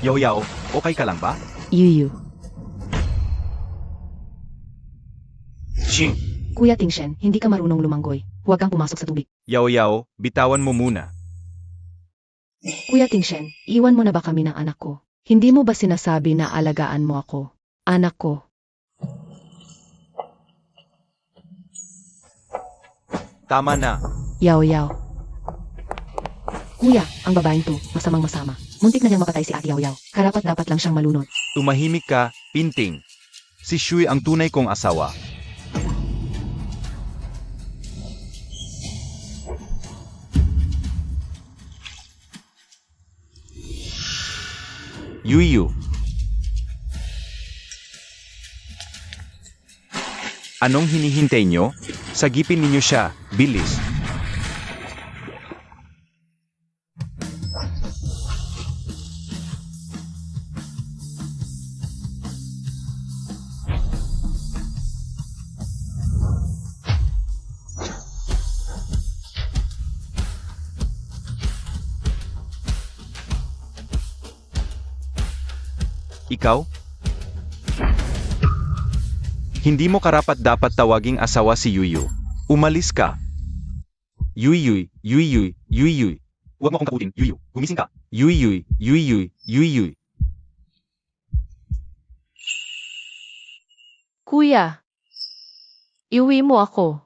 Yao Yao, okay ka lang ba? Yuyu. Shing! Kuya Tingshen, hindi ka marunong lumanggoy. Huwag kang pumasok sa tubig. Yao Yao, bitawan mo muna. Kuya Tingshen, iwan mo na ba kami ng anak ko? Hindi mo ba sinasabi na alagaan mo ako? Anak ko. Tama na. Yao Yao. Kuya, ang babaeng to, masamang masama. Muntik na niyang mapatay si Ate Yao Yao. Karapat dapat lang siyang malunod. Tumahimik ka, Pinting. Si Shui ang tunay kong asawa. Yuyu. Anong hinihintay nyo? Sagipin ninyo siya, bilis. Ikaw? Hindi mo karapat-dapat tawaging asawa si Yuyu. Umalis ka. Yuyuy, Yuyuy, Yuyuy. Huwag mo akong kakutin, Yuyu. Gumising ka. Yuyuy, Yuyuy, Yuyuy. Kuya, iuwi mo ako.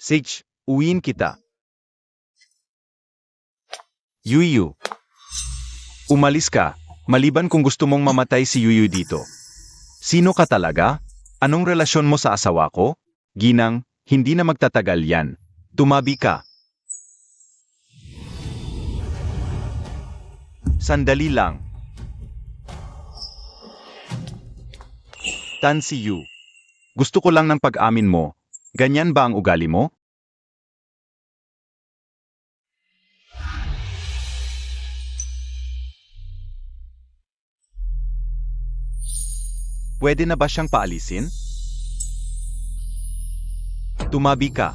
Sage, uwiin kita. Yuyu. Umalis ka, maliban kung gusto mong mamatay si Yuyu dito. Sino ka talaga? Anong relasyon mo sa asawa ko? Ginang, hindi na magtatagal yan. Tumabi ka. Sandali lang. Tan si Yu. Gusto ko lang ng pag-amin mo. Ganyan ba ang ugali mo? Pwede na ba siyang paalisin? Tumabi ka.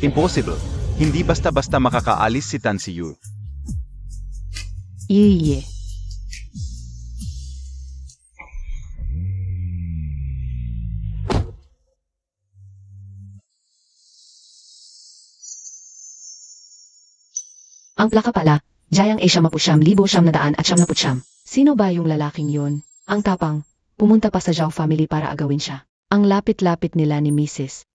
Impossible. Hindi basta-basta makakaalis si Tan Si Yu. Iye. Ang plaka pala, Jayang Asia Mapusyam Libo Siyam na Daan at Siyam na Putsyam. Sino ba yung lalaking yon? Ang tapang, pumunta pa sa Zhao family para agawin siya. Ang lapit-lapit nila ni Mrs.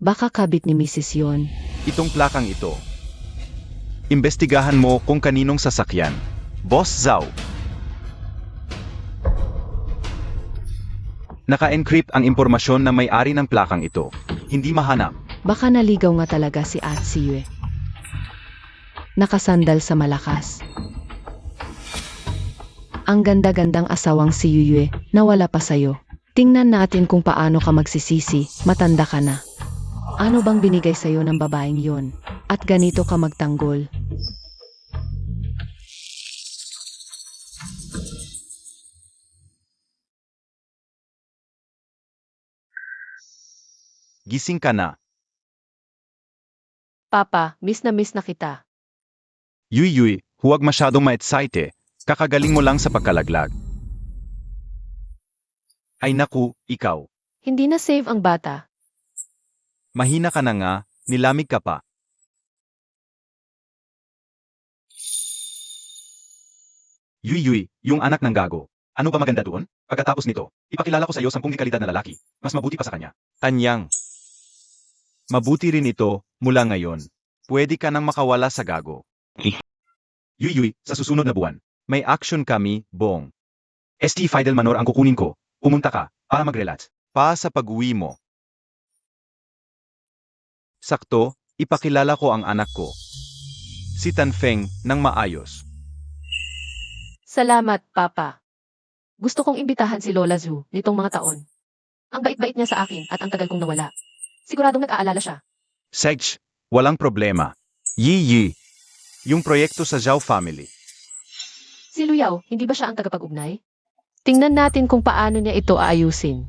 Baka kabit ni Mrs. yon. Itong plakang ito. Imbestigahan mo kung kaninong sasakyan. Boss Zhao. Naka-encrypt ang impormasyon na may-ari ng plakang ito. Hindi mahanap. Baka naligaw nga talaga si Atsiyue. Nakasandal sa malakas. Ang ganda-gandang asawang si Yuyue, nawala pa sa'yo. Tingnan natin kung paano ka magsisisi, matanda ka na. Ano bang binigay sa'yo ng babaeng yon? At ganito ka magtanggol. Gising ka na. Papa, miss na kita. Yuy, huwag masyadong ma-excite. Kakagaling mo lang sa pagkalaglag. Ay naku, ikaw. Hindi na save ang bata. Mahina ka na nga, nilamig ka pa. Yuy, yung anak ng gago. Ano ba maganda doon? Pagkatapos nito, ipakilala ko sa iyo 10 kalidad na lalaki. Mas mabuti pa sa kanya. Tanyang. Mabuti rin ito, mula ngayon. Pwede ka nang makawala sa gago. Yuy, sa susunod na buwan, may action kami, Bong. ST Fidel Manor ang kukunin ko. Pumunta ka, para mag-relax. Pa sa pag-uwi mo. Sakto, ipakilala ko ang anak ko. Si Tan Feng, ng maayos. Salamat, Papa. Gusto kong imbitahan si Lola Zhu nitong mga taon. Ang bait-bait niya sa akin at ang tagal kong nawala. Siguradong nag-aalala siya. Sedge, walang problema. Yi. Yung proyekto sa Zhao family. Si Luyao, hindi ba siya ang tagapag-ugnay? Tingnan natin kung paano niya ito aayusin.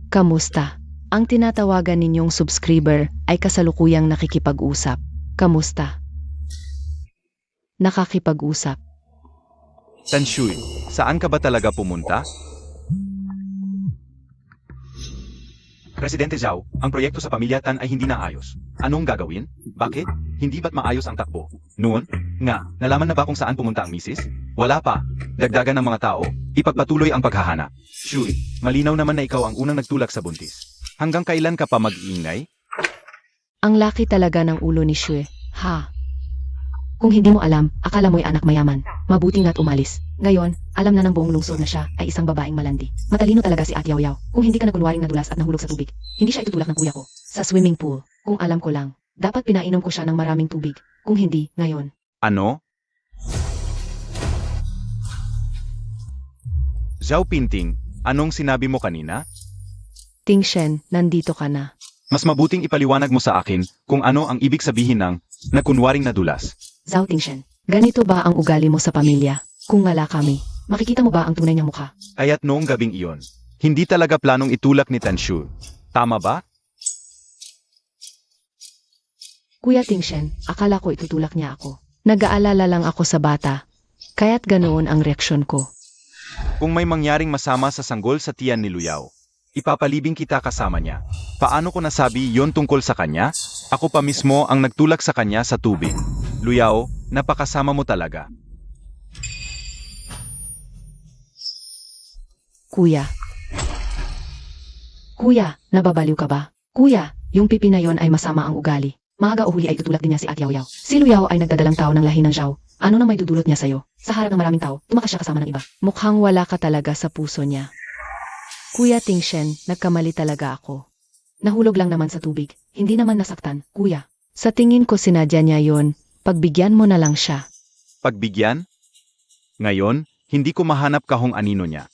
Kamusta? Ang tinatawagan ninyong subscriber ay kasalukuyang nakikipag-usap. Kamusta? Nakakipag-usap. Tanshui, saan ka ba talaga pumunta? Presidente Zhao, ang proyekto sa pamilya Tan ay hindi naayos. Anong gagawin? Bakit? Hindi ba't maayos ang takbo? Noon? Nga, nalaman na ba kung saan pumunta ang misis? Wala pa. Dagdagan ng mga tao, ipagpatuloy ang paghahanap. Shui, malinaw naman na ikaw ang unang nagtulak sa buntis. Hanggang kailan ka pa mag-iingay? Ang laki talaga ng ulo ni Shue. Ha? Kung hindi mo alam, akala mo'y anak mayaman. Mabuti nga't umalis. Ngayon, alam na ng buong lungsod na siya ay isang babaeng malandi. Matalino talaga si At Yaw Yaw. Kung hindi ka nakunwaring nadulas at nahulog sa tubig, hindi siya itutulak ng kuya ko. Sa swimming pool, kung alam ko lang, dapat pinainom ko siya ng maraming tubig. Kung hindi, ngayon. Ano? Zhao Pinting, anong sinabi mo kanina? Ting Shen, nandito ka na. Mas mabuting ipaliwanag mo sa akin kung ano ang ibig sabihin ng nakunwaring nadulas. Zhao Tingshen, ganito ba ang ugali mo sa pamilya? Kung wala kami, makikita mo ba ang tunay niyang mukha? Kaya't noong gabing iyon, hindi talaga planong itulak ni Tanshu. Tama ba? Kuya Tingshen, akala ko itutulak niya ako. Nag-aalala lang ako sa bata, kaya't ganoon ang reaksyon ko. Kung may mangyaring masama sa sanggol sa tiyan ni Luyaw, ipapalibing kita kasama niya. Paano ko nasabi yon tungkol sa kanya? Ako pa mismo ang nagtulak sa kanya sa tubig. Luyaw, napakasama mo talaga. Kuya. Kuya, nababaliw ka ba? Kuya, yung pipi na yon ay masama ang ugali. Maaga o huli ay tutulak din niya si At Yaw Yaw. Si Luyaw ay nagdadalang tao ng lahi ng Zhao. Ano na may dudulot niya sa'yo? Sa harap ng maraming tao, tumakas siya kasama ng iba. Mukhang wala ka talaga sa puso niya. Kuya Tingshen, nagkamali talaga ako. Nahulog lang naman sa tubig. Hindi naman nasaktan, kuya. Sa tingin ko sinadya niya yon. Pagbigyan mo na lang siya. Pagbigyan? Ngayon, hindi ko mahanap kahong anino niya.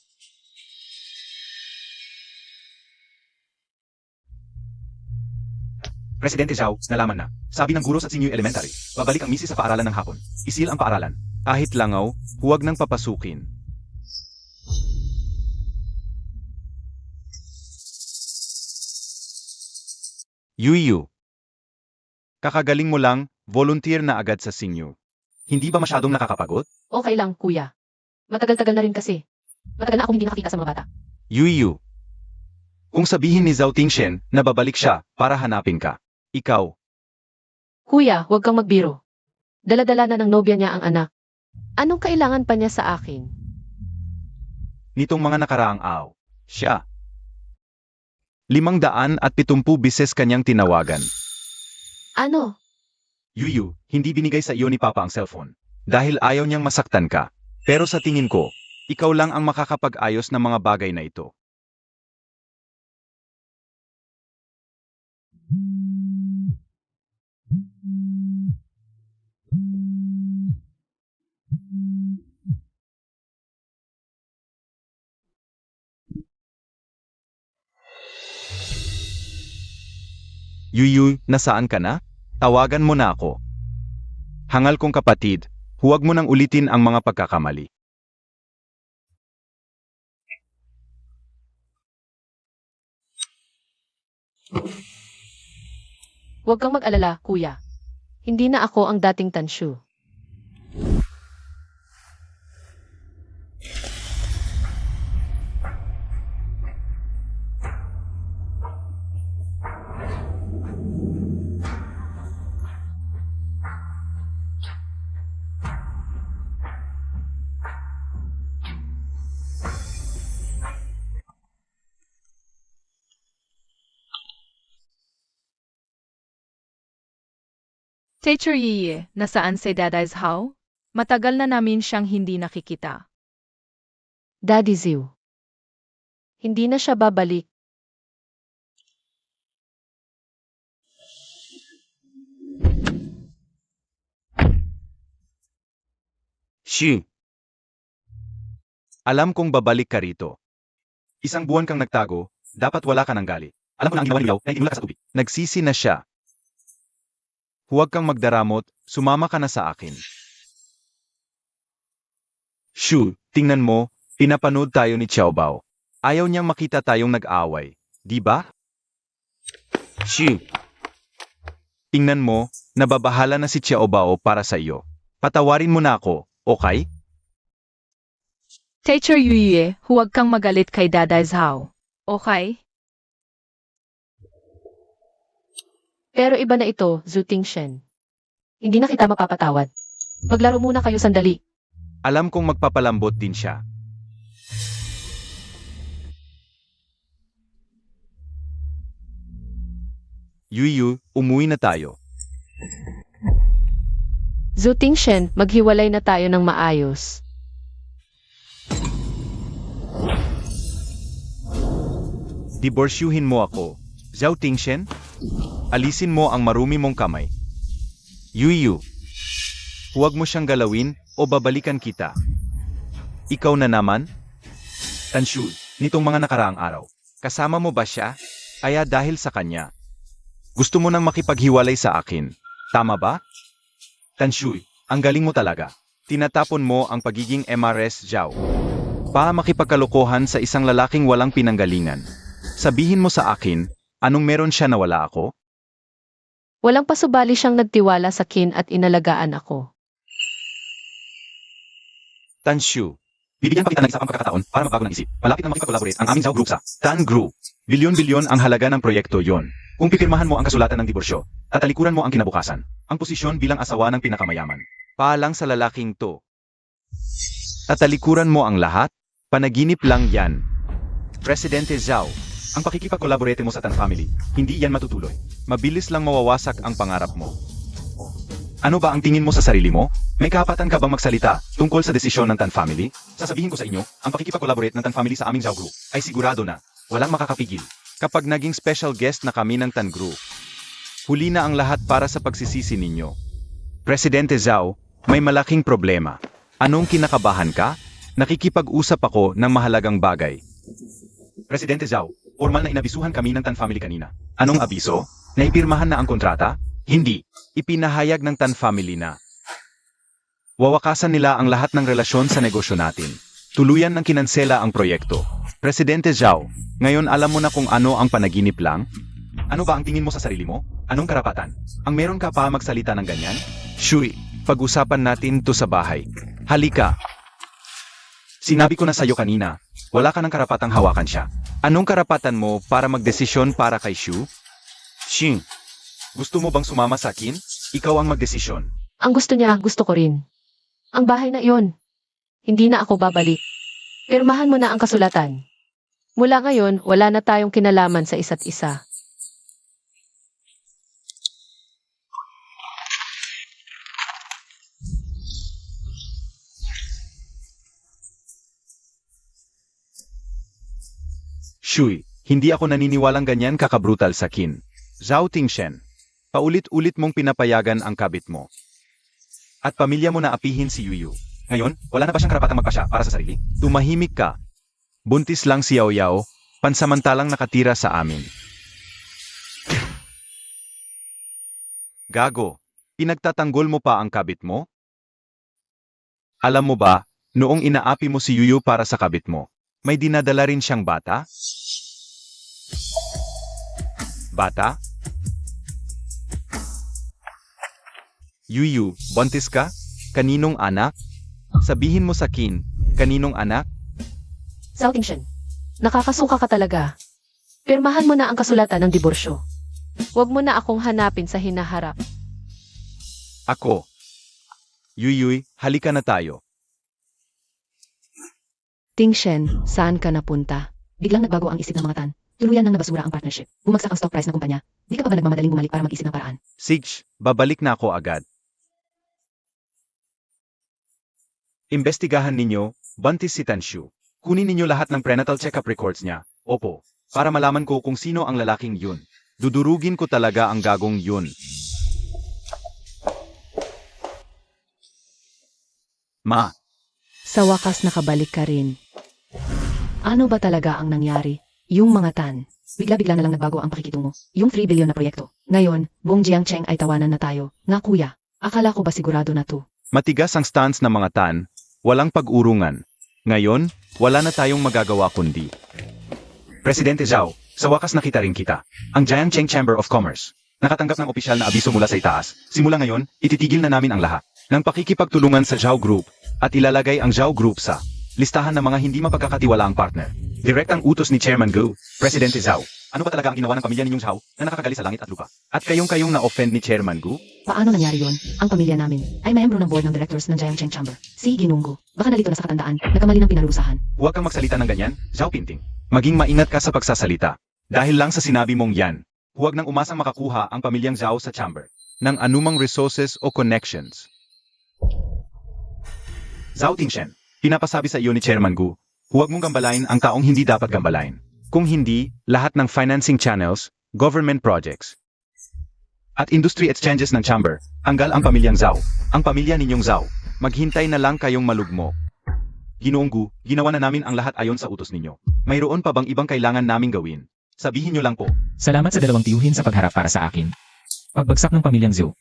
Presidente Zhao, nalaman na. Sabi ng guro sa Senior Elementary, babalik ang misis sa paaralan ng hapon. Isil ang paaralan. Kahit langaw, huwag nang papasukin. Yuyu. Kakagaling mo lang, volunteer na agad sa senior. Hindi ba masyadong nakakapagod? Okay lang, kuya. Matagal-tagal na rin kasi. Matagal na akong hindi nakakita sa mga bata. Yuyu. Kung sabihin ni Zhao Tingshen na babalik siya para hanapin ka, ikaw, Kuya, huwag kang magbiro. Dala-dala na ng nobya niya ang anak. Anong kailangan pa niya sa akin? nitong mga nakaraang araw, siya. 570 bises kanyang tinawagan. Ano? Yuyu, hindi binigay sa iyo ni Papa ang cellphone. Dahil ayaw niyang masaktan ka. Pero sa tingin ko, ikaw lang ang makakapag-ayos ng mga bagay na ito. Yuyu, nasaan ka na? Tawagan mo na ako. Hangal kong kapatid, huwag mo nang ulitin ang mga pagkakamali. Huwag kang mag-alala, kuya. Hindi na ako ang dating Tanshu. Teacher Yiye, nasaan si Daddy's How? Matagal na namin siyang hindi nakikita. Daddy Ziu. Hindi na siya babalik. Shi. Alam kong babalik ka rito. Isang buwan kang nagtago, dapat wala ka ng gali. Alam ko na ang ginawa ni Liao na itinulak ka sa tubig. Nagsisi na siya. Huwag kang magdaramot, sumama ka na sa akin. Shu, tingnan mo, pinapanood tayo ni Xiaobao. Ayaw niyang makita tayong nag-away. Di ba? Shi. Tingnan mo, nababahala na si Xiaobao para sa iyo. Patawarin mo na ako, okay? Teacher Yuye, huwag kang magalit kay Daday Zhao. Okay? Pero iba na ito, Zhu Tingshen. Hindi na kita mapapatawad. Maglaro muna kayo sandali. Alam kong magpapalambot din siya. Yuyu, umuwi na tayo. Zhu Tingshen, maghiwalay na tayo ng maayos. Diborsyuhin mo ako. Zhao Tingshen, alisin mo ang marumi mong kamay. Yuyu, huwag mo siyang galawin o babalikan kita. Ikaw na naman? Tanshu, nitong mga nakaraang araw, kasama mo ba siya? Kaya dahil sa kanya, gusto mo nang makipaghiwalay sa akin. Tama ba? Tanshu, ang galing mo talaga. Tinatapon mo ang pagiging MRS Zhao. Pa makipagkalokohan sa isang lalaking walang pinanggalingan. Sabihin mo sa akin, anong meron siya na wala ako? Walang pasubali siyang nagtiwala sa kin at inalagaan ako. Tanshu, bibigyan pa kita ng isa pang pagkakataon para magbago ng isip. Malapit na makipag-collaborate ang aming Zhao Group sa Tan Group. Bilyon-bilyon ang halaga ng proyekto yon. Kung pipirmahan mo ang kasulatan ng diborsyo, tatalikuran mo ang kinabukasan, ang posisyon bilang asawa ng pinakamayaman. Paalang sa lalaking to. Tatalikuran mo ang lahat? Panaginip lang yan. Presidente Zhao, ang pakikipag-collaborate mo sa Tan Family, hindi yan matutuloy. Mabilis lang mawawasak ang pangarap mo. Ano ba ang tingin mo sa sarili mo? May karapatan ka bang magsalita tungkol sa desisyon ng Tan Family? Sasabihin ko sa inyo, ang pakikipag-collaborate ng Tan Family sa aming Zhao Group ay sigurado na walang makakapigil. Kapag naging special guest na kami ng Tan Group, huli na ang lahat para sa pagsisisi ninyo. Presidente Zhao, may malaking problema. Anong kinakabahan ka? Nakikipag-usap ako ng mahalagang bagay. Presidente Zhao, formal na inabisuhan kami ng Tan Family kanina. Anong abiso? Naipirmahan na ang kontrata? Hindi. Ipinahayag ng Tan Family na wawakasan nila ang lahat ng relasyon sa negosyo natin. Tuluyan ng kinansela ang proyekto. Presidente Zhao, ngayon alam mo na kung ano ang panaginip lang? Ano ba ang tingin mo sa sarili mo? Anong karapatan? Ang meron ka pa magsalita ng ganyan? Shui, pag-usapan natin to sa bahay. Halika. Sinabi ko na sa'yo kanina, wala ka ng karapatang hawakan siya. Anong karapatan mo para magdesisyon para kay Shu? Xing, gusto mo bang sumama sa akin? Ikaw ang magdesisyon. Ang gusto niya, gusto ko rin. Ang bahay na iyon. Hindi na ako babalik. Pirmahan mo na ang kasulatan. Mula ngayon, wala na tayong kinalaman sa isa't isa. Shui, hindi ako naniniwalang ganyan kakabrutal sa kin. Zhao Tingshen, paulit-ulit mong pinapayagan ang kabit mo. At pamilya mo na apihin si Yuyu. Ngayon, wala na ba siyang karapatang magpasya para sa sarili? Tumahimik ka. Buntis lang si Yao Yao, pansamantalang nakatira sa amin. Gago, pinagtatanggol mo pa ang kabit mo? Alam mo ba, noong inaapi mo si Yuyu para sa kabit mo, may dinadala rin siyang bata? Bata? Yuyu, buntis ka? Kaninong anak? Sabihin mo sa kin, kaninong anak? Zhao Tingshen, nakakasuka ka talaga. Pirmahan mo na ang kasulatan ng diborsyo. Huwag mo na akong hanapin sa hinaharap. Ako. Yuyuy, halika na tayo. Tingshen, saan ka napunta? Biglang nagbago ang isip ng mga Tan. Tuluyan nang nabasura ang partnership. Bumagsak ang stock price ng kumpanya. Di ka pa ba nagmamadaling bumalik para mag-isip ng paraan? Sige, babalik na ako agad. Imbestigahan ninyo, buntis si Tanshu. Kunin ninyo lahat ng prenatal check-up records niya. Opo, para malaman ko kung sino ang lalaking yun. Dudurugin ko talaga ang gagong yun. Ma, Sa wakas nakabalik ka rin. Ano ba talaga ang nangyari? Yung mga Tan, bigla-bigla na lang nagbago ang pakikitungo. Yung 3 billion na proyekto. Ngayon, buong Jiangcheng ay tawanan na tayo. Nga kuya, akala ko ba sigurado na to? matigas ang stance ng mga Tan, walang pag-urungan. Ngayon, wala na tayong magagawa kundi. Presidente Zhao, Sa wakas nakita rin kita. Ang Jiangcheng Chamber of Commerce. Nakatanggap ng opisyal na abiso mula sa itaas. Simula ngayon, ititigil na namin ang lahat ng pakikipagtulungan sa Zhao Group at ilalagay ang Zhao Group sa listahan ng mga hindi mapagkakatiwalaang partner. Direct ang utos ni Chairman Gu, Presidente Zhao. Ano ba talaga ang ginawa ng pamilya ninyong Zhao na nakakagali sa langit at lupa? At kayong na-offend ni Chairman Gu? Paano nangyari yon? Ang pamilya namin ay membro ng board ng directors ng Jiangcheng Chamber. Si Ginunggu. Baka nalito na sa katandaan, nagkamali ng pinarusahan. Huwag kang magsalita ng ganyan, Zhao Pinting. Maging maingat ka sa pagsasalita. Dahil lang sa sinabi mong yan, huwag nang umasang makakuha ang pamilyang Zhao sa chamber ng anumang resources o connections. Zhao Tingshen, pinapasabi sa iyo ni Chairman Gu, huwag mong gambalain ang taong hindi dapat gambalain. Kung hindi, lahat ng financing channels, government projects, at industry exchanges ng chamber, hanggal ang pamilyang Zhao. Ang pamilya ninyong Zhao, maghintay na lang kayong malugmok. Ginoong Gu, ginawa na namin ang lahat ayon sa utos ninyo. Mayroon pa bang ibang kailangan naming gawin? Sabihin nyo lang po. Salamat sa dalawang tiyuhin sa pagharap para sa akin. Pagbagsak ng pamilyang Zhou,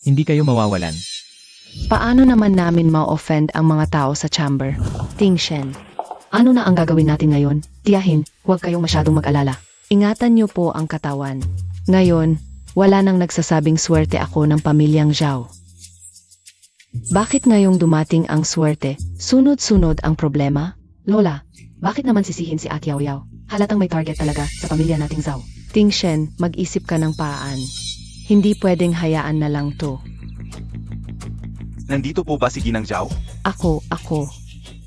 hindi kayo mawawalan. Paano naman namin ma-offend ang mga tao sa chamber? Tingshen. Ano na ang gagawin natin ngayon? Tiyahin, huwag kayong masyadong mag-alala. Ingatan niyo po ang katawan. Ngayon, wala nang nagsasabing swerte ako ng pamilyang Zhao. Bakit ngayong dumating ang swerte? Sunod-sunod ang problema? Lola, bakit naman sisihin si Ate Yao Yao? Halatang may target talaga sa pamilya nating Zhao. Tingshen, mag-isip ka ng paraan. Hindi pwedeng hayaan na lang to. Nandito po ba si Ginang Zhao? Ako.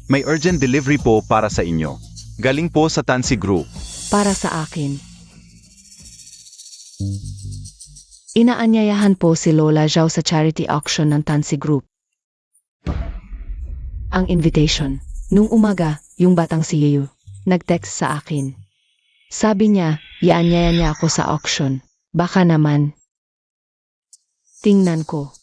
May urgent delivery po para sa inyo. Galing po sa Tansi Group. Para sa akin. Inaanyayahan po si Lola Zhao sa charity auction ng Tansi Group. Ang invitation. Nung umaga, yung batang si Yeyu, nag-text sa akin. Sabi niya, ianyaya niya ako sa auction. Baka naman. Tingnan ko.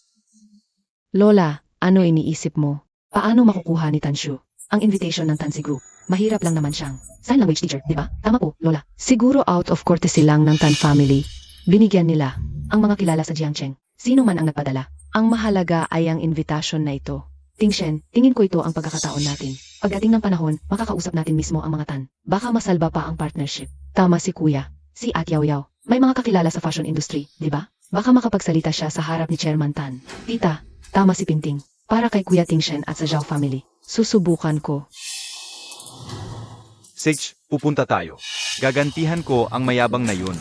Lola, ano iniisip mo? Paano makukuha ni Tanshu ang invitation ng Tansi Group? Mahirap lang naman siyang sign language teacher, di ba? Tama po, Lola. Siguro out of courtesy lang ng Tan family. Binigyan nila ang mga kilala sa Jiangcheng. Sino man ang nagpadala. Ang mahalaga ay ang invitation na ito. Tingshen, tingin ko ito ang pagkakataon natin. Pagdating ng panahon, makakausap natin mismo ang mga Tan. Baka masalba pa ang partnership. Tama si Kuya. Si At Yao Yao. May mga kakilala sa fashion industry, di ba? Baka makapagsalita siya sa harap ni Chairman Tan. Tita, tama si Pinting. Para kay Kuya Tingshen at sa Zhao family. Susubukan ko. Sage, pupunta tayo. Gagantihan ko ang mayabang na yun.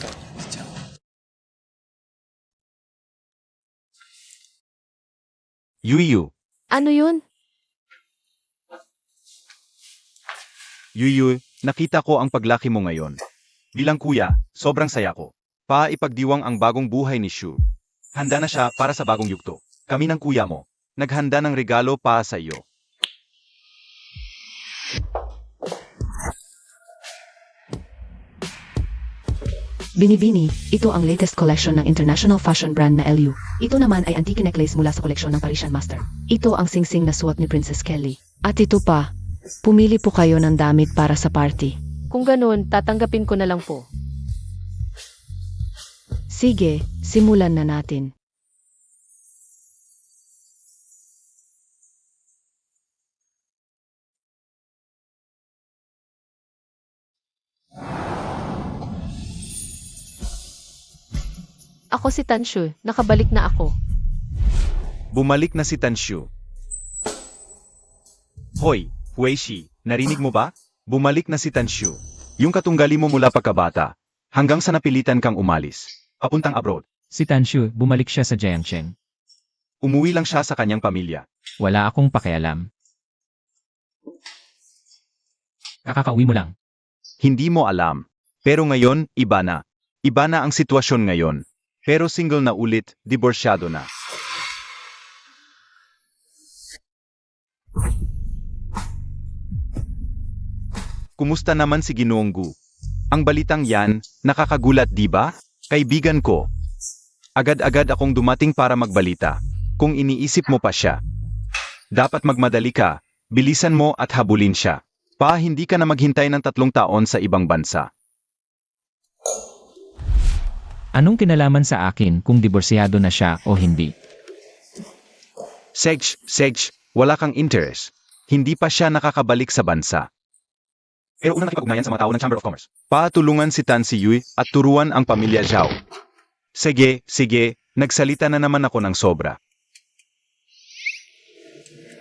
Yuyu. Ano yun? Yuyu, nakita ko ang paglaki mo ngayon. Bilang kuya, sobrang saya ko. Ipagdiwang ang bagong buhay ni Shu. Handa na siya para sa bagong yugto. Kami ng kuya mo, naghanda ng regalo para sa iyo. Binibini, ito ang latest collection ng international fashion brand na LU. Ito naman ay antique necklace mula sa koleksyon ng Parisian Master. Ito ang singsing na suot ni Princess Kelly. At ito pa, pumili po kayo ng damit para sa party. Kung ganun, tatanggapin ko na lang po. Sige, simulan na natin. Ako si Tanshu, nakabalik na ako. Bumalik na si Tanshu. Hoy, Huishi, narinig mo ba? Bumalik na si Tanshu. Yung katunggali mo mula pagkabata, hanggang sa napilitan kang umalis, papuntang abroad. Si Tanshu, bumalik siya sa Jiangcheng. Umuwi lang siya sa kanyang pamilya. Wala akong pakialam. Kakakauwi mo lang. Hindi mo alam. Pero ngayon, iba na. Iba na ang sitwasyon ngayon. Pero single na ulit, diborsyado na. Kumusta naman si Ginoong Gu? Ang balitang yan, nakakagulat di ba? Kaibigan ko. Agad-agad akong dumating para magbalita. Kung iniisip mo pa siya. Dapat magmadali ka, bilisan mo at habulin siya. Hindi ka na maghintay ng 3 taon sa ibang bansa. Anong kinalaman sa akin kung diborsyado na siya o hindi? Sage, wala kang interest. Hindi pa siya nakakabalik sa bansa. pero unang nakipag-ugnayan sa mga tao ng Chamber of Commerce. Patulungan si Tan Siyuy at turuan ang pamilya Zhao. Sige, nagsalita na naman ako ng sobra.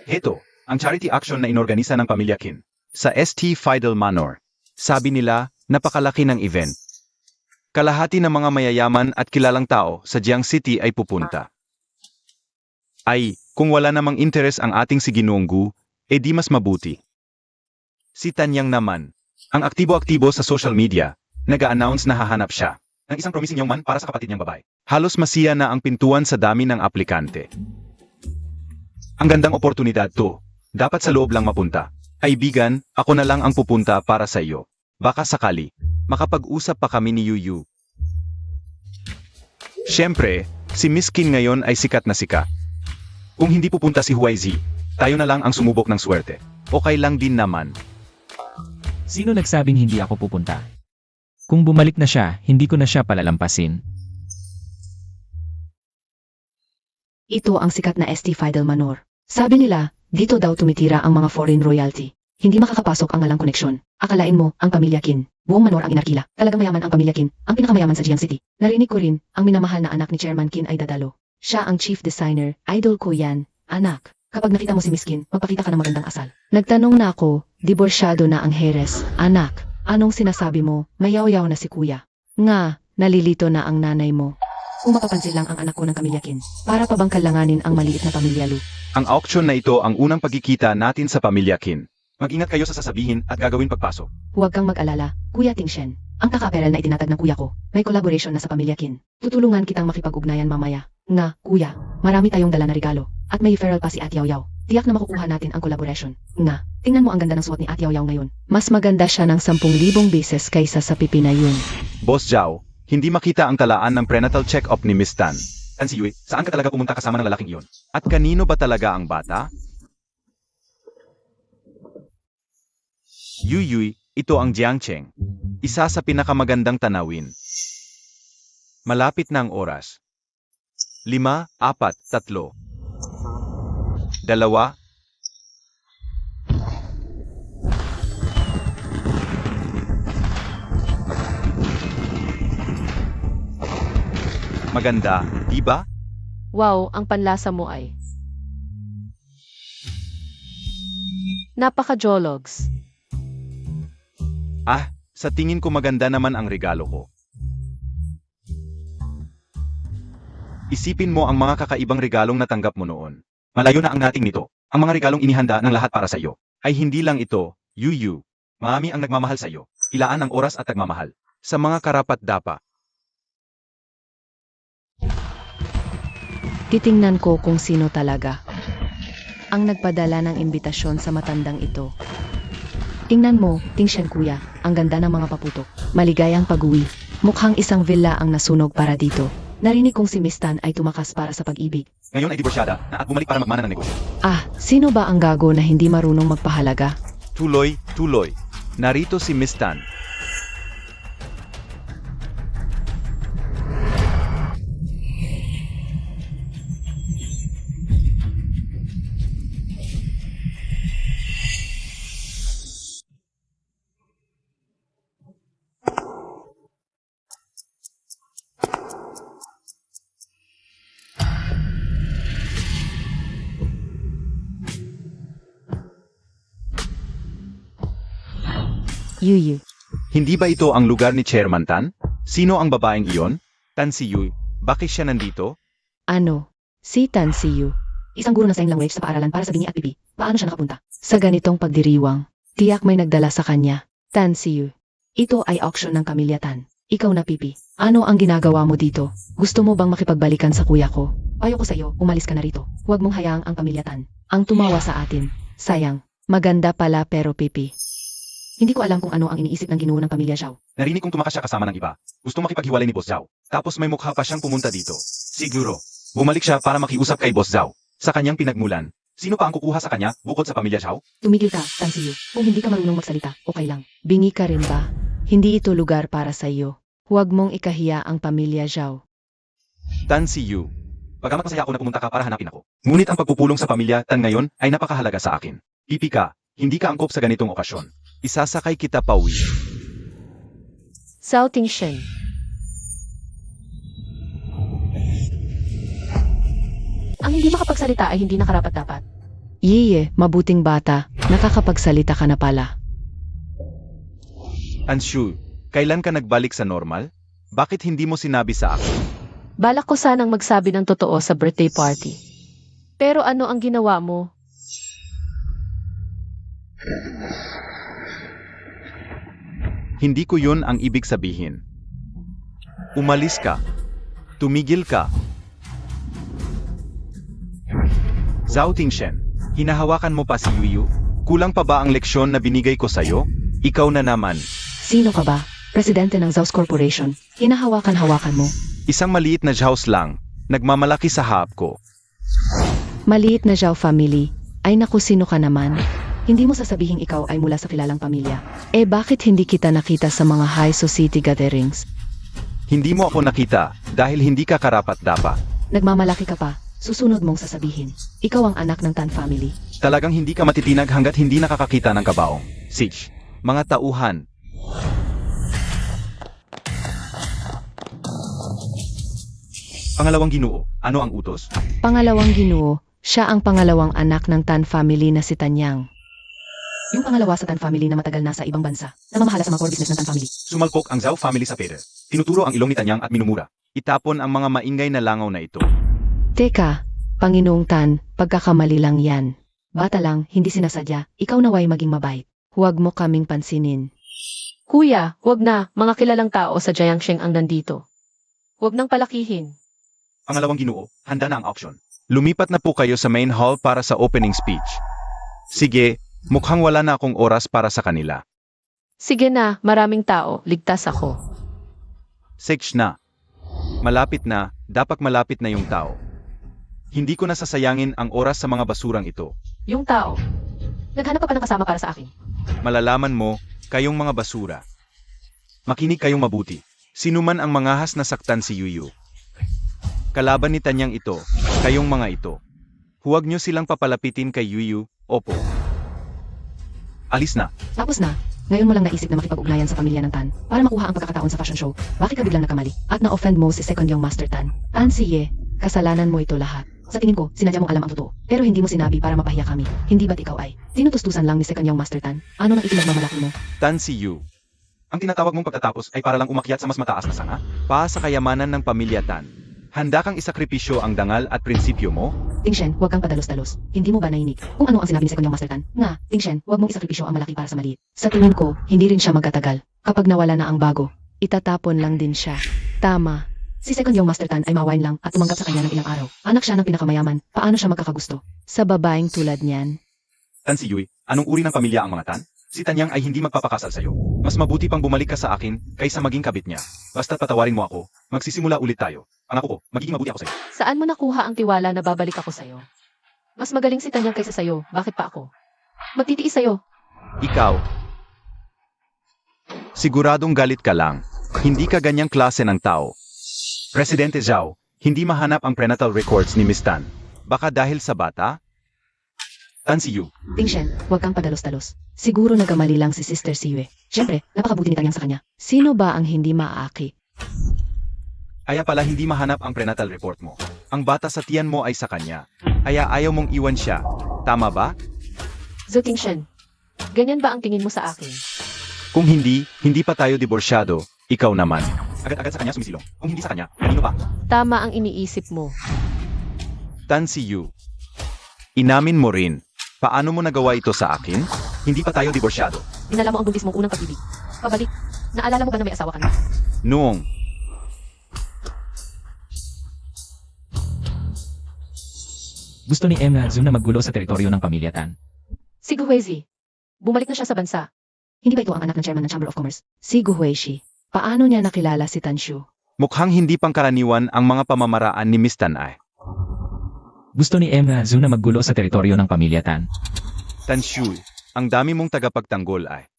Heto, ang charity action na inorganisa ng pamilya Qin. Sa St. Fidel Manor. Sabi nila, napakalaki ng event. Kalahati ng mga mayayaman at kilalang tao sa Jiang City ay pupunta. Ay, kung wala namang interes ang ating si Ginoong Gu, di mas mabuti. Si Tanyang naman, ang aktibo-aktibo sa social media, nag-a-announce na hahanap siya ng isang promising young man para sa kapatid niyang babae. Halos masiya na ang pintuan sa dami ng aplikante. Ang gandang oportunidad to, dapat sa loob lang mapunta. Kaibigan, ako na lang ang pupunta para sa iyo. Baka sakali, makapag-usap pa kami ni Yuyu. Siyempre, si Miss Qin ngayon ay sikat na sikat. Kung hindi pupunta si Huai Zi, tayo na lang ang sumubok ng swerte. Okay lang din naman. Sino nagsabing hindi ako pupunta? Kung bumalik na siya, hindi ko na siya palalampasin. Ito ang sikat na St. Fidel Manor. Sabi nila, dito daw tumitira ang mga foreign royalty. Hindi makakapasok ang walang koneksyon. Akalain mo, ang pamilya Qin. Buong Manor ang inarkila. Talagang mayaman ang pamilya Qin, ang pinakamayaman sa Jiang City. Narinig ko rin, ang minamahal na anak ni Chairman Qin ay dadalo. Siya ang chief designer, idol ko yan, anak. Kapag nakita mo si Miss Qin, magpakita ka ng magandang asal. Nagtanong na ako, diborsyado na ang Heres, anak. Anong sinasabi mo? Mayaw-yaw na si kuya. Nga, nalilito na ang nanay mo. Kung mapapansin lang ang anak ko ng pamilya Qin, para pa bang kalanganin ang maliit na pamilya Lu? Ang auction na ito ang unang pagkikita natin sa pamilya Qin. Mag-ingat kayo sa sasabihin at gagawin pagpasok. Huwag kang mag-alala, Kuya Tingshen. Ang kaka-apparel na itinatag ng kuya ko, may collaboration na sa pamilya Qin. Tutulungan kitang makipag-ugnayan mamaya. Nga, kuya, marami tayong dala na regalo. At may referral pa si At Yaw Yaw. Tiyak na makukuha natin ang collaboration. Nga, tingnan mo ang ganda ng suot ni At Yaw Yaw ngayon. Mas maganda siya ng 10,000 beses kaysa sa pipi na yun. Boss Zhao, hindi makita ang talaan ng prenatal check-up ni Miss Tan. Tan Siyuy, saan ka talaga pumunta kasama ng lalaking iyon? At kanino ba talaga ang bata? Yuyuy, ito ang Jiangcheng. Isa sa pinakamagandang tanawin. Malapit na ang oras. 5, 4, 3. 2. Maganda, di ba? Wow, ang panlasa mo ay. Napaka-jologs. Sa tingin ko maganda naman ang regalo ko. Isipin mo ang mga kakaibang regalong natanggap mo noon. Malayo na ang nating nito. Ang mga regalong inihanda ng lahat para sa iyo. Ay hindi lang ito, Yuyu. Mami ang nagmamahal sa iyo. Ilaan ang oras at nagmamahal. Sa mga karapat-dapa. Titingnan ko kung sino talaga ang nagpadala ng imbitasyon sa matandang ito. Tingnan mo, Tingshen kuya, ang ganda ng mga paputok. Maligayang pag-uwi. Mukhang isang villa ang nasunog para dito. Narinig kong si Miss Tan ay tumakas para sa pag-ibig. Ngayon ay diborsyada na at bumalik para magmana ng negosyo. Sino ba ang gago na hindi marunong magpahalaga? Tuloy. Narito si Miss Tan. Yuyu. Hindi ba ito ang lugar ni Chairman Tan? Sino ang babaeng iyon? Tan Siyuy, bakit siya nandito? Ano? Si Tan Siyu. Isang guro ng sign language sa paaralan para sa bingi at pipi. Paano siya nakapunta? Sa ganitong pagdiriwang, tiyak may nagdala sa kanya. Tan Siyu. Ito ay auction ng Kamilya Tan. Ikaw na pipi. Ano ang ginagawa mo dito? Gusto mo bang makipagbalikan sa kuya ko? Payo ko sa iyo, umalis ka na rito. Huwag mong hayaang ang Kamilya Tan ang tumawa sa atin. Sayang. Maganda pala pero pipi. Hindi ko alam kung ano ang iniisip ng ginuo ng pamilya Zhao. Narinig kong tumakas siya kasama ng iba. Gusto makipaghiwalay ni Boss Zhao. Tapos may mukha pa siyang pumunta dito. Siguro. Bumalik siya para makiusap kay Boss Zhao. Sa kanyang pinagmulan. Sino pa ang kukuha sa kanya bukod sa pamilya Zhao? Tumigil ka, Tan Siyu. Kung hindi ka marunong magsalita, okay lang. Bingi ka rin ba? Hindi ito lugar para sa iyo. Huwag mong ikahiya ang pamilya Zhao. Tan Siyu. Pagamat masaya ako na pumunta ka para hanapin ako. Ngunit ang pagpupulong sa pamilya Tan ngayon ay napakahalaga sa akin. Pipi ka. Hindi ka angkop sa ganitong okasyon. Isasakay kita pauwi. Zhao Tingshen. Ang hindi makapagsalita ay hindi nakarapat-dapat. Yiye, mabuting bata. Nakakapagsalita ka na pala. Anshu, kailan ka nagbalik sa normal? Bakit hindi mo sinabi sa akin? Balak ko sanang magsabi ng totoo sa birthday party. Pero ano ang ginawa mo? Hindi ko yun ang ibig sabihin. Umalis ka. Tumigil ka. Zhao Tingshen, hinahawakan mo pa si Yuyu? Kulang pa ba ang leksyon na binigay ko sa'yo? Ikaw na naman. Sino ka ba? Presidente ng Zhao's Corporation. Hinahawakan-hawakan mo. Isang maliit na Zhao's lang, nagmamalaki sa hap ko. Maliit na Zhao family. Ay naku, sino ka naman? Hindi mo sasabihing ikaw ay mula sa kilalang pamilya. Eh bakit hindi kita nakita sa mga high society gatherings? Hindi mo ako nakita dahil hindi ka karapat-dapat. Nagmamalaki ka pa. Susunod mong sasabihin. Ikaw ang anak ng Tan family. Talagang hindi ka matitinag hanggat hindi nakakakita ng kabaong. Sitch, mga tauhan. Pangalawang Ginoo, ano ang utos? Pangalawang Ginoo, siya ang pangalawang anak ng Tan family na si Tanyang. Yung pangalawa sa Tan family na matagal na sa ibang bansa, namamahala sa mga core business ng Tan family. Sumalpok ang Zhao family sa peder. Tinuturo ang ilong ni Tanyang at minumura. Itapon ang mga maingay na langaw na ito. Teka, Panginoong Tan, pagkakamali lang yan. Bata lang, hindi sinasadya, ikaw naway maging mabait. Huwag mo kaming pansinin. Kuya, wag na. Mga kilalang tao sa Jiangsheng ang nandito. Wag nang palakihin. Pangalawang Ginoo, handa na ang auction. Lumipat na po kayo sa main hall para sa opening speech. Sige, mukhang wala na akong oras para sa kanila. Sige na, maraming tao. Ligtas ako. Six na. Malapit na, dapat malapit na yung tao. Hindi ko nasasayangin ang oras sa mga basurang ito. Yung tao. Naghanap ka pa ng kasama para sa akin. Malalaman mo, kayong mga basura. Makinig kayong mabuti. Sino man ang mangahas na saktan si Yuyu. Kalaban ni Tanyang ito, kayong mga ito. Huwag nyo silang papalapitin kay Yuyu, opo. Alis na. Tapos na, ngayon mo lang naisip na makipag-ugnayan sa pamilya ng Tan para makuha ang pagkakataon sa fashion show. Bakit ka biglang nakamali? At na-offend mo si Second Young Master Tan. Tan siye, kasalanan mo ito lahat. Sa tingin ko, sinadya mong alam ang totoo. Pero hindi mo sinabi para mapahiya kami. Hindi ba't ikaw ay tinutustusan lang ni Second Young Master Tan? Ano nang ipinagmamalaki mo? Tan si Yu. Ang tinatawag mong pagtatapos ay para lang umakyat sa mas mataas na sanga? Pa sa kayamanan ng pamilya Tan. Handa kang isakripisyo ang dangal at prinsipyo mo? Tingshen, huwag kang padalos-dalos. Hindi mo ba nainig kung ano ang sinabi ni Second Young Master Tan? Nga, Tingshen, huwag mong isakripisyo ang malaki para sa maliit. Sa tingin ko, hindi rin siya magkatagal. Kapag nawala na ang bago, itatapon lang din siya. Tama. Si Second Young Master Tan ay mawain lang at tumanggap sa kanya ng ilang araw. Anak siya ng pinakamayaman. Paano siya magkakagusto? Sa babaeng tulad niyan. Tan si Yui, anong uri ng pamilya ang mga Tan? Si Tanyang ay hindi magpapakasal sa'yo. Mas mabuti pang bumalik ka sa akin kaysa maging kabit niya. Basta't patawarin mo ako, magsisimula ulit tayo. Pangako ko, magiging mabuti ako sa'yo. Saan mo nakuha ang tiwala na babalik ako sa'yo? Mas magaling si Tanyang kaysa sa'yo. Bakit pa ako? Magtitiis sa'yo. Ikaw. Siguradong galit ka lang. Hindi ka ganyang klase ng tao. Presidente Zhao, hindi mahanap ang prenatal records ni Miss Tan. Baka dahil sa bata? Tan si Yu. Tingshen, huwag kang padalos-dalos. Siguro nagamali lang si Sister Siwe. Siyempre, napakabuti ni Tanyang sa kanya. Sino ba ang hindi maaaki? Kaya pala hindi mahanap ang prenatal report mo. Ang bata sa tiyan mo ay sa kanya. Kaya ayaw mong iwan siya. Tama ba? Zhao Tingshen, ganyan ba ang tingin mo sa akin? Kung hindi, hindi pa tayo diborsyado. Ikaw naman. Agad-agad sa kanya sumisilong. Kung hindi sa kanya, kanino pa? Tama ang iniisip mo. Tan si Yu. Inamin mo rin. Paano mo nagawa ito sa akin? Hindi pa tayo diborsyado. Dinala mo ang buntis mong unang pag-ibig. Pabalik. Naalala mo ba na may asawa ka na? Noong. Gusto ni Emma Zhu na maggulo sa teritoryo ng pamilya Tan. Si Guhuezi. Bumalik na siya sa bansa. Hindi ba ito ang anak ng chairman ng Chamber of Commerce? Si Guhuezi. Paano niya nakilala si Tanshu? Mukhang hindi pangkaraniwan ang mga pamamaraan ni Miss Tan ay. Gusto ni Emma Zhu na maggulo sa teritoryo ng pamilya Tan. Tanshu, ang dami mong tagapagtanggol ay.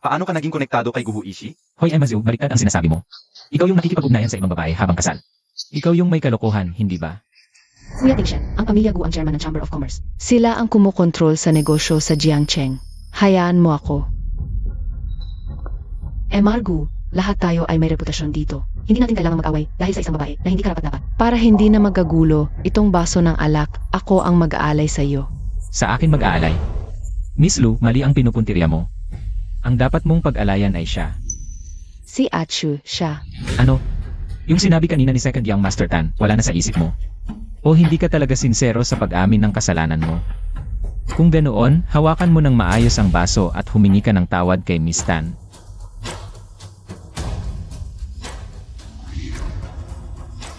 Paano ka naging konektado kay Guhuishi? Hoy Emma Zhu, baliktad ang sinasabi mo. Ikaw yung nakikipag-ugnayan sa ibang babae habang kasal. Ikaw yung may kalokohan, hindi ba? Kuya Tingshen, ang pamilya Gu ang chairman ng Chamber of Commerce. Sila ang kumukontrol sa negosyo sa Jiangcheng. Hayaan mo ako. Margo, lahat tayo ay may reputasyon dito. Hindi natin kailangang mag-away dahil sa isang babae na hindi karapat-dapat. Para hindi na magagulo, itong baso ng alak, ako ang mag-aalay sa iyo. Sa akin mag-aalay. Miss Lu, mali ang pinupuntirya mo. Ang dapat mong pag-alayan ay siya. Si Achu, siya. Ano? Yung sinabi kanina ni Second Young Master Tan, wala na sa isip mo? O hindi ka talaga sinsero sa pag-amin ng kasalanan mo? Kung ganoon, hawakan mo ng maayos ang baso at humingi ka ng tawad kay Miss Tan.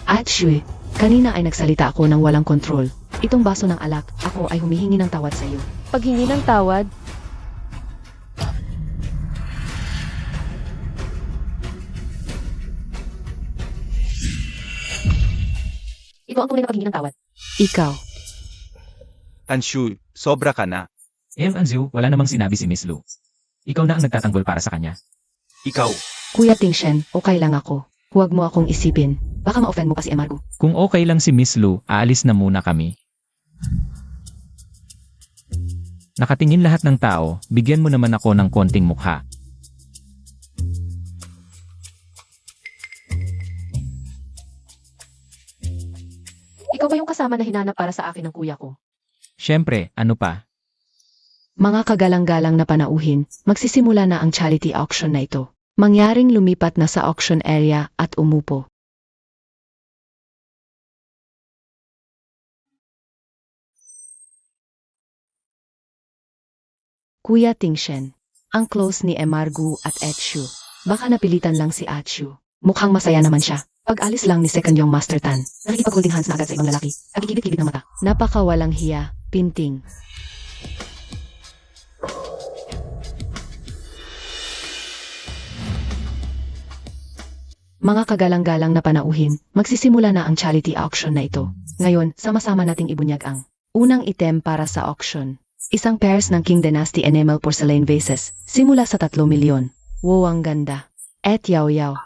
Achu, kanina ay nagsalita ako ng walang kontrol. Itong baso ng alak, ako ay humihingi ng tawad sa iyo. Paghingi ng tawad, ito ang tunay na paghingi ng tawad. Ikaw. Tanshu, sobra ka na. Anzu, wala namang sinabi si Miss Lu. Ikaw na ang nagtatanggol para sa kanya. Ikaw, Kuya Tingshen, okay lang ako. Huwag mo akong isipin. Baka ma-offend mo pa si Margo. Kung okay lang si Miss Lu, aalis na muna kami. Nakatingin lahat ng tao, bigyan mo naman ako ng konting mukha. Ikaw ba yung kasama na hinanap para sa akin ng kuya ko? Siyempre, ano pa? Mga kagalang-galang na panauhin, magsisimula na ang charity auction na ito. Mangyaring lumipat na sa auction area at umupo. Kuya Tingshen, ang close ni Margo at Achu. Baka napilitan lang si Achu. Mukhang masaya naman siya. Pag-alis lang ni Second Young Master Tan, nakikipag-holding hands na agad sa ibang lalaki. Nagigibit-gibit ng mata. Napakawalang hiya, Pinting. Mga kagalang-galang na panauhin, magsisimula na ang charity auction na ito. Ngayon, sama-sama nating ibunyag ang unang item para sa auction. Isang pairs ng King Dynasty Enamel Porcelain Vases, simula sa 3 milyon. Wow, ang ganda. Et yaw-yaw.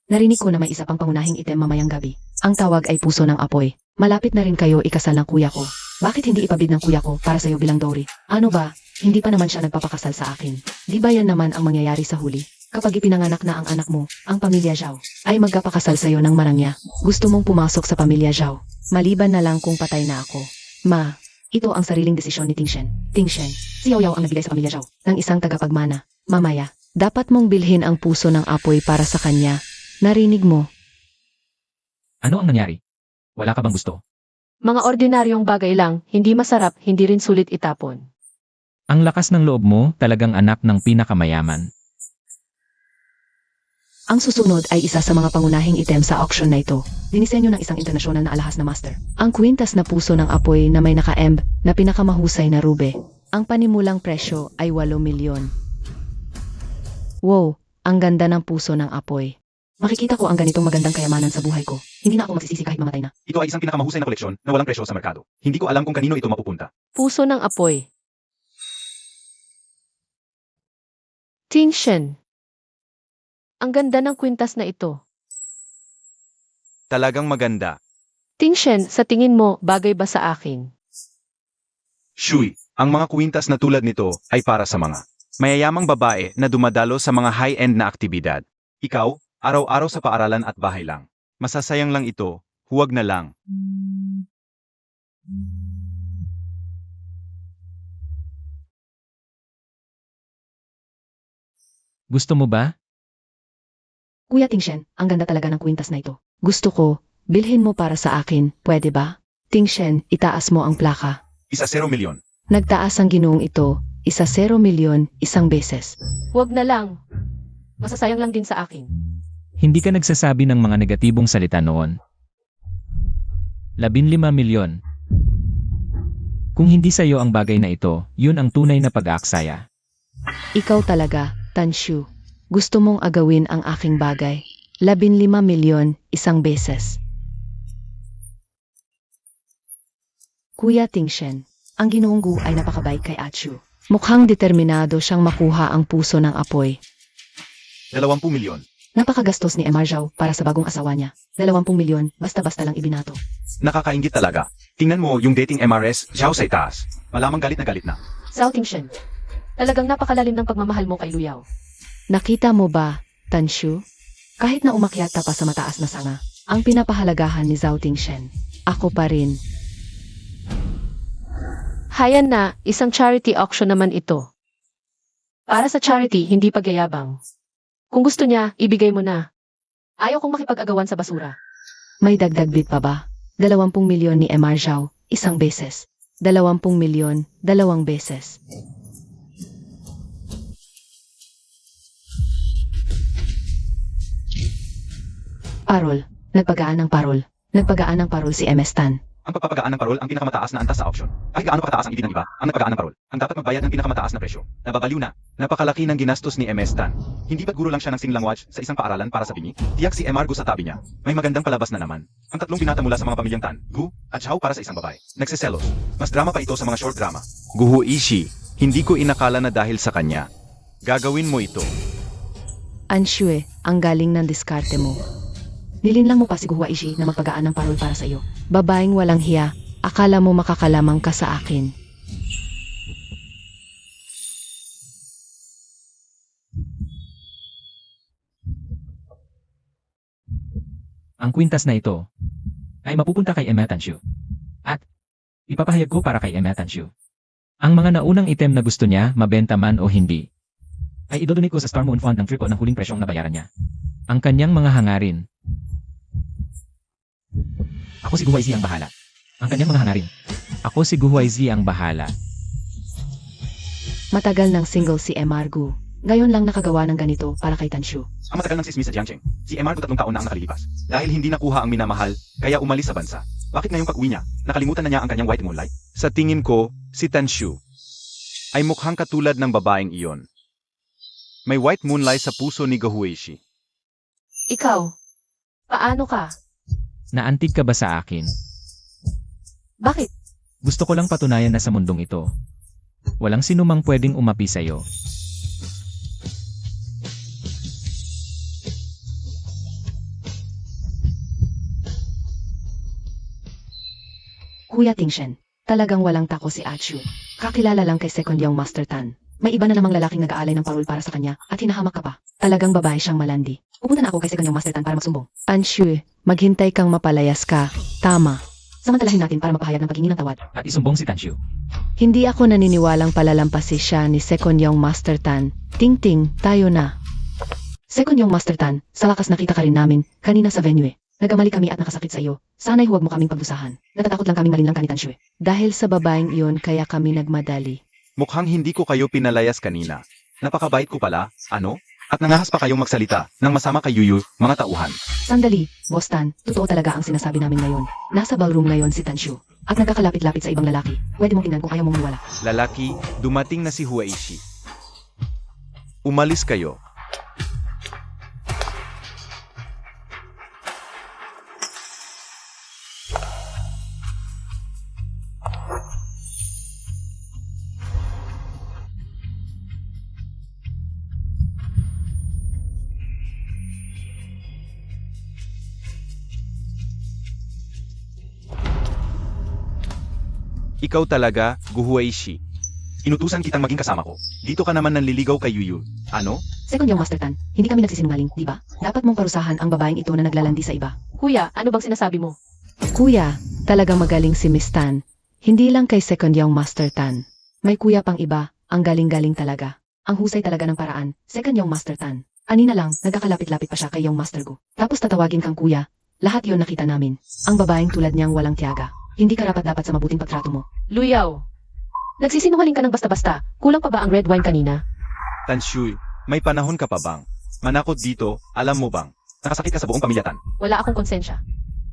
Narinig ko na may isa pang pangunahing item mamayang gabi. Ang tawag ay puso ng apoy. Malapit na rin kayo ikasal ng kuya ko. Bakit hindi ipabid ng kuya ko para sa'yo bilang dowry? Ano ba? Hindi pa naman siya nagpapakasal sa akin. Di ba yan naman ang mangyayari sa huli? Kapag ipinanganak na ang anak mo, ang pamilya Zhao, ay magkapakasal sa'yo ng marangya. Gusto mong pumasok sa pamilya Zhao. Maliban na lang kung patay na ako. Ma, ito ang sariling desisyon ni Tingshen. Tingshen, si Yao Yao ang nagbigay sa pamilya Zhao ng isang tagapagmana. Mamaya, dapat mong bilhin ang puso ng apoy para sa kanya. Narinig mo? Ano ang nangyari? Wala ka bang gusto? Mga ordinaryong bagay lang, hindi masarap, hindi rin sulit itapon. Ang lakas ng loob mo, talagang anak ng pinakamayaman. Ang susunod ay isa sa mga pangunahing item sa auction na ito. Dinisenyo ng isang internasyonal na alahas na master. Ang kwintas na puso ng apoy na may naka-emb na pinakamahusay na rube. Ang panimulang presyo ay 8 milyon. Wow, ang ganda ng puso ng apoy. Makikita ko ang ganitong magandang kayamanan sa buhay ko. Hindi na ako magsisisi kahit mamatay na. ito ay isang pinakamahusay na koleksyon na walang presyo sa merkado. Hindi ko alam kung kanino ito mapupunta. Puso ng apoy. Tingshen. Ang ganda ng kwintas na ito. Talagang maganda. Tingshen, sa tingin mo, bagay ba sa akin? Shui, ang mga kwintas na tulad nito ay para sa mga mayayamang babae na dumadalo sa mga high-end na aktibidad. Ikaw, araw-araw sa paaralan at bahay lang. Masasayang lang ito, huwag na lang. Gusto mo ba? Kuya Tingshen, ang ganda talaga ng kwintas na ito. Gusto ko, bilhin mo para sa akin, pwede ba? Tingshen, itaas mo ang plaka. Isa 0 milyon. Nagtaas ang ginoong ito, isa 0 milyon, isang beses. Huwag na lang. Masasayang lang din sa akin. Hindi ka nagsasabi ng mga negatibong salita noon. 15 milyon. Kung hindi sa'yo ang bagay na ito, yun ang tunay na pag-aaksaya. Ikaw talaga, Tanshu. Gusto mong agawin ang aking bagay. 15 milyon, isang beses. Kuya Tingshen, ang ginoong Gu ay napakabait kay Achu. Mukhang determinado siyang makuha ang puso ng apoy. 20 milyon. Napakagastos ni Emar Zhao para sa bagong asawa niya. 20 milyon, basta-basta lang ibinato. Nakakaingit talaga. Tingnan mo yung dating MRS, Zhao sa itaas. Malamang galit na galit na. Zhao Tingshen, Talagang napakalalim ng pagmamahal mo kay Luyaw. Nakita mo ba, Tanshu? Kahit na umakyat ka pa sa mataas na sanga, ang pinapahalagahan ni Zhao Tingshen, ako pa rin. Hayan na, isang charity auction naman ito. Para sa charity, hindi pagyayabang. Kung gusto niya, ibigay mo na. Ayaw kong makipag-agawan sa basura. May dagdag bid pa ba? 20 milyon ni MR Zhao, isang beses. 20 milyon, 2 beses. Parol. Nagpagaan ng parol. Nagpagaan ng parol si MS Tan. Ang pagpapagaan ng parol ang pinakamataas na antas sa auction. Kahit gaano pa kataas ang ibig ng iba, ang nagpagaan ng parol ang dapat magbayad ng pinakamataas na presyo. Nababaliw na. Napakalaki ng ginastos ni MS Tan. Hindi ba't guro lang siya ng singlangwaj sa isang paaralan para sa bingi? Tiyak si MR Gu sa tabi niya. May magandang palabas na naman. Ang tatlong binata mula sa mga pamilyang Tan, Gu, at Zhao para sa isang babae. Nagsiselos. Mas drama pa ito sa mga short drama. Guho Ishi, hindi ko inakala na dahil sa kanya. Gagawin mo ito. Anshue, ang galing ng diskarte mo. Nilinlang mo pa si Guhua Ishi na magpagaan ng parol para sa iyo. Babaeng walang hiya, akala mo makakalamang ka sa akin. Ang kwintas na ito ay mapupunta kay Emma Tanshu. At ipapahayag ko para kay Emma Tanshu. Ang mga naunang item na gusto niya, mabenta man o hindi, ay idodonate ko sa Star Moon Fund ng tripo ng huling presyong nabayaran niya. Ang kanyang mga hangarin. Ako si Guhuaizi ang bahala. Ang kanyang mga hangarin. Ako si Guhuaizi ang bahala. Matagal ng single si MR Gu. Ngayon lang nakagawa ng ganito para kay Tanshu. Ang matagal ng sismis sa Jiangcheng. Si MR Gu 3 taon na ang nakalilipas. Dahil hindi nakuha ang minamahal, kaya umalis sa bansa. Bakit ngayong pag-uwi niya, nakalimutan na niya ang kanyang white moonlight? Sa tingin ko, si Tanshu ay mukhang katulad ng babaeng iyon. May white moonlight sa puso ni Guhuaishi. Ikaw, paano ka? Naantig ka ba sa akin? Bakit? Gusto ko lang patunayan na sa mundong ito, walang sinumang pwedeng umapi sa'yo. Kuya Tingshen, talagang walang tako si Achu. Kakilala lang kay Second Young Master Tan. May iba na namang lalaking nag-aalay ng parol para sa kanya at hinahamak ka pa. Talagang babae siyang malandi. Pupunta na ako kay Second Young Master Tan para magsumbong. Anshu, maghintay kang mapalayas ka. Tama. Samantalahin natin para mapahayag ng paghingi ng tawad. At isumbong si Tanshu. Hindi ako naniniwalang palalampasin siya ni Second Young Master Tan. Ting-ting, tayo na. Second Young Master Tan, sa wakas nakita ka rin namin kanina sa venue. Nagkamali kami at nakasakit sa iyo. Sana'y huwag mo kaming pagdusahan. Natatakot lang kaming malinlang ka ni Tanshu. Dahil sa babaeng iyon kaya kami nagmadali. Mukhang hindi ko kayo pinalayas kanina. Napakabait ko pala, ano? At nangahas pa kayong magsalita ng masama kay Yuyu, mga tauhan. Sandali, Boss Tan, totoo talaga ang sinasabi namin ngayon. Nasa ballroom ngayon si Tanshu. At nagkakalapit-lapit sa ibang lalaki. Pwede mong tingnan kung ayaw mong maniwala. Lalaki, dumating na si Huaishi. Umalis kayo. Ikaw talaga, Guhuaishi. Inutusan kitang maging kasama ko. Dito ka naman nanliligaw kay Yuyu. Ano? Second Young Master Tan, hindi kami nagsisinungaling, di ba? Dapat mong parusahan ang babaeng ito na naglalandi sa iba. Kuya, ano bang sinasabi mo? Kuya, talagang magaling si Miss Tan. Hindi lang kay Second Young Master Tan. May kuya pang iba, ang galing-galing talaga. Ang husay talaga ng paraan, Second Young Master Tan. Anina lang, nagkakalapit-lapit pa siya kay Young Master Gu. Tapos tatawagin kang kuya. Lahat yon nakita namin. Ang babaeng tulad niyang walang tiyaga. Hindi karapat-dapat sa mabuting pagtrato mo. Luyaw, nagsisinungaling ka ng basta-basta. Kulang pa ba ang red wine kanina? Tanshu, may panahon ka pa bang? Manakot dito, alam mo bang? Nakasakit ka sa buong pamilya Tan. Wala akong konsensya.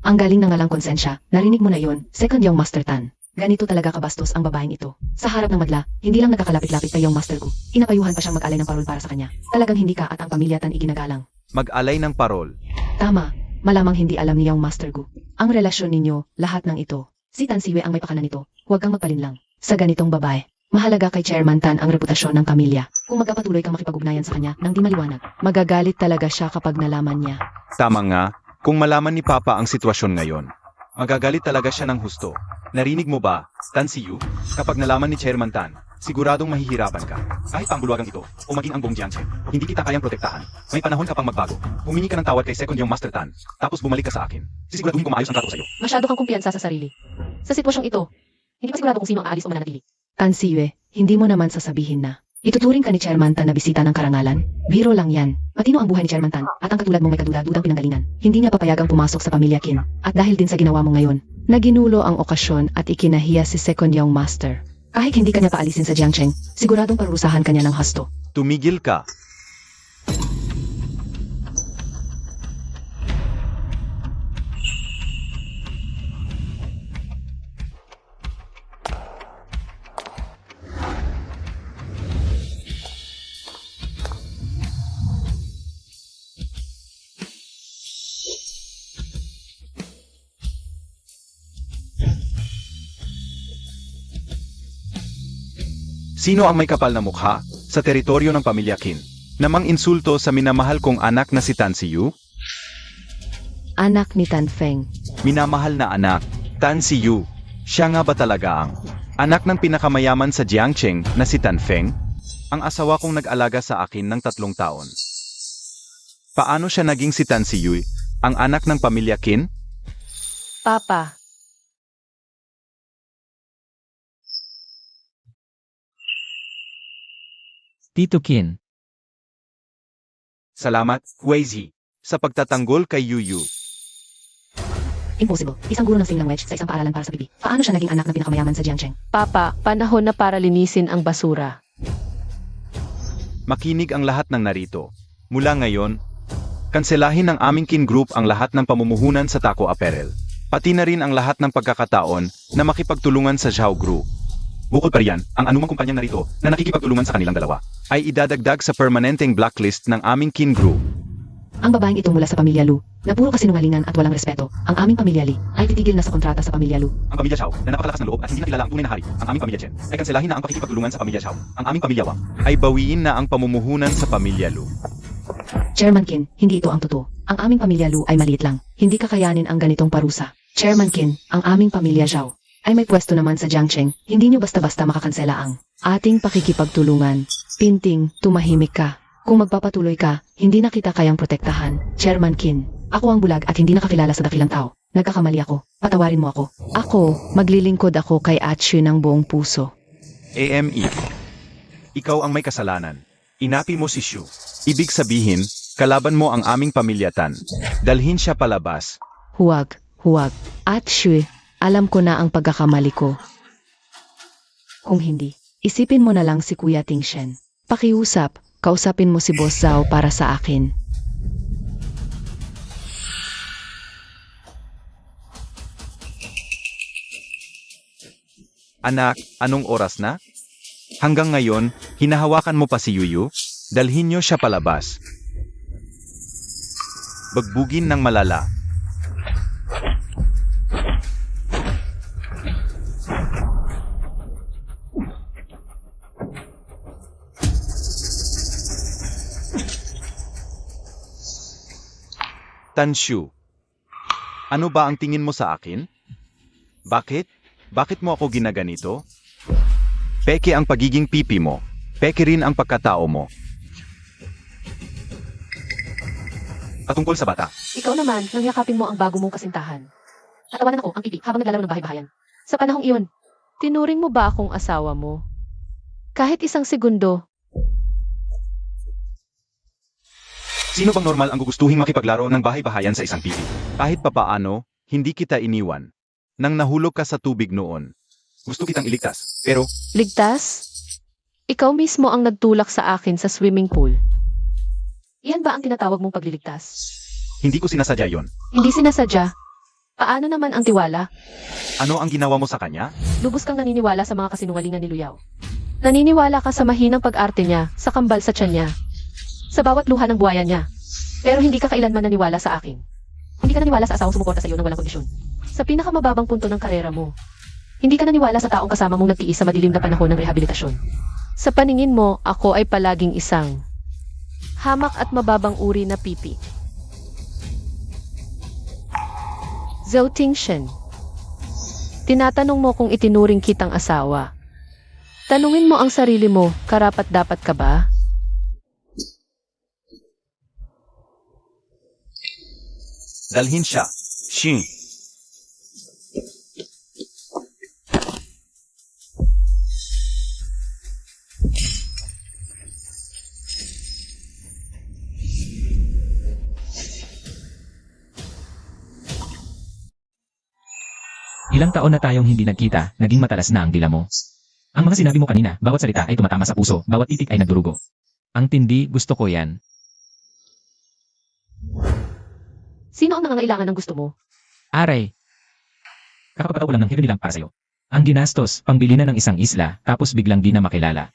Ang galing ng ngalang konsensya. Narinig mo na yon, Second Young Master Tan. Ganito talaga kabastos ang babaeng ito. Sa harap ng madla, hindi lang nagkakalapit-lapit kay Young Master Gu. Inapayuhan pa siyang mag-alay ng parol para sa kanya. Talagang hindi ka at ang pamilya Tan iginagalang. Mag-alay ng parol. Tama, malamang hindi alam ni Young Master Gu. Ang relasyon ninyo, lahat ng ito. Si Tan Siwe ang may pakana nito. Huwag kang magpalinlang. Sa ganitong babae, mahalaga kay Chairman Tan ang reputasyon ng pamilya. Kung magkapatuloy kang makipag-ugnayan sa kanya nang di maliwanag, magagalit talaga siya kapag nalaman niya. Tama nga, kung malaman ni Papa ang sitwasyon ngayon, magagalit talaga siya ng husto. Narinig mo ba, Tan Siyu? Kapag nalaman ni Chairman Tan, Siguradong mahihirapan ka. Kahit pa ang bulwagang ito, o maging ang buong Jiangchen, hindi kita kayang protektahan. May panahon ka pang magbago. Humingi ka ng tawad kay Second Young Master Tan, tapos bumalik ka sa akin. Sisiguraduhin ko maayos ang trato sa'yo. Masyado kang kumpiyansa sa sarili. Sa sitwasyong ito, hindi pa sigurado kung sino ang aalis o mananatili. Tan Siyue, hindi mo naman sasabihin na ituturing ka ni Chairman Tan na bisita ng karangalan. Biro lang yan. Matino ang buhay ni Chairman Tan, at ang katulad mong may kaduda-dudang pinanggalingan. Hindi niya papayagang pumasok sa pamilya Qin. At dahil din sa ginawa mo ngayon, naginulo ang okasyon at ikinahiya si Second Young Master. Kahit hindi kanya paalisin sa Jiangchen, siguradong parurusahan kanya ng hasto. Tumigil ka. Sino ang may kapal na mukha sa teritoryo ng pamilya Qin? Namang insulto sa minamahal kong anak na si Tan Siyu? Anak ni Tan Feng. Minamahal na anak, Tan Siyu. Siya nga ba talaga ang anak ng pinakamayaman sa Jiangchen na si Tan Feng? Ang asawa kong nag-alaga sa akin ng 3 taon. Paano siya naging si Tan Siyu, ang anak ng pamilya Qin? Papa, Tito Qin, Salamat, Weizi, sa pagtatanggol kay Yuyu. Impossible. Isang guro ng Sing Language sa isang paaralan para sa bibi. Paano siya naging anak ng pinakamayaman sa Jiangchen? Papa, panahon na para linisin ang basura. Makinig ang lahat ng narito. Mula ngayon, kanselahin ng aming Qin Group ang lahat ng pamumuhunan sa Taco Apparel. Pati na rin ang lahat ng pagkakataon na makipagtulungan sa Zhao Group. Bukod pa riyan, ang anumang kumpanyang narito na nakikipagtulungan sa kanilang dalawa ay idadagdag sa permanenteng blacklist ng aming Qin Group. Ang babaeng ito mula sa pamilya Lu, na puro kasinungalingan at walang respeto, ang aming pamilya Li, ay titigil na sa kontrata sa pamilya Lu. Ang pamilya Zhao, na napakalakas ng loob at hindi nakilala ang tunay na hari, ang aming pamilya Chen, ay kanselahin na ang pakikipagtulungan sa pamilya Zhao. Ang aming pamilya Wang ay bawiin na ang pamumuhunan sa pamilya Lu. Chairman Qin, hindi ito ang totoo. Ang aming pamilya Lu ay maliit lang. Hindi kakayanin ang ganitong parusa. Chairman Qin, ang aming pamilya Zhao ay may pwesto naman sa Jiangchen. Hindi nyo basta-basta makakansela ang ating pakikipagtulungan. Pinting, tumahimik ka. Kung magpapatuloy ka, hindi na kita kayang protektahan. Chairman Qin, ako ang bulag at hindi nakakilala sa dakilang tao. Nagkakamali ako. Patawarin mo ako. Ako, maglilingkod ako kay Achu ng buong puso. AME. Ikaw ang may kasalanan. Inapi mo si Shu. Ibig sabihin, kalaban mo ang aming pamilya Tan. Dalhin siya palabas. Huwag, huwag. Achu, alam ko na ang pagkakamali ko. Kung hindi, isipin mo na lang si Kuya Tingshen. Pakiusap, kausapin mo si Boss Zhao para sa akin. Anak, anong oras na? Hanggang ngayon, hinahawakan mo pa si Yuyu? Dalhin niyo siya palabas. Bagbugin ng malala. Tanshu, ano ba ang tingin mo sa akin? Bakit? Bakit mo ako ginaganito? Peke ang pagiging pipi mo. Peke rin ang pagkatao mo. Patungkol sa bata. Ikaw naman, nang yakapin mo ang bago mong kasintahan. Natawanan ako, ang pipi, habang naglalaro ng bahay-bahayan. Sa panahong iyon, tinuring mo ba akong asawa mo? Kahit isang segundo, Sino bang normal ang gugustuhin makipaglaro ng bahay-bahayan sa isang pipi? Kahit papaano, hindi kita iniwan. Nang nahulog ka sa tubig noon. Gusto kitang iligtas, pero ligtas? Ikaw mismo ang nagtulak sa akin sa swimming pool. Iyan ba ang tinatawag mong pagliligtas? hindi ko sinasadya yon. Hindi sinasadya. Paano naman ang tiwala? Ano ang ginawa mo sa kanya? Lubos kang naniniwala sa mga kasinungalingan ni Luyaw. Naniniwala ka sa mahinang pag-arte niya, sa kambal sa tiyan niya, sa bawat luha ng buhaya niya. Pero hindi ka kailanman naniwala sa akin. Hindi ka naniwala sa asawang sumuporta sa iyo ng walang kondisyon. Sa pinakamababang punto ng karera mo. Hindi ka naniwala sa taong kasama mong nagtiis sa madilim na panahon ng rehabilitasyon. Sa paningin mo, ako ay palaging isang hamak at mababang uri na pipi. Zhou Tingshen, tinatanong mo kung itinuring kitang asawa. Tanungin mo ang sarili mo, karapat-dapat ka ba? Dalhin siya. Shing. Ilang taon na tayong hindi nagkita, naging matalas na ang dila mo. Ang mga sinabi mo kanina, bawat salita ay tumatama sa puso, bawat titik ay nagdurugo. Ang tindi, gusto ko yan. Sino ang nangangailangan ng gusto mo? Aray! Kakapataw lang ng hinilang para sa'yo. Ang ginastos, pangbili na ng isang isla, tapos biglang di na makilala.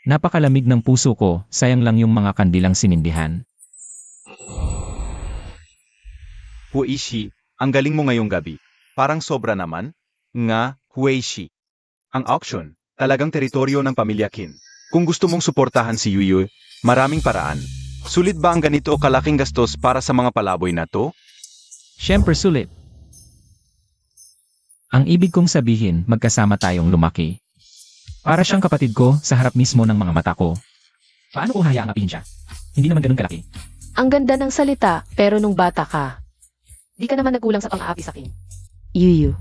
Napakalamig ng puso ko, sayang lang yung mga kandilang sinindihan. Huishi, ang galing mo ngayong gabi. Parang sobra naman. Nga, Huishi. Ang auction, talagang teritoryo ng pamilya Qin. Kung gusto mong suportahan si Yuyu, maraming paraan. Sulit ba ang ganito kalaking gastos para sa mga palaboy na to? Siyempre sulit. Ang ibig kong sabihin, magkasama tayong lumaki. Para siyang kapatid ko sa harap mismo ng mga mata ko. Paano ko hayaang apihin siya? Hindi naman ganun kalaki. Ang ganda ng salita, pero nung bata ka, di ka naman nagkulang sa pang-aapi sa akin. Yuyu.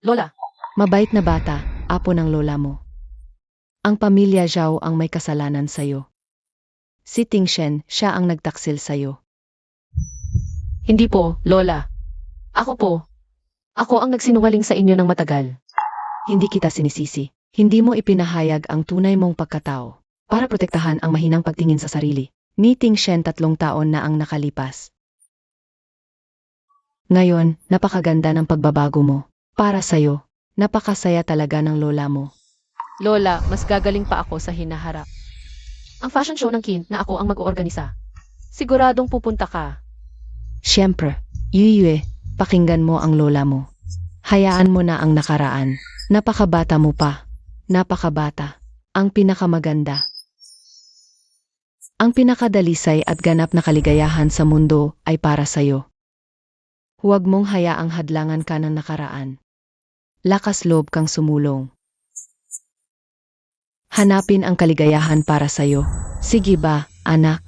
Lola, Mabait na bata, apo ng lola mo. Ang pamilya Zhao ang may kasalanan sa'yo. Si Tingshen, siya ang nagtaksil sa'yo. hindi po, Lola. Ako po. Ako ang nagsinungaling sa inyo ng matagal. Hindi kita sinisisi. Hindi mo ipinahayag ang tunay mong pagkatao para protektahan ang mahinang pagtingin sa sarili. Ni Tingshen 3 taon na ang nakalipas. Ngayon, napakaganda ng pagbabago mo. Para sa'yo, napakasaya talaga ng lola mo. Lola, mas gagaling pa ako sa hinaharap. Ang fashion show ng Qin na ako ang mag-oorganisa. Siguradong pupunta ka. Siyempre, Yuyue, pakinggan mo ang lola mo. Hayaan mo na ang nakaraan. Napakabata mo pa. Napakabata. Ang pinakamaganda. Ang pinakadalisay at ganap na kaligayahan sa mundo ay para sa'yo. Huwag mong hayaang hadlangan ka ng nakaraan. Lakas loob kang sumulong. Hanapin ang kaligayahan para sa'yo. Sige ba, anak?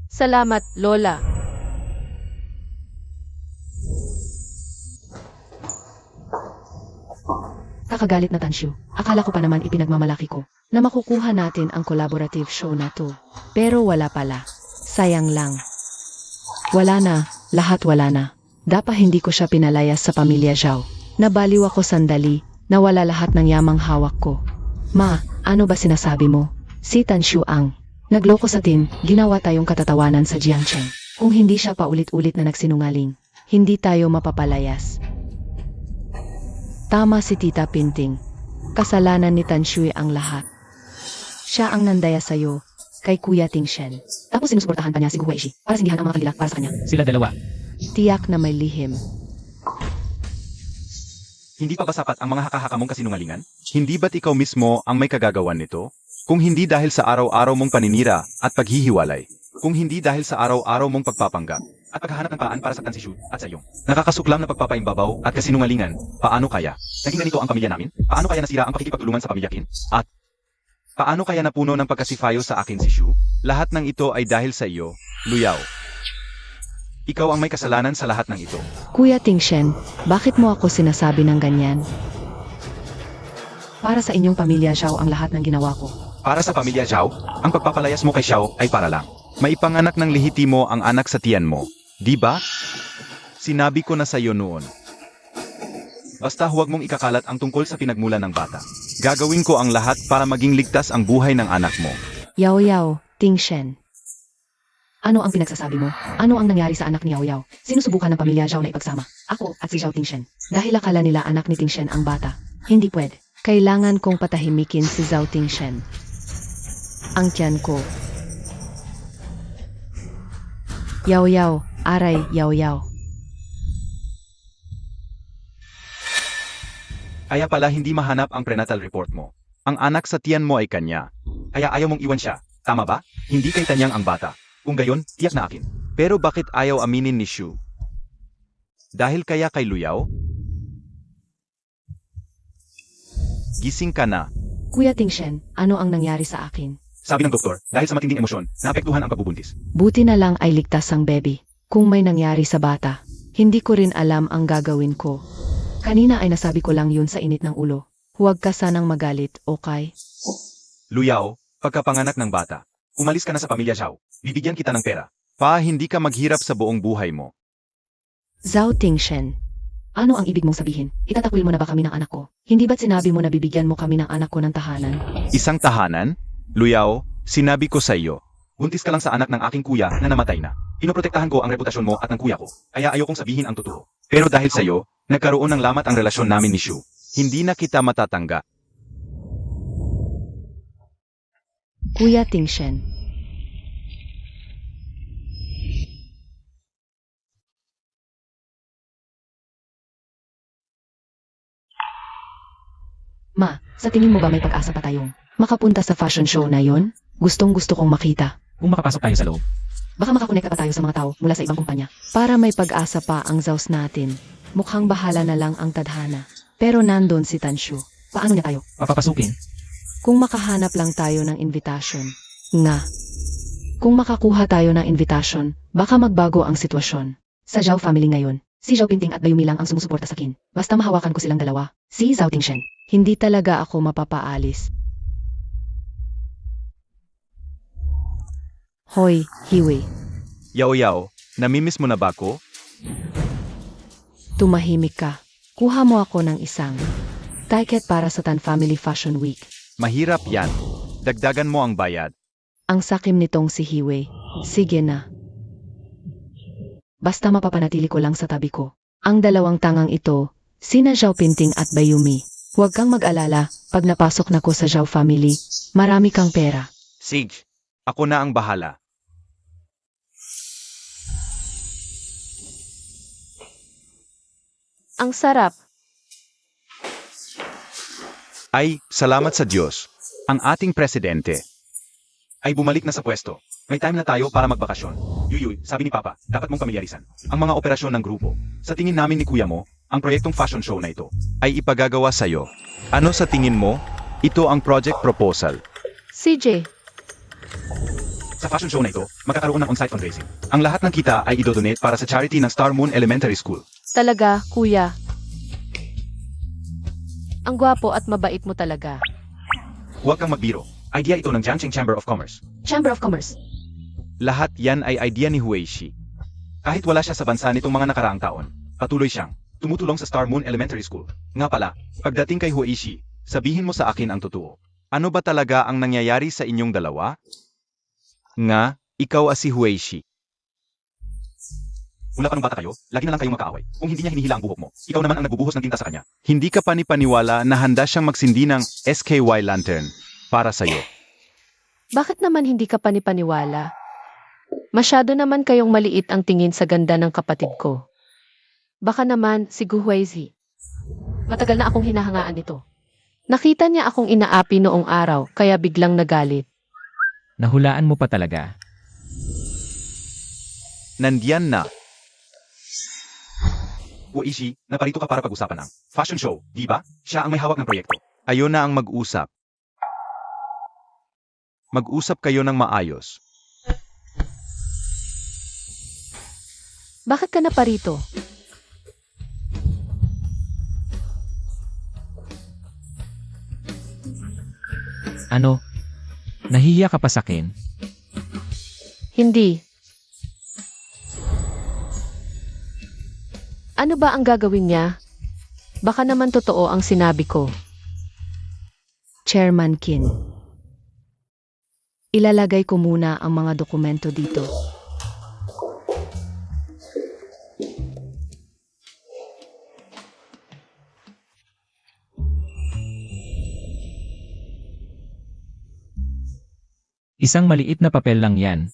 Salamat, Lola. Kakagalit na Tanshu. Akala ko pa naman ipinagmamalaki ko na makukuha natin ang collaborative show na to. Pero wala pala. Sayang lang. Wala na. Lahat wala na. Dapat hindi ko siya pinalayas sa pamilya Zhao. Nabaliw ako sandali. Nawala lahat ng yamang hawak ko. Ma, ano ba sinasabi mo? Si Tanshu ang nagloko sa tin, ginawa tayong katatawanan sa Jiangcheng. Kung hindi siya paulit-ulit na nagsinungaling, hindi tayo mapapalayas. Tama si Tita Pinting. Kasalanan ni Tanshui ang lahat. Siya ang nandaya sa'yo, kay Kuya Tingshen. Tapos sinusuportahan pa niya si Gu Weishi para sindihan ang mga kandidat para sa kanya. Sila dalawa. Tiyak na may lihim. Hindi pa ba sapat ang mga haka-haka mong kasinungalingan? Hindi ba't ikaw mismo ang may kagagawan nito? Kung hindi dahil sa araw-araw mong paninira at paghihiwalay. Kung hindi dahil sa araw-araw mong pagpapanggap at paghahanap ng paraan para saktan si Shu at sa iyong nakakasuklam na pagpapaimbabaw at kasinungalingan, paano kaya? Naging ganito ang pamilya namin? Paano kaya nasira ang pakikipagtulungan sa pamilya Qin? At paano kaya napuno ng pagkasifayo sa akin si Shu? Lahat ng ito ay dahil sa iyo, Luyao. Ikaw ang may kasalanan sa lahat ng ito. Kuya Tingshen, bakit mo ako sinasabi ng ganyan? Para sa inyong pamilya Zhao ang lahat ng ginawa ko. Para sa pamilya Zhao, ang pagpapalayas mo kay Xiao ay para lang. Maipanganak ng lehitimo ang anak sa tiyan mo, di ba? Sinabi ko na sa iyo noon. Basta huwag mong ikakalat ang tungkol sa pinagmulan ng bata. Gagawin ko ang lahat para maging ligtas ang buhay ng anak mo. Yao Yao, Tingshen. Ano ang pinagsasabi mo? Ano ang nangyari sa anak ni Yao Yao? Sinusubukan ng pamilya Zhao na ipagsama. Ako at si Zhao Tingshen. Dahil akala nila anak ni Tingshen ang bata. Hindi pwede. Kailangan kong patahimikin si Zhao Tingshen. Ang tiyan ko. Yao Yao, aray Yao Yao. Kaya pala hindi mahanap ang prenatal report mo. Ang anak sa tiyan mo ay kanya. Kaya ayaw mong iwan siya. Tama ba? Hindi kay Tanyang ang bata. Kung gayon, tiyak na akin. Pero bakit ayaw aminin ni Shu? Dahil kaya kay Luyaw? Gising ka na. Kuya Tingshen, ano ang nangyari sa akin? Sabi ng doktor, dahil sa matinding emosyon, naapektuhan ang pagbubuntis. Buti na lang ay ligtas ang baby. Kung may nangyari sa bata, hindi ko rin alam ang gagawin ko. Kanina ay nasabi ko lang yun sa init ng ulo. Huwag ka sanang magalit, okay? Luyaw, pagkapanganak ng bata, umalis ka na sa pamilya Zhao. Bibigyan kita ng pera. Pa, hindi ka maghirap sa buong buhay mo. Zhao Tingshen, ano ang ibig mong sabihin? Itatakwil mo na ba kami ng anak ko? Hindi ba't sinabi mo na bibigyan mo kami ng anak ko ng tahanan? Isang tahanan? Luyaw, sinabi ko sa iyo. Buntis ka lang sa anak ng aking kuya na namatay na. Pinoprotektahan ko ang reputasyon mo at ng kuya ko, kaya ayokong sabihin ang totoo. Pero dahil sa iyo, nagkaroon ng lamat ang relasyon namin ni Shu. Hindi na kita matatangga. Kuya Tingshen, Ma, sa tingin mo ba may pag-asa pa tayong makapunta sa fashion show na yon? Gustong-gusto kong makita. Kung makapasok tayo sa loob. Baka makakonekta pa tayo sa mga tao mula sa ibang kumpanya. Para may pag-asa pa ang Zaus natin. Mukhang bahala na lang ang tadhana. Pero nandun si Tanshu. Paano niya tayo? Papapasukin. Kung makahanap lang tayo ng invitation. Nga. Kung makakuha tayo ng invitation, baka magbago ang sitwasyon. Sa Zhao family ngayon, si Zhao Pinting at Bayumi lang ang sumusuporta sa akin. Basta mahawakan ko silang dalawa. Si Zhao Tingshen. Hindi talaga ako mapapaalis. Hoy, Hiwei. Yao, namimiss mo na ba ako? Tumahimik ka. Kuha mo ako ng isang ticket para sa Tan Family Fashion Week. Mahirap yan. Dagdagan mo ang bayad. Ang sakim nitong si Hiwei. Sige na. Basta mapapanatili ko lang sa tabi ko. Ang dalawang tangang ito, sina Zhao Pinting at Bayumi. Huwag kang mag-alala, pag napasok na ko sa Zhao family, marami kang pera. Sige, ako na ang bahala. Ang sarap. Ay, salamat sa Diyos. Ang ating presidente ay bumalik na sa pwesto. May time na tayo para magbakasyon. Yuyuy, sabi ni Papa, dapat mong pamilyarisan ang mga operasyon ng grupo. Sa tingin namin ni Kuya mo, ang proyektong fashion show na ito ay ipagagawa sa'yo. Ano sa tingin mo? Ito ang project proposal. CJ, Sa fashion show na ito, magkakaroon ng on-site fundraising. Ang lahat ng kita ay idodonate para sa charity ng Star Moon Elementary School. talaga, kuya. Ang gwapo at mabait mo talaga. Huwag kang magbiro. Idea ito ng Jiangxing Chamber of Commerce. Chamber of Commerce. Lahat yan ay idea ni Huishi. Kahit wala siya sa bansa nitong mga nakaraang taon, patuloy siyang tumutulong sa Star Moon Elementary School. Nga pala, pagdating kay Huishi, sabihin mo sa akin ang totoo. Ano ba talaga ang nangyayari sa inyong dalawa? Nga, ikaw si Huishi. Mula pa nung bata kayo, lagi na lang kayong magkaaway. Kung hindi niya hinihila ang buhok mo, ikaw naman ang nagbubuhos ng tinta sa kanya. Hindi ka panipaniwala na handa siyang magsindi ng SKY Lantern para sa'yo. Bakit naman hindi ka panipaniwala? Masyado naman kayong maliit ang tingin sa ganda ng kapatid ko. Baka naman si Guhuizi. Matagal na akong hinahangaan nito. Nakita niya akong inaapi noong araw, kaya biglang nagalit. Nahulaan mo pa talaga. Nandiyan na. Huishi, naparito ka para pag-usapan ng fashion show, di ba? Siya ang may hawak ng proyekto. Ayon na ang mag-usap. Mag-usap kayo ng maayos. Bakit ka na parito? Ano? Nahihiya ka pa sa akin? Hindi. Ano ba ang gagawin niya? Baka naman totoo ang sinabi ko. Chairman Kin. Ilalagay ko muna ang mga dokumento dito. Isang maliit na papel lang yan.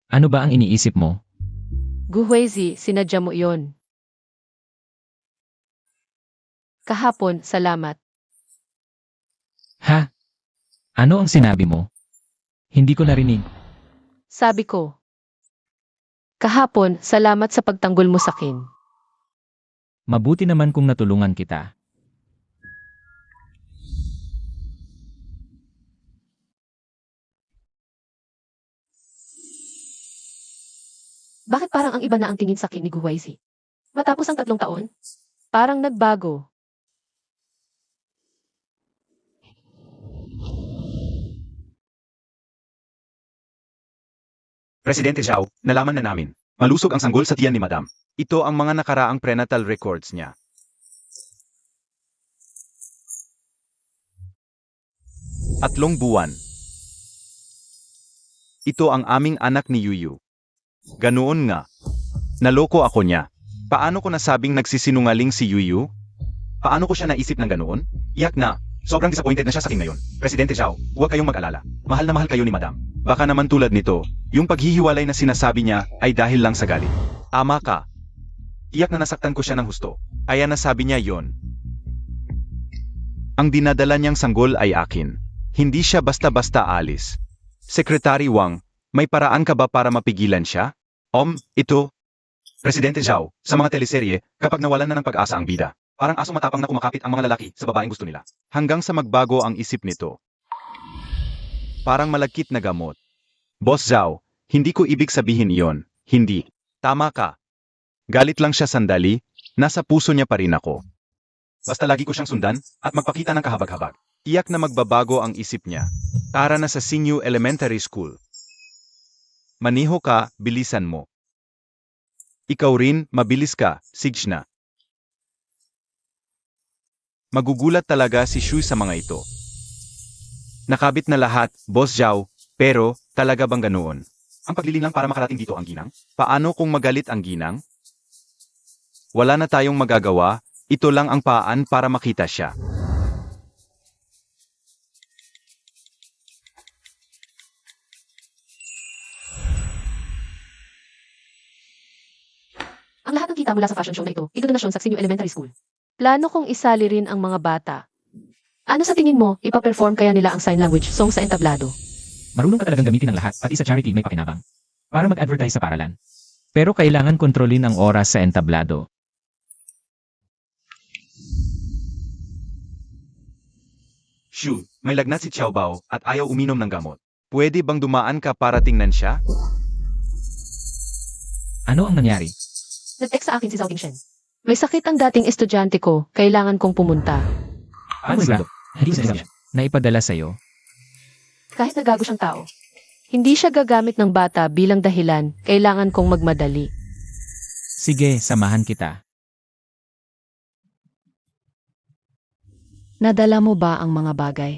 Ano ba ang iniisip mo? Guhuizi, sinadya mo iyon. Kahapon, salamat. Ha? Ano ang sinabi mo? Hindi ko narinig. Sabi ko, Kahapon, salamat sa pagtanggol mo sa akin. Mabuti naman kung natulungan kita. Bakit parang ang iba na ang tingin sa akin ni Guwaizi? Matapos ang 3 taon? Parang nagbago. Presidente Zhao, nalaman na namin. Malusog ang sanggol sa tiyan ni Madam. Ito ang mga nakaraang prenatal records niya. Tatlong buwan. Ito ang aming anak ni Yuyu. Ganoon nga. Naloko ako niya. Paano ko nasabing nagsisinungaling si Yuyu? Paano ko siya naisip ng ganoon? Iyak na. Sobrang disappointed na siya sa akin ngayon. Presidente Zhao, huwag kayong mag-alala. Mahal na mahal kayo ni Madam. Baka naman tulad nito, yung paghihiwalay na sinasabi niya ay dahil lang sa galit. Ama ka. Iyak na nasaktan ko siya ng husto. Kaya nasabi niya yon. Ang dinadala niyang sanggol ay akin. Hindi siya basta-basta alis. Secretary Wang, may paraan ka ba para mapigilan siya? Ito. Presidente Zhao, sa mga teleserye, kapag nawalan na ng pag-asa ang bida, parang asong matapang na kumakapit ang mga lalaki sa babaeng gusto nila. Hanggang sa magbago ang isip nito. Parang malagkit na gamot. Boss Zhao, hindi ko ibig sabihin iyon. Hindi. Tama ka. Galit lang siya sandali, nasa puso niya pa rin ako. Basta lagi ko siyang sundan at magpakita ng kahabag-habag. Iyak na magbabago ang isip niya. Tara na sa Singyu Elementary School. Maniho ka, bilisan mo. Ikaw rin, mabilis ka, Signa. Magugulat talaga si Shui sa mga ito. Nakabit na lahat, Boss Zhao, pero talaga bang ganoon? Ang paglilinlang para makarating dito ang ginang? Paano kung magalit ang ginang? Wala na tayong magagawa, ito lang ang paan para makita siya. Ang lahat ng kita mula sa fashion show na ito, idonasyon sa Senior Elementary School. Plano kong isali rin ang mga bata. Ano sa tingin mo, ipaperform kaya nila ang sign language song sa entablado? Marunong ka talagang gamitin ang lahat, pati sa charity may pakinabang. Para mag-advertise sa paralan. Pero kailangan kontrolin ang oras sa entablado. Shu, may lagnat si Xiao Bao at ayaw uminom ng gamot. Pwede bang dumaan ka para tingnan siya? Ano ang nangyari? Nag-text sa akin si Zhao Tingshen. May sakit ang dating estudyante ko, kailangan kong pumunta. Ano ba? Hindi sinasabi siya. Naipadala sa'yo. Kahit nagago siyang tao. Hindi siya gagamit ng bata bilang dahilan, kailangan kong magmadali. Sige, samahan kita. Nadala mo ba ang mga bagay?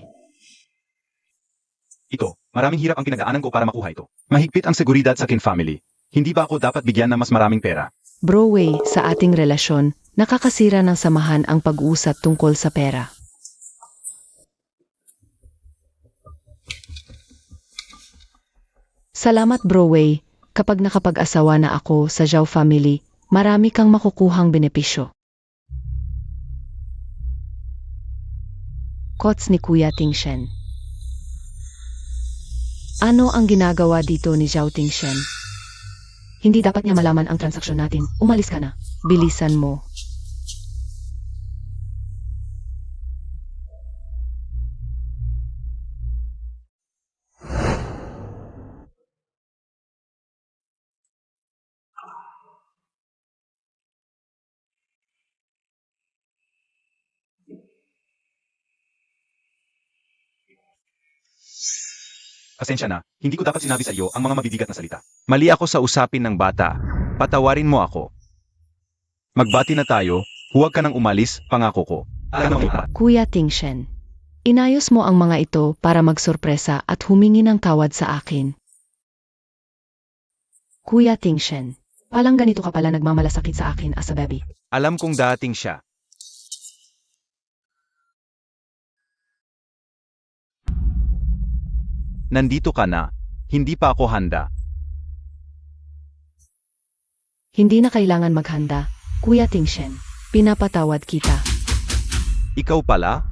Ito, maraming hirap ang pinagdaanan ko para makuha ito. Mahigpit ang seguridad sa akin family. Hindi ba ako dapat bigyan ng mas maraming pera? Broadway, sa ating relasyon, nakakasira ng samahan ang pag-uusap tungkol sa pera. Salamat Broadway, kapag nakapag-asawa na ako sa Zhao family, marami kang makukuhang benepisyo. Quotes ni Kuya Tingshen. Ano ang ginagawa dito ni Zhao Tingshen? Hindi dapat niya malaman ang transaksyon natin. Umalis ka na. Bilisan mo. Pasensya na, hindi ko dapat sinabi sa iyo ang mga mabibigat na salita. Mali ako sa usapin ng bata. Patawarin mo ako. Magbati na tayo, huwag ka nang umalis, pangako ko. Alam mo kita. Kuya Tingshen, inayos mo ang mga ito para magsorpresa at humingi ng tawad sa akin. Kuya Tingshen, palang ganito ka pala nagmamalasakit sa akin as a baby. Alam kong dating siya. Nandito ka na. Hindi pa ako handa. Hindi na kailangan maghanda. Kuya Tingshen, pinapatawad kita. Ikaw pala?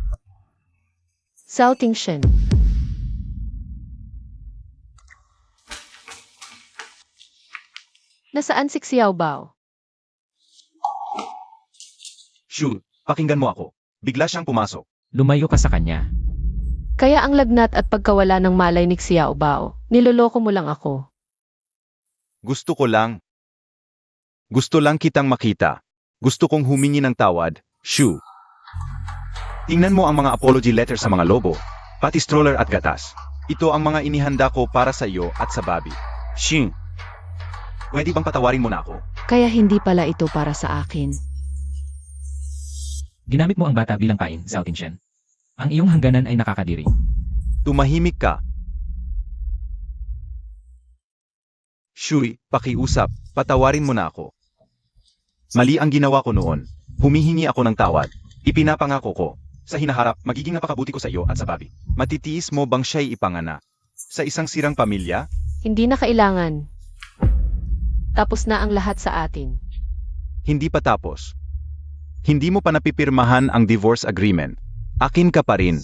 Zhao Tingshen. Nasaan si Xiao Bao? Shu, pakinggan mo ako. Bigla siyang pumasok. Lumayo ka sa kanya. Kaya ang lagnat at pagkawala ng malay ni Xiao Bao, niloloko mo lang ako. Gusto lang kitang makita. Gusto kong humingi ng tawad, Shu. Tingnan mo ang mga apology letter sa mga lobo, pati stroller at gatas. Ito ang mga inihanda ko para sa iyo at sa Bobby. Shin, pwede bang patawarin mo na ako? Kaya hindi pala ito para sa akin. Ginamit mo ang bata bilang pain, Zhao Tingshen. Ang iyong hangganan ay nakakadiri. Tumahimik ka. Shui, pakiusap, patawarin mo na ako. Mali ang ginawa ko noon. Humihingi ako ng tawad. Ipinapangako ko. Sa hinaharap, magiging napakabuti ko sa iyo at sa Bobby. Matitiis mo bang siya'y ipangana? Sa isang sirang pamilya? Hindi na kailangan. Tapos na ang lahat sa atin. Hindi pa tapos. Hindi mo pa napipirmahan ang divorce agreement. Akin ka pa rin.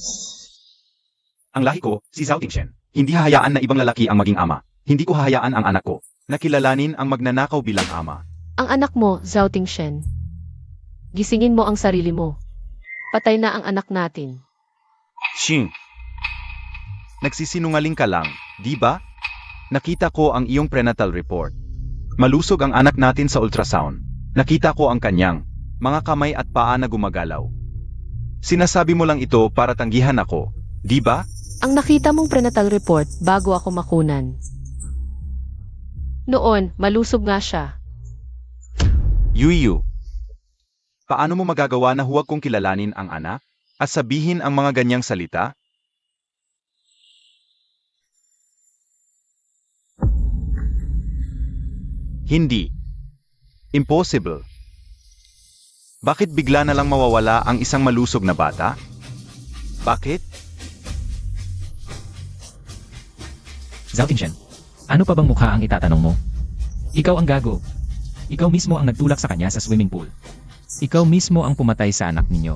Ang lahi ko, si Zhao Tingshen. Hindi hahayaan na ibang lalaki ang maging ama. Hindi ko hahayaan ang anak ko na kilalanin ang magnanakaw bilang ama. Ang anak mo, Zhao Tingshen. Gisingin mo ang sarili mo. Patay na ang anak natin. Shin, nagsisinungaling ka lang, di ba? Nakita ko ang iyong prenatal report. Malusog ang anak natin sa ultrasound. Nakita ko ang kanyang mga kamay at paa na gumagalaw. Sinasabi mo lang ito para tanggihan ako, di ba? Ang nakita mong prenatal report bago ako makunan. Noon, malusog nga siya. Yuyu, paano mo magagawa na huwag kong kilalanin ang anak at sabihin ang mga ganyang salita? Hindi. Impossible. Bakit bigla na lang mawawala ang isang malusog na bata? Bakit? Zhao Tingshen, ano pa bang mukha ang itatanong mo? Ikaw ang gago. Ikaw mismo ang nagtulak sa kanya sa swimming pool. Ikaw mismo ang pumatay sa anak ninyo.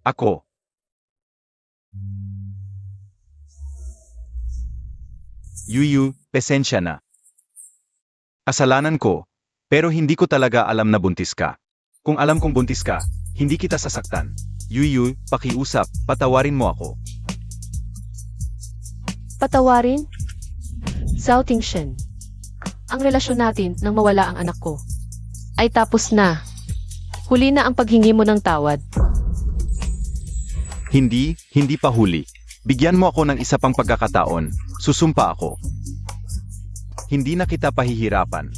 Ako. Yuyu, pasensya na. Kasalanan ko, pero hindi ko talaga alam na buntis ka. Kung alam kong buntis ka, hindi kita sasaktan. Yuyu, pakiusap, patawarin mo ako. Patawarin? Zhao Tingshen. Ang relasyon natin nang mawala ang anak ko ay tapos na. Huli na ang paghingi mo ng tawad. Hindi pa huli. Bigyan mo ako ng isa pang pagkakataon. Susumpa ako. Hindi na kita pahihirapan.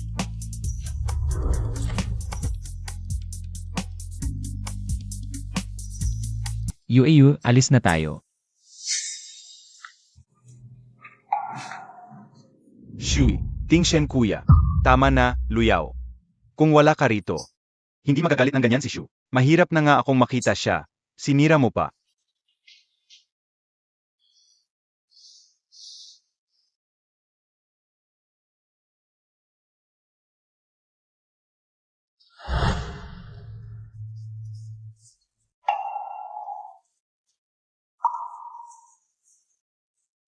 Yueyu, alis na tayo. Shui, Tingshen kuya. Tama na, Luyaw. Kung wala ka rito, hindi magagalit ng ganyan si Shu. Mahirap na nga akong makita siya. Sinira mo pa.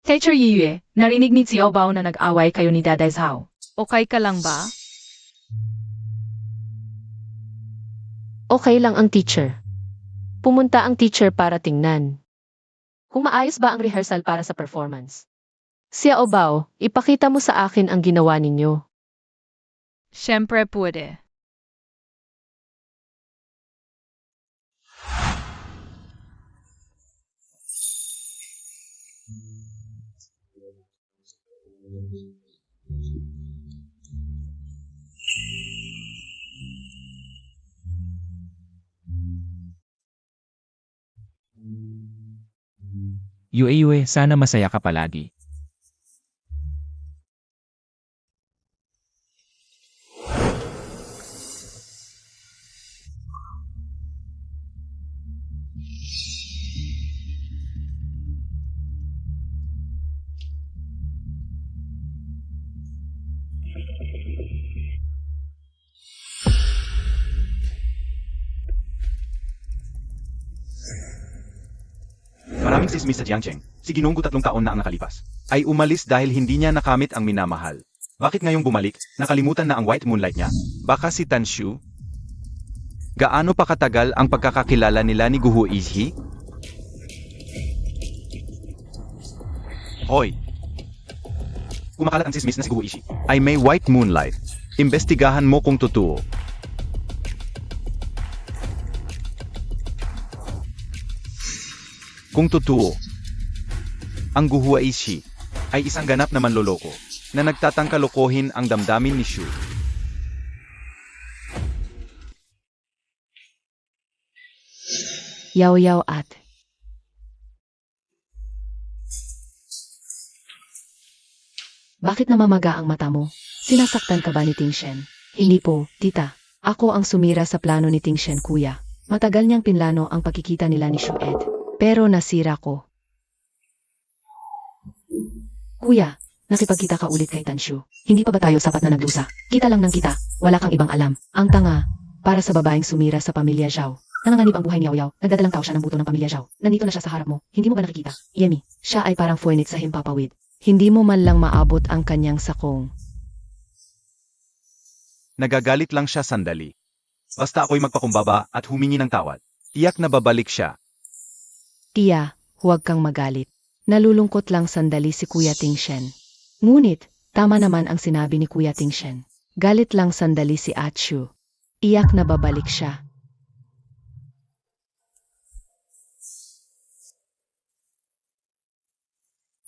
Teacher Yiyue, narinig ni Xiao Bao na nag-away kayo ni Daday Zhao. Okay ka lang ba? Okay lang ang teacher. Pumunta ang teacher para tingnan kung maayos ba ang rehearsal para sa performance. Xiao Bao, ipakita mo sa akin ang ginawa ninyo. Siyempre pwede. Yueyu, sana masaya ka palagi. Maraming sismis sa Jiangcheng, si Ginonggu 3 taon na ang nakalipas. Ay umalis dahil hindi niya nakamit ang minamahal. Bakit ngayong bumalik, nakalimutan na ang white moonlight niya? Baka si Tan Shu? Gaano pa katagal ang pagkakakilala nila ni Guhu Izhi? Hoy! Kumakalat ang sismis na si Guhu Izhi ay may white moonlight. Imbestigahan mo kung totoo. Kung totoo, ang Guhu Izhi ay isang ganap na manloloko na nagtatangka lokohin ang damdamin ni Shu. Yaw-yaw at. Bakit namamaga ang mata mo? Sinasaktan ka ba ni Tingshen? Hindi po, tita. Ako ang sumira sa plano ni Tingshen, kuya. Matagal niyang pinlano ang pagkikita nila ni Shu Ed. Pero nasira ko. Kuya, nakipagkita ka ulit kay Tan Shu. Hindi pa ba tayo sapat na nagdusa? Kita lang ng kita, wala kang ibang alam. Ang tanga, para sa babaeng sumira sa pamilya Zhao. Nanganganib ang buhay ni Yaw-Yaw, nagdadalang tao siya ng buto ng pamilya Zhao. Nandito na siya sa harap mo, hindi mo ba nakikita? Yemi, siya ay parang fuenit sa himpapawid. Hindi mo man lang maabot ang kanyang sakong. Nagagalit lang siya sandali. Basta ako'y magpakumbaba at humingi ng tawad. Tiyak na babalik siya. Tia, huwag kang magalit. Nalulungkot lang sandali si Kuya Tingshen. Ngunit, tama naman ang sinabi ni Kuya Tingshen. Galit lang sandali si Achu. Iyak na babalik siya.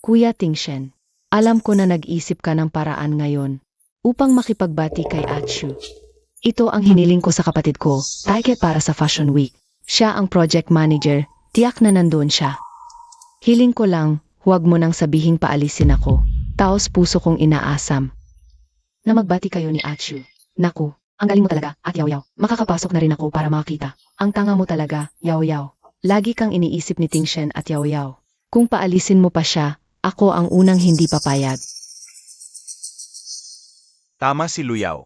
Kuya Tingshen, alam ko na nag-isip ka ng paraan ngayon upang makipagbati kay Achu. Ito ang hiniling ko sa kapatid ko, Taike para sa Fashion Week. Siya ang project manager, tiyak na nandun siya. Hiling ko lang, huwag mo nang sabihing paalisin ako. Taos puso kong inaasam na magbati kayo ni Achu. Naku, ang galing mo talaga, at Yaw-Yaw. Makakapasok na rin ako para makita. Ang tanga mo talaga, Yaw-Yaw. Lagi kang iniisip ni Tingshen at Yaw-Yaw. Kung paalisin mo pa siya, ako ang unang hindi papayag. Tama si Luyaw.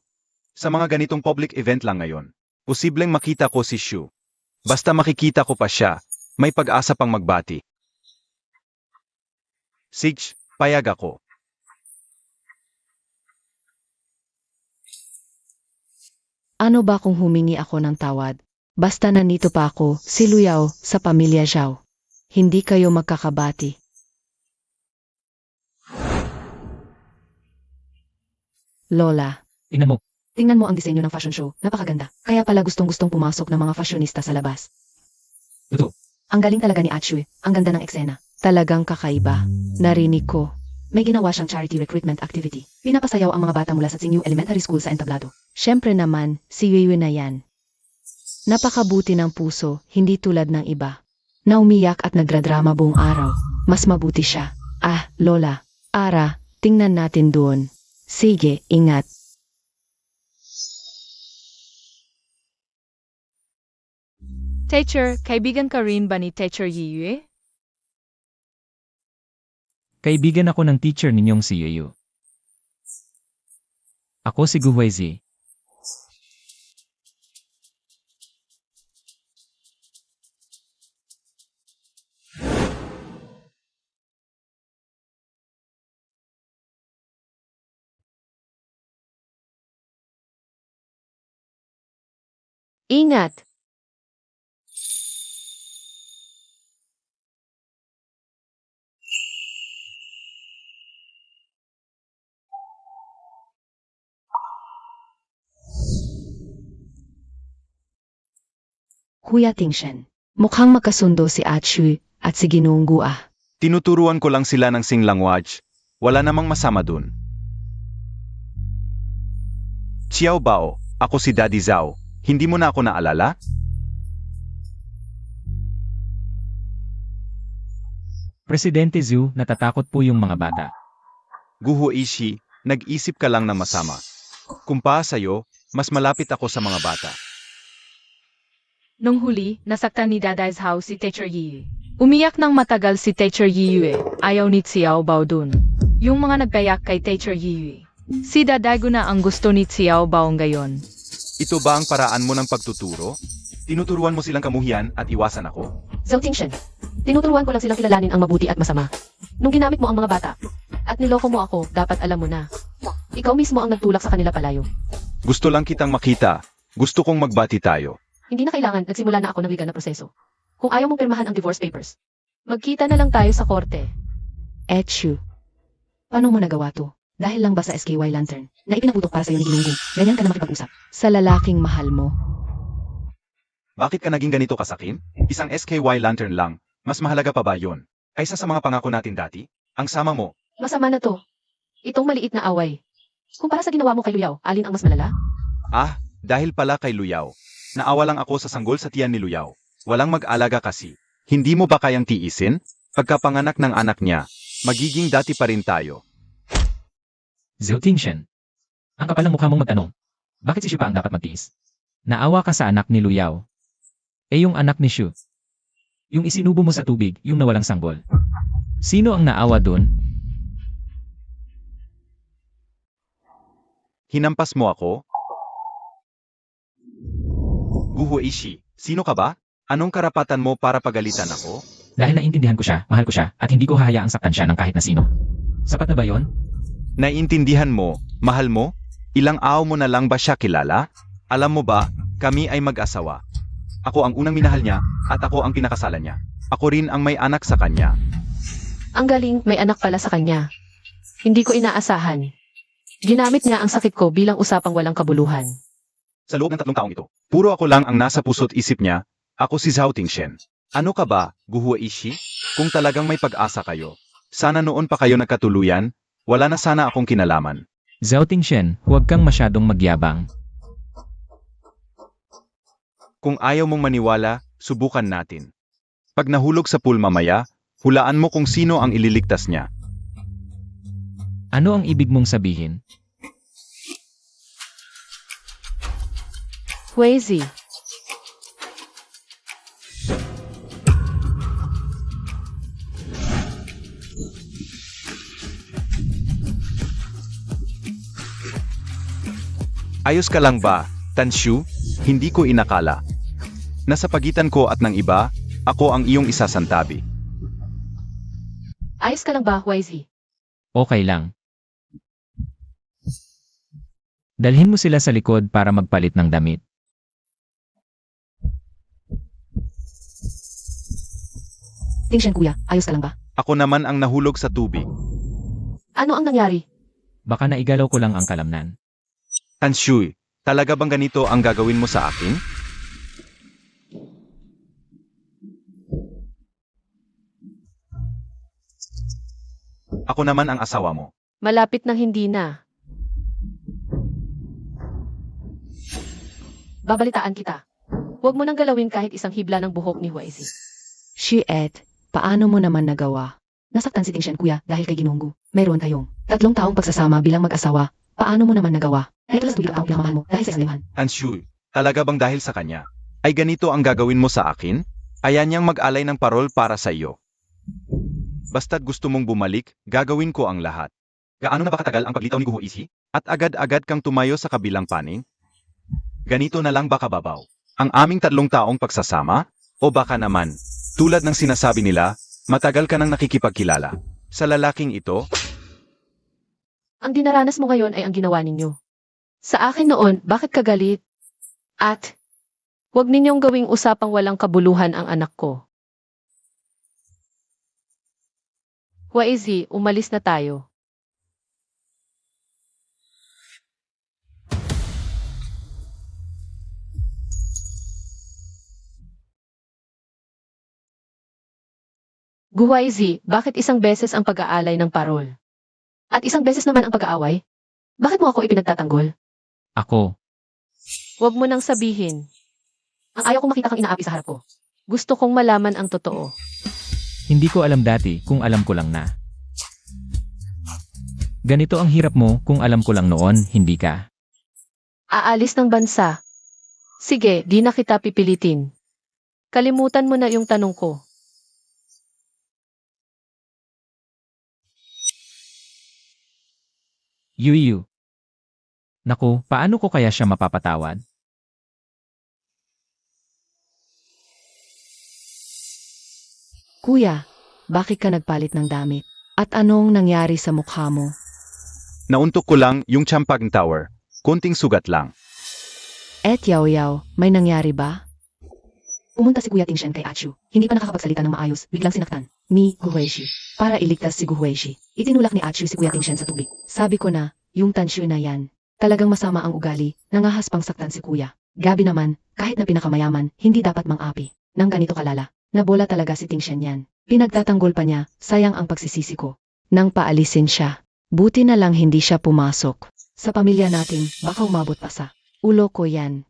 Sa mga ganitong public event lang ngayon, posibleng makita ko si Shu. Basta makikita ko pa siya, may pag-asa pang magbati. Sige, payag ako. Ano ba kung humingi ako ng tawad? Basta nandito pa ako, si Luyaw, sa pamilya Zhao. Hindi kayo magkakabati. Lola, tingnan mo ang disenyo ng fashion show. Napakaganda. Kaya pala gustong-gustong pumasok ng mga fashionista sa labas. Totoo. Ang galing talaga ni Achu. Ang ganda ng eksena. Talagang kakaiba. Narinig ko. May ginawa siyang charity recruitment activity. Pinapasayaw ang mga bata mula sa Tsingyu Elementary School sa entablado. Siyempre naman, si Yueyue na yan. Napakabuti ng puso, hindi tulad ng iba. Naumiyak at nagradrama buong araw. Mas mabuti siya. Ah, Lola. Ara, tingnan natin doon. Sige, ingat. Teacher, kaibigan ka rin ba ni Teacher Yiyue? Kaibigan ako ng teacher ninyong si Yuyu. Ako si Guhuizi. Ingat! Kuya Tingshen, mukhang magkasundo si Achu at si Ginonggu ah. Tinuturuan ko lang sila ng sing language. Wala namang masama dun. Xiao Bao, ako si Daddy Zhao. Hindi mo na ako naalala? Presidente Zhu, natatakot po yung mga bata. Guhu Izhi, nag-isip ka lang ng masama. Kumpara sa'yo, mas malapit ako sa mga bata. Nung huli, nasaktan ni Dadai's house si Teacher Yiyue. Umiyak ng matagal si Teacher Yiyue, ayaw ni Xiao Bao dun. Yung mga nagkayak kay Teacher Yiyue. Si Dadai na ang gusto ni Xiao Bao ngayon. Ito ba ang paraan mo ng pagtuturo? Tinuturuan mo silang kamuhian at iwasan ako? Zhao Tingshen, Tinuturuan ko lang silang kilalanin ang mabuti at masama. Nung ginamit mo ang mga bata, at niloko mo ako, dapat alam mo na. Ikaw mismo ang nagtulak sa kanila palayo. Gusto lang kitang makita. Gusto kong magbati tayo. Hindi na kailangan, nagsimula na ako ng legal na proseso. Kung ayaw mong pirmahan ang divorce papers, magkita na lang tayo sa korte. Echu. Paano mo nagawa to? Dahil lang ba sa SKY Lantern na ipinaputok para sa'yo ni Ginunggong, ganyan ka na makipag-usap? Sa lalaking mahal mo. Bakit ka naging ganito kasakin? Isang SKY lantern lang. Mas mahalaga pa ba yun? Kaysa sa mga pangako natin dati? Ang sama mo. Masama na to. Itong maliit na away. Kumpara sa ginawa mo kay Luyaw, alin ang mas malala? Ah, dahil pala kay Luyaw. Naawa lang ako sa sanggol sa tiyan ni Luyaw. Walang mag-alaga kasi. Hindi mo ba kayang tiisin? Pagkapanganak ng anak niya, magiging dati pa rin tayo. Zhou Tingshen. Ang kapal ng mukha mong magtanong. Bakit si Shu pa ang dapat magtiis? Naawa ka sa anak ni Luyaw. Eh yung anak ni Shu. Yung isinubo mo sa tubig, yung nawalang sanggol. Sino ang naawa dun? Hinampas mo ako? Guho Ishi, sino ka ba? Anong karapatan mo para pagalitan ako? Dahil naintindihan ko siya, mahal ko siya, at hindi ko hahayaang saktan siya ng kahit na sino. Sapat na ba yon? Naiintindihan mo, mahal mo? Ilang araw mo na lang ba siya kilala? Alam mo ba, kami ay mag-asawa. Ako ang unang minahal niya, at ako ang pinakasalan niya. Ako rin ang may anak sa kanya. Ang galing, may anak pala sa kanya. Hindi ko inaasahan. Ginamit niya ang sakit ko bilang usapang walang kabuluhan. Sa loob ng 3 taong ito, puro ako lang ang nasa puso't isip niya. Ako si Zhao Tingshen. Ano ka ba, Guhua Ishi? Kung talagang may pag-asa kayo, sana noon pa kayo nagkatuluyan, wala na sana akong kinalaman. Zhao Tingshen, huwag kang masyadong magyabang. Kung ayaw mong maniwala, subukan natin. Pag nahulog sa pool mamaya, hulaan mo kung sino ang ililigtas niya. Ano ang ibig mong sabihin? Huizi. Ayos ka lang ba, Tanshu? Hindi ko inakala. Nasa pagitan ko at ng iba, ako ang iyong isasantabi. Ayos ka lang ba, Huizi? Okay lang. Dalhin mo sila sa likod para magpalit ng damit. Tingshen kuya, ayos ka lang ba? Ako naman ang nahulog sa tubig. Ano ang nangyari? Baka naigalaw ko lang ang kalamnan. Tanshu, talaga bang ganito ang gagawin mo sa akin? Ako naman ang asawa mo. Malapit nang hindi na. Babalitaan kita. Huwag mo nang galawin kahit isang hibla ng buhok ni Huizi. Shiet, paano mo naman nagawa? Nasaktan si Tingshen kuya dahil kay Ginunggo. Mayroon kayong 3 taong pagsasama bilang mag-asawa. Paano mo naman nagawa? Ito lang ang pinamahal mo dahil sa esliman. Tanshu, talaga bang dahil sa kanya? Ay ganito ang gagawin mo sa akin? Ayan niyang mag-alay ng parol para sa iyo. Basta't gusto mong bumalik, gagawin ko ang lahat. Gaano na ba katagal ang paglitaw ni Guho Ishi? At agad-agad kang tumayo sa kabilang paning? Ganito na lang ba kababaw? Ang aming 3 taong pagsasama? O baka naman, tulad ng sinasabi nila, matagal ka nang nakikipagkilala. Sa lalaking ito, Ang dinaranas mo ngayon ay ang ginawa ninyo. Sa akin noon, bakit ka galit? At, huwag ninyong gawing usapang walang kabuluhan ang anak ko. Huizi, umalis na tayo. Guhuizi, bakit isang beses ang pag-aalay ng parol? At isang beses naman ang pag-aaway? Bakit mo ako ipinagtatanggol? Ako, Huwag mo nang sabihin. Ang ayaw kong makita kang inaapi sa harap ko. Gusto kong malaman ang totoo. hindi ko alam dati kung alam ko lang na. Ganito ang hirap mo kung alam ko lang noon, hindi ka. Aalis ng bansa. Sige, di na kita pipilitin. Kalimutan mo na yung tanong ko. Yuyu. Naku, paano ko kaya siya mapapatawad? Kuya, bakit ka nagpalit ng damit? At anong nangyari sa mukha mo? Nauntok ko lang yung Champag Tower. Konting sugat lang. Yaw, may nangyari ba? Pumunta si Kuya Tingshen kay Achu. Hindi pa nakakapagsalita ng maayos, biglang sinaktan ni Guhuishi. Para iligtas si Guhuishi, itinulak ni Achu si Kuya Tingshen sa tubig. Sabi ko na, yung Tanshu na yan. Talagang masama ang ugali, nangahas pang saktan si Kuya. Gabi naman, kahit na pinakamayaman, hindi dapat mang-api. Nang ganito kalala, nabola talaga si Tingshen yan. Pinagtatanggol pa niya, sayang ang pagsisisi ko. Nang paalisin siya, buti na lang hindi siya pumasok. Sa pamilya natin, baka umabot pa sa ulo ko yan.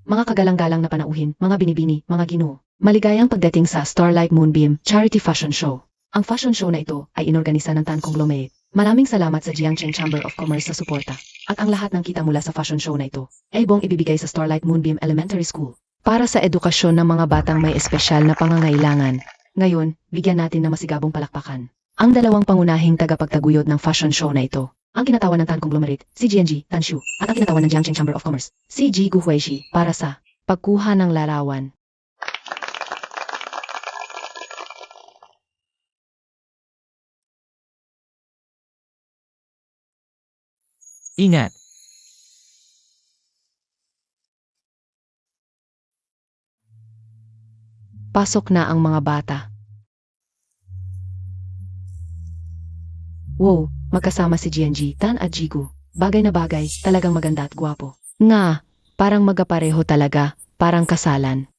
Mga kagalang-galang na panauhin, mga binibini, mga ginoo. Maligayang pagdating sa Starlight Moonbeam Charity Fashion Show. Ang fashion show na ito ay inorganisa ng Tan Conglomerate. Maraming salamat sa Jiangchen Chamber of Commerce sa suporta. At ang lahat ng kita mula sa fashion show na ito ay buong ibibigay sa Starlight Moonbeam Elementary School. Para sa edukasyon ng mga batang may espesyal na pangangailangan. Ngayon, bigyan natin ng masigabong palakpakan ang dalawang pangunahing tagapagtaguyod ng fashion show na ito. Ang kinatawan ng Tan Conglomerate, si GNG, Tanshu, at ang kinatawan ng Jiangchen Chamber of Commerce, si Ji Guhuishi, para sa pagkuha ng larawan. Ingat! Pasok na ang mga bata. Wow, magkasama si GNG, Tan at Jigu. Bagay na bagay, talagang maganda at gwapo. Nga, parang magapareho talaga, parang kasalan.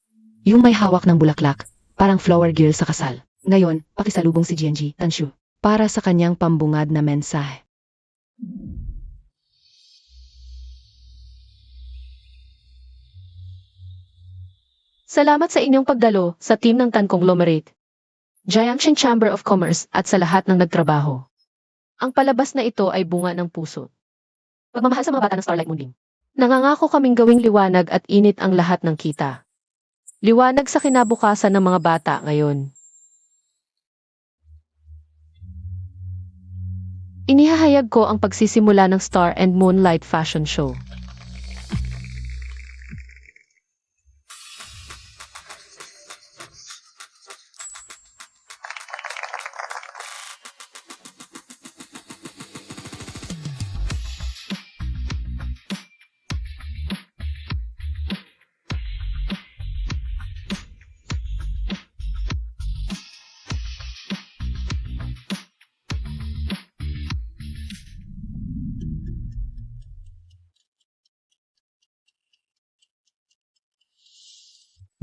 Yung may hawak ng bulaklak, parang flower girl sa kasal. Ngayon, pakisalubong si GNG, Tanshu, para sa kanyang pambungad na mensahe. Salamat sa inyong pagdalo sa team ng Tan Conglomerate, Jiangchen Chamber of Commerce at sa lahat ng nagtrabaho. Ang palabas na ito ay bunga ng puso. Pagmamahal sa mga bata ng Starlight Moonbeam. Nangangako kaming gawing liwanag at init ang lahat ng kita. Liwanag sa kinabukasan ng mga bata ngayon. Inihahayag ko ang pagsisimula ng Star and Moonlight Fashion Show.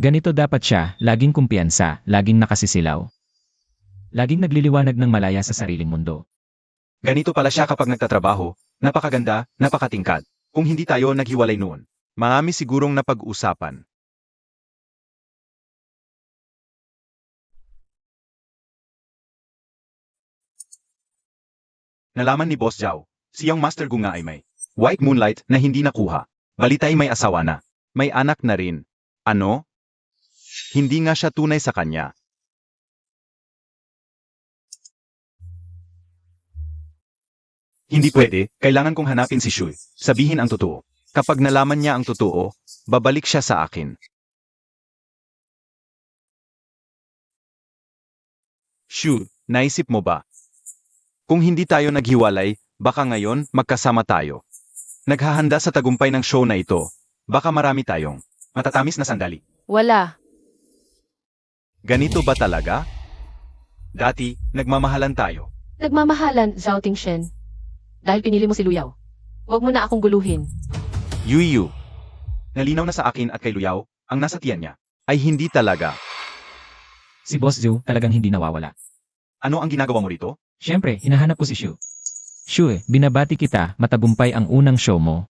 Ganito dapat siya, laging kumpiyansa, laging nakasisilaw. Laging nagliliwanag ng malaya sa sariling mundo. Ganito pala siya kapag nagtatrabaho, napakaganda, napakatingkad. Kung hindi tayo naghiwalay noon, marami sigurong napag-usapan. Nalaman ni Boss Zhao, siyang Master Gu nga ay may White Moonlight na hindi nakuha. Balitay may asawa na. May anak na rin. Ano? Hindi nga siya tunay sa kanya. Hindi pwede, kailangan kong hanapin si Shui. Sabihin ang totoo. Kapag nalaman niya ang totoo, babalik siya sa akin. Shu, naisip mo ba? Kung hindi tayo naghiwalay, baka ngayon magkasama tayo. Naghahanda sa tagumpay ng show na ito. Baka marami tayong matatamis na sandali. Wala. Ganito ba talaga? Dati, nagmamahalan tayo. Nagmamahalan, Zhao Tingshen. Dahil pinili mo si Luyaw. Huwag mo na akong guluhin. Yuyu. Nalinaw na sa akin at kay Luyaw, ang nasa tiyan niya, ay hindi talaga. Si Boss Zhu talagang hindi nawawala. Ano ang ginagawa mo rito? Siyempre, hinahanap ko si Shu. Shu, binabati kita, matagumpay ang unang show mo.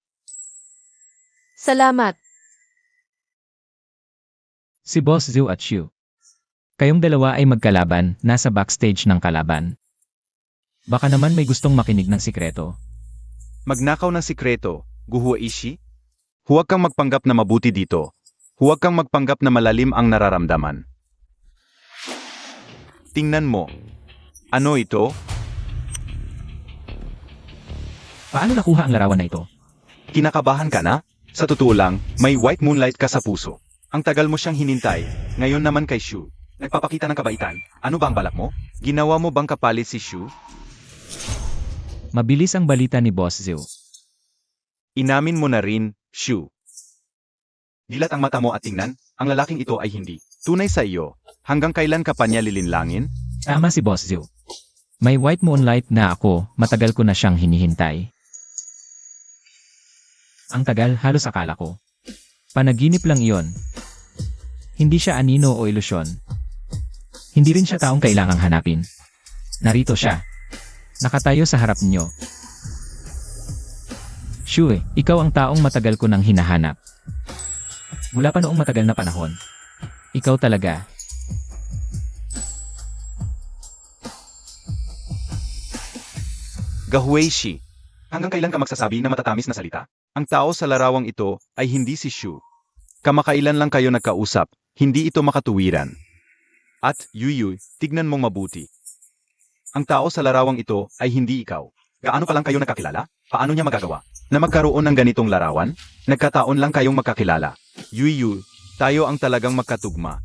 Salamat. Si Boss Zhu at Shu. Kayong dalawa ay magkalaban, nasa backstage ng kalaban. Baka naman may gustong makinig ng sikreto. Magnakaw ng sikreto, Guhuishi? Huwag kang magpanggap na mabuti dito. Huwag kang magpanggap na malalim ang nararamdaman. Tingnan mo. Ano ito? Paano nakuha ang larawan na ito? Kinakabahan ka na? Sa totoo lang, may white moonlight ka sa puso. Ang tagal mo siyang hinintay, ngayon naman kay Shu. Nagpapakita ng kabaitan. Ano ba ang balak mo? Ginawa mo bang kapalit si Shu? Mabilis ang balita ni Boss Zhu. Inamin mo na rin, Shu. Dilat ang mata mo at tingnan, ang lalaking ito ay hindi tunay sa iyo. Hanggang kailan ka pa niya lilinlangin? Tama si Boss Zhu. May white moonlight na ako, matagal ko na siyang hinihintay. Ang tagal, halos akala ko. Panaginip lang iyon. Hindi siya anino o ilusyon. Hindi rin siya taong kailangang hanapin. Narito siya. Nakatayo sa harap niyo. Shu, ikaw ang taong matagal ko nang hinahanap. Mula pa noong matagal na panahon. Ikaw talaga. Gahueishi. Hanggang kailan ka magsasabi na matatamis na salita? Ang tao sa larawang ito ay hindi si Shu. Kamakailan lang kayo nagkausap, hindi ito makatuwiran. At, Yuyu, tignan mong mabuti. Ang tao sa larawang ito ay hindi ikaw. Gaano pa lang kayo nakakilala? Paano niya magagawa? Na magkaroon ng ganitong larawan? Nagkataon lang kayong magkakilala. Yuyu, tayo ang talagang magkatugma.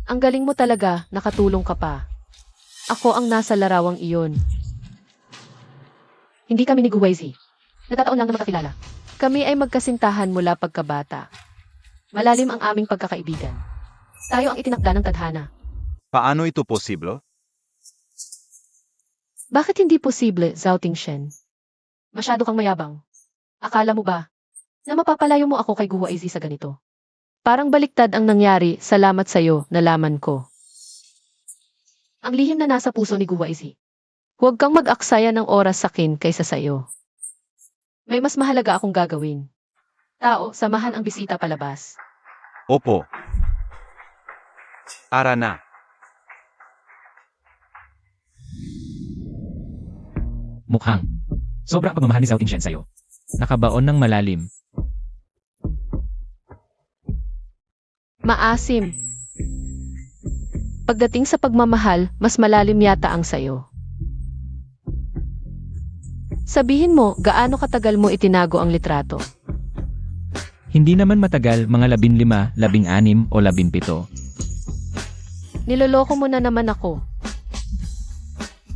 Ang galing mo talaga, nakatulong ka pa. Ako ang nasa larawang iyon. Hindi kami ni Guweizi. Nagkataon lang na magkakilala. Kami ay magkasintahan mula pagkabata. Malalim ang aming pagkakaibigan. Tayo ang itinakda ng tadhana. Paano ito posible? Bakit hindi posible, Zhao Tingshen? Masyado kang mayabang. Akala mo ba na mapapalayo mo ako kay Guweizi sa ganito? Parang baliktad ang nangyari, salamat sa'yo, nalaman ko. Ang lihim na nasa puso ni Guweizi. Huwag kang mag-aksaya ng oras sa akin kaysa sa'yo. May mas mahalaga akong gagawin. Tao, samahan ang bisita palabas. Opo. Ara na. Mukhang. Sobrang pagmamahal ni Zhao Tingshen sa'yo. Nakabaon ng malalim. Maasim. Pagdating sa pagmamahal, mas malalim yata ang sayo. Sabihin mo, gaano katagal mo itinago ang litrato? Hindi naman matagal, mga 15, 16 o 17. Niloloko mo na naman ako.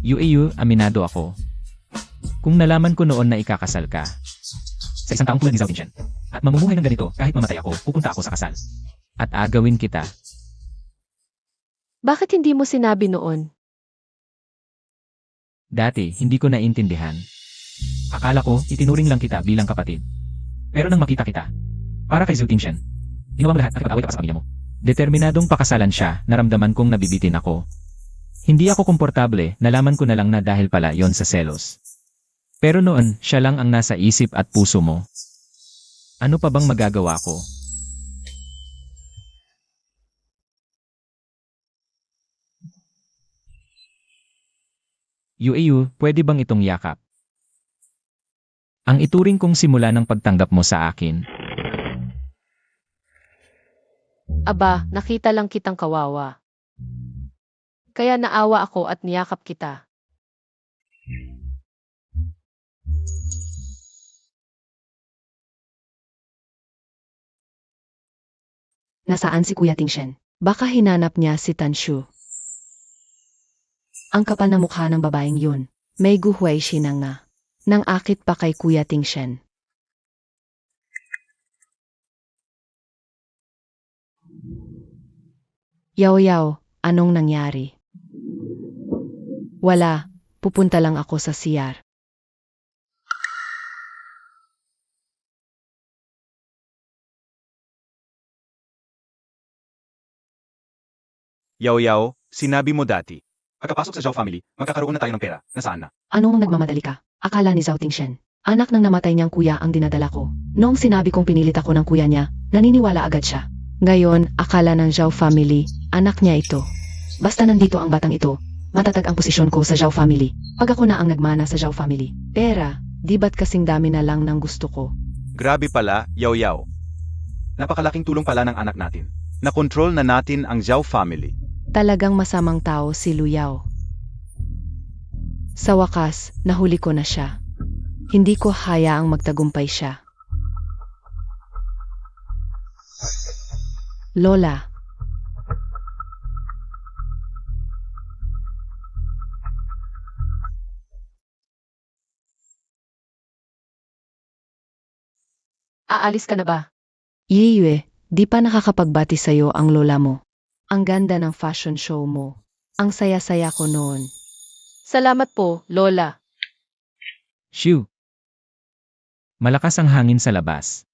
Yu, aminado ako. Kung nalaman ko noon na ikakasal ka, sa isang taong tulad ni Zhao Tingshen, at mamumuhay ng ganito kahit mamatay ako, pupunta ako sa kasal. At agawin kita. Bakit hindi mo sinabi noon? Dati, hindi ko naintindihan. Akala ko, itinuring lang kita bilang kapatid. Pero nang makita kita, para kay Zhao Tingshen, ginawa mo lahat at ipag-away ka pa sa pamilya mo. Determinadong pakasalan siya, naramdaman kong nabibitin ako. Hindi ako komportable, nalaman ko na lang na dahil pala yon sa selos. Pero noon, siya lang ang nasa isip at puso mo. Ano pa bang magagawa ko? Yu, pwede bang itong yakap? Ang ituring kong simula ng pagtanggap mo sa akin. Aba, nakita lang kitang kawawa. Kaya naawa ako at niyakap kita. Nasaan si Kuya Tingshen? Baka hinanap niya si Tanshu. Ang kapal na mukha ng babaeng yun. May Guweizi nang nga. Nang akit pa kay Kuya Tingshen. Yaw, anong nangyari? Wala, pupunta lang ako sa CR. Yaw, sinabi mo dati. Pagkapasok sa Zhao family, magkakaroon na tayo ng pera. Nasaan na? Anong nagmamadali ka? Akala ni Zhao Tingshen. Anak ng namatay niyang kuya ang dinadala ko. Noong sinabi kong pinilit ako ng kuya niya, naniniwala agad siya. Ngayon, akala ng Zhao family, anak niya ito. Basta nandito ang batang ito, matatag ang posisyon ko sa Zhao family. Pag ako na ang nagmana sa Zhao family. Pera, di ba't kasing dami na lang ng gusto ko? Grabe pala, Yaw. Napakalaking tulong pala ng anak natin. Na-control na natin ang Zhao family. Talagang masamang tao si Luyao. Sa wakas, nahuli ko na siya. Hindi ko hayaang magtagumpay siya. Lola. Aalis ka na ba? Yiyue, di pa nakakapagbati sa'yo ang lola mo. Ang ganda ng fashion show mo. Ang saya-saya ko noon. Salamat po, Lola. Shoo! Malakas ang hangin sa labas.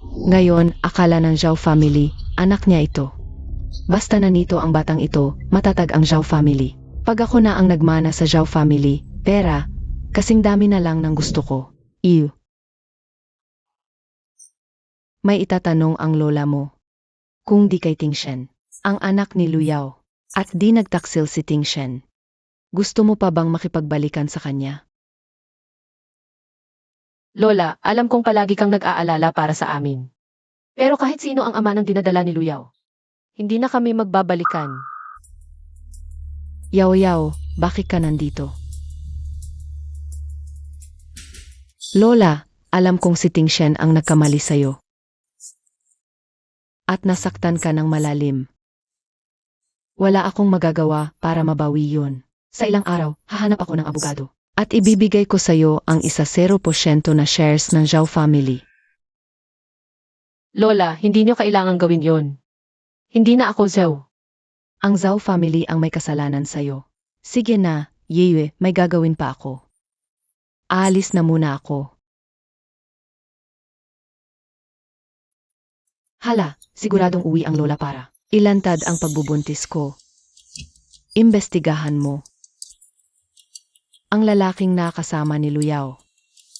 Ngayon, akala ng Zhao family, anak niya ito. Basta nanito ang batang ito, matatag ang Zhao family. Pag ako na ang nagmana sa Zhao family, pera, kasing dami na lang ng gusto ko. Ew. May itatanong ang lola mo. Kung di kay Tingshen, ang anak ni Luyao, at di nagtaksil si Tingshen. Gusto mo pa bang makipagbalikan sa kanya? Lola, alam kong palagi kang nag-aalala para sa amin. Pero kahit sino ang ama ng dinadala ni Luyaw, hindi na kami magbabalikan. Yaw, bakit ka nandito? Lola, alam kong si Tingshen ang nagkamali sa'yo. At nasaktan ka ng malalim. Wala akong magagawa para mabawi yun. Sa ilang araw, hahanap ako ng abogado. At ibibigay ko sa'yo ang 0% na shares ng Zhao family. Lola, hindi niyo kailangang gawin yon. Hindi na ako Zhao. Ang Zhao family ang may kasalanan sa'yo. Sige na, Yeyue, may gagawin pa ako. Aalis na muna ako. Hala, siguradong uwi ang lola para ilantad ang pagbubuntis ko. Imbestigahan mo ang lalaking nakasama ni Luyao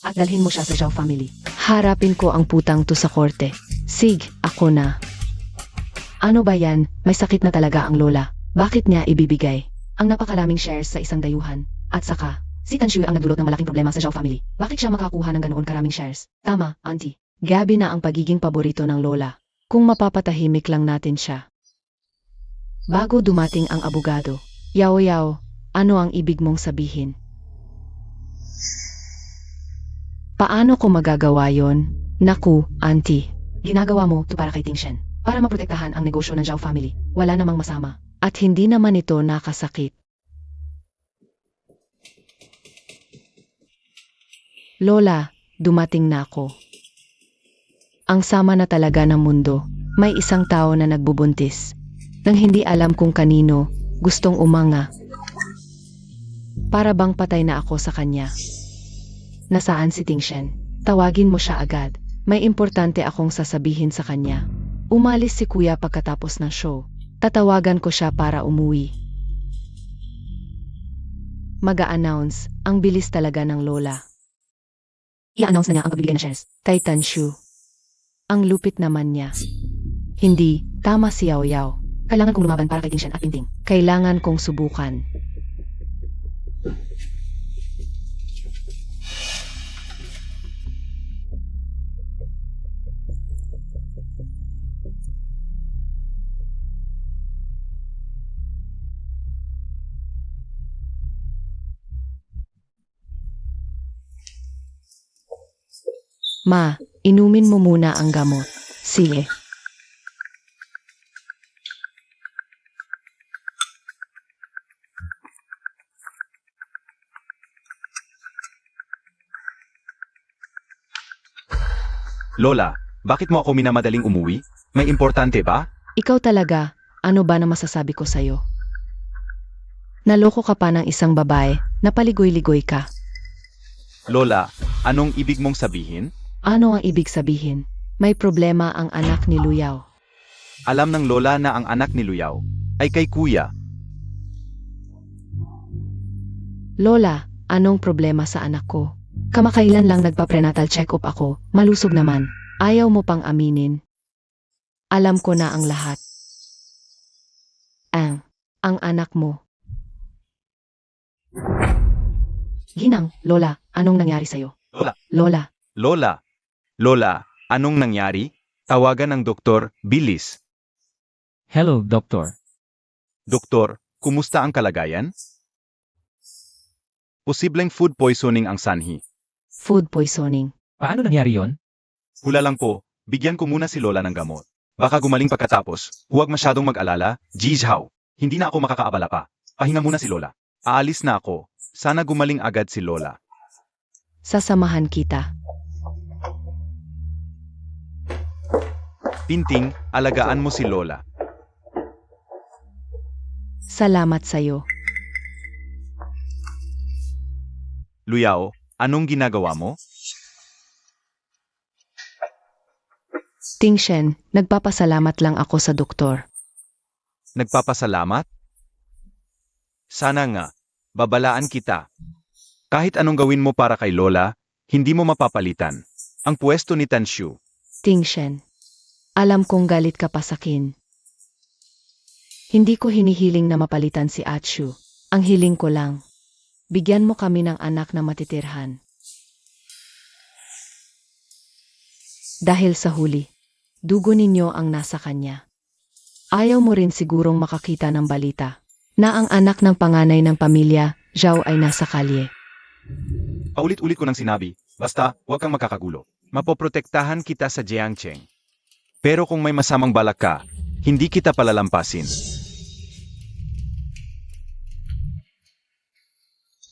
at dalhin mo siya sa Zhao family. Harapin ko ang putang to sa korte. Sig, ako na. Ano ba yan? May sakit na talaga ang lola. Bakit niya ibibigay ang napakaraming shares sa isang dayuhan? At saka, si Tanshui ang nagdulot ng malaking problema sa Zhao family. Bakit siya makakuha ng ganoon karaming shares? Tama, auntie. Gabi na ang pagiging paborito ng lola. Kung mapapatahimik lang natin siya. Bago dumating ang abogado, Yao, ano ang ibig mong sabihin? Paano ko magagawa yon? Naku, auntie. Ginagawa mo to para kay Tingshen. Para maprotektahan ang negosyo ng Zhao family. Wala namang masama. At hindi naman ito nakasakit. Lola, dumating na ako. Ang sama na talaga ng mundo. May isang tao na nagbubuntis. Nang hindi alam kung kanino, gustong umanga. Para bang patay na ako sa kanya. Nasaan si Tingshen? Tawagin mo siya agad. May importante akong sasabihin sa kanya. Umalis si kuya pagkatapos ng show. Tatawagan ko siya para umuwi. Mag-a-announce, ang bilis talaga ng lola. I-announce na niya ang pagbibigay ng shares. Kay Tanshu. Ang lupit naman niya. Hindi, tama si Yao. Kailangan kong lumaban para kay Tingshen at Pinting. Kailangan kong subukan. Ma, inumin mo muna ang gamot. Sige. Lola, bakit mo ako minamadaling umuwi? May importante ba? Ikaw talaga, ano ba na masasabi ko sa'yo? Naloko ka pa ng isang babae, napaligoy-ligoy ka. Lola, anong ibig mong sabihin? Ano ang ibig sabihin? May problema ang anak ni Luyao. Alam ng Lola na ang anak ni Luyao ay kay kuya. Lola, anong problema sa anak ko? Kamakailan lang nagpa-prenatal check-up ako, malusog naman. Ayaw mo pang aminin. Alam ko na ang lahat. Ang anak mo. Ginang, Lola, anong nangyari sa'yo? Lola. Lola, Lola, anong nangyari? Tawagan ng doktor, bilis. Hello, Doktor. Doktor, kumusta ang kalagayan? Posibleng food poisoning ang sanhi. food poisoning. Paano nangyari yon? Hula lang po, bigyan ko muna si Lola ng gamot. Baka gumaling pagkatapos, huwag masyadong mag-alala, Jizhao. Hindi na ako makakaabala pa. Pahinga muna si Lola. Aalis na ako. Sana gumaling agad si Lola. Sasamahan kita. Pinting, alagaan mo si Lola. Salamat sa'yo. Luyao, anong ginagawa mo? Tingshen, nagpapasalamat lang ako sa doktor. Nagpapasalamat? Sana nga, babalaan kita. Kahit anong gawin mo para kay Lola, hindi mo mapapalitan. Ang pwesto ni Tanshu. Tingshen, alam kong galit ka pa sakin. Hindi ko hinihiling na mapalitan si Achu. Ang hiling ko lang, bigyan mo kami ng anak na matitirhan. Dahil sa huli, dugo ninyo ang nasa kanya. Ayaw mo rin sigurong makakita ng balita na ang anak ng panganay ng pamilya, Zhao, ay nasa kalye. Paulit-ulit ko nang sinabi, basta huwag kang makakagulo. Mapoprotektahan kita sa Jiangcheng. Pero kung may masamang balak ka, hindi kita palalampasin.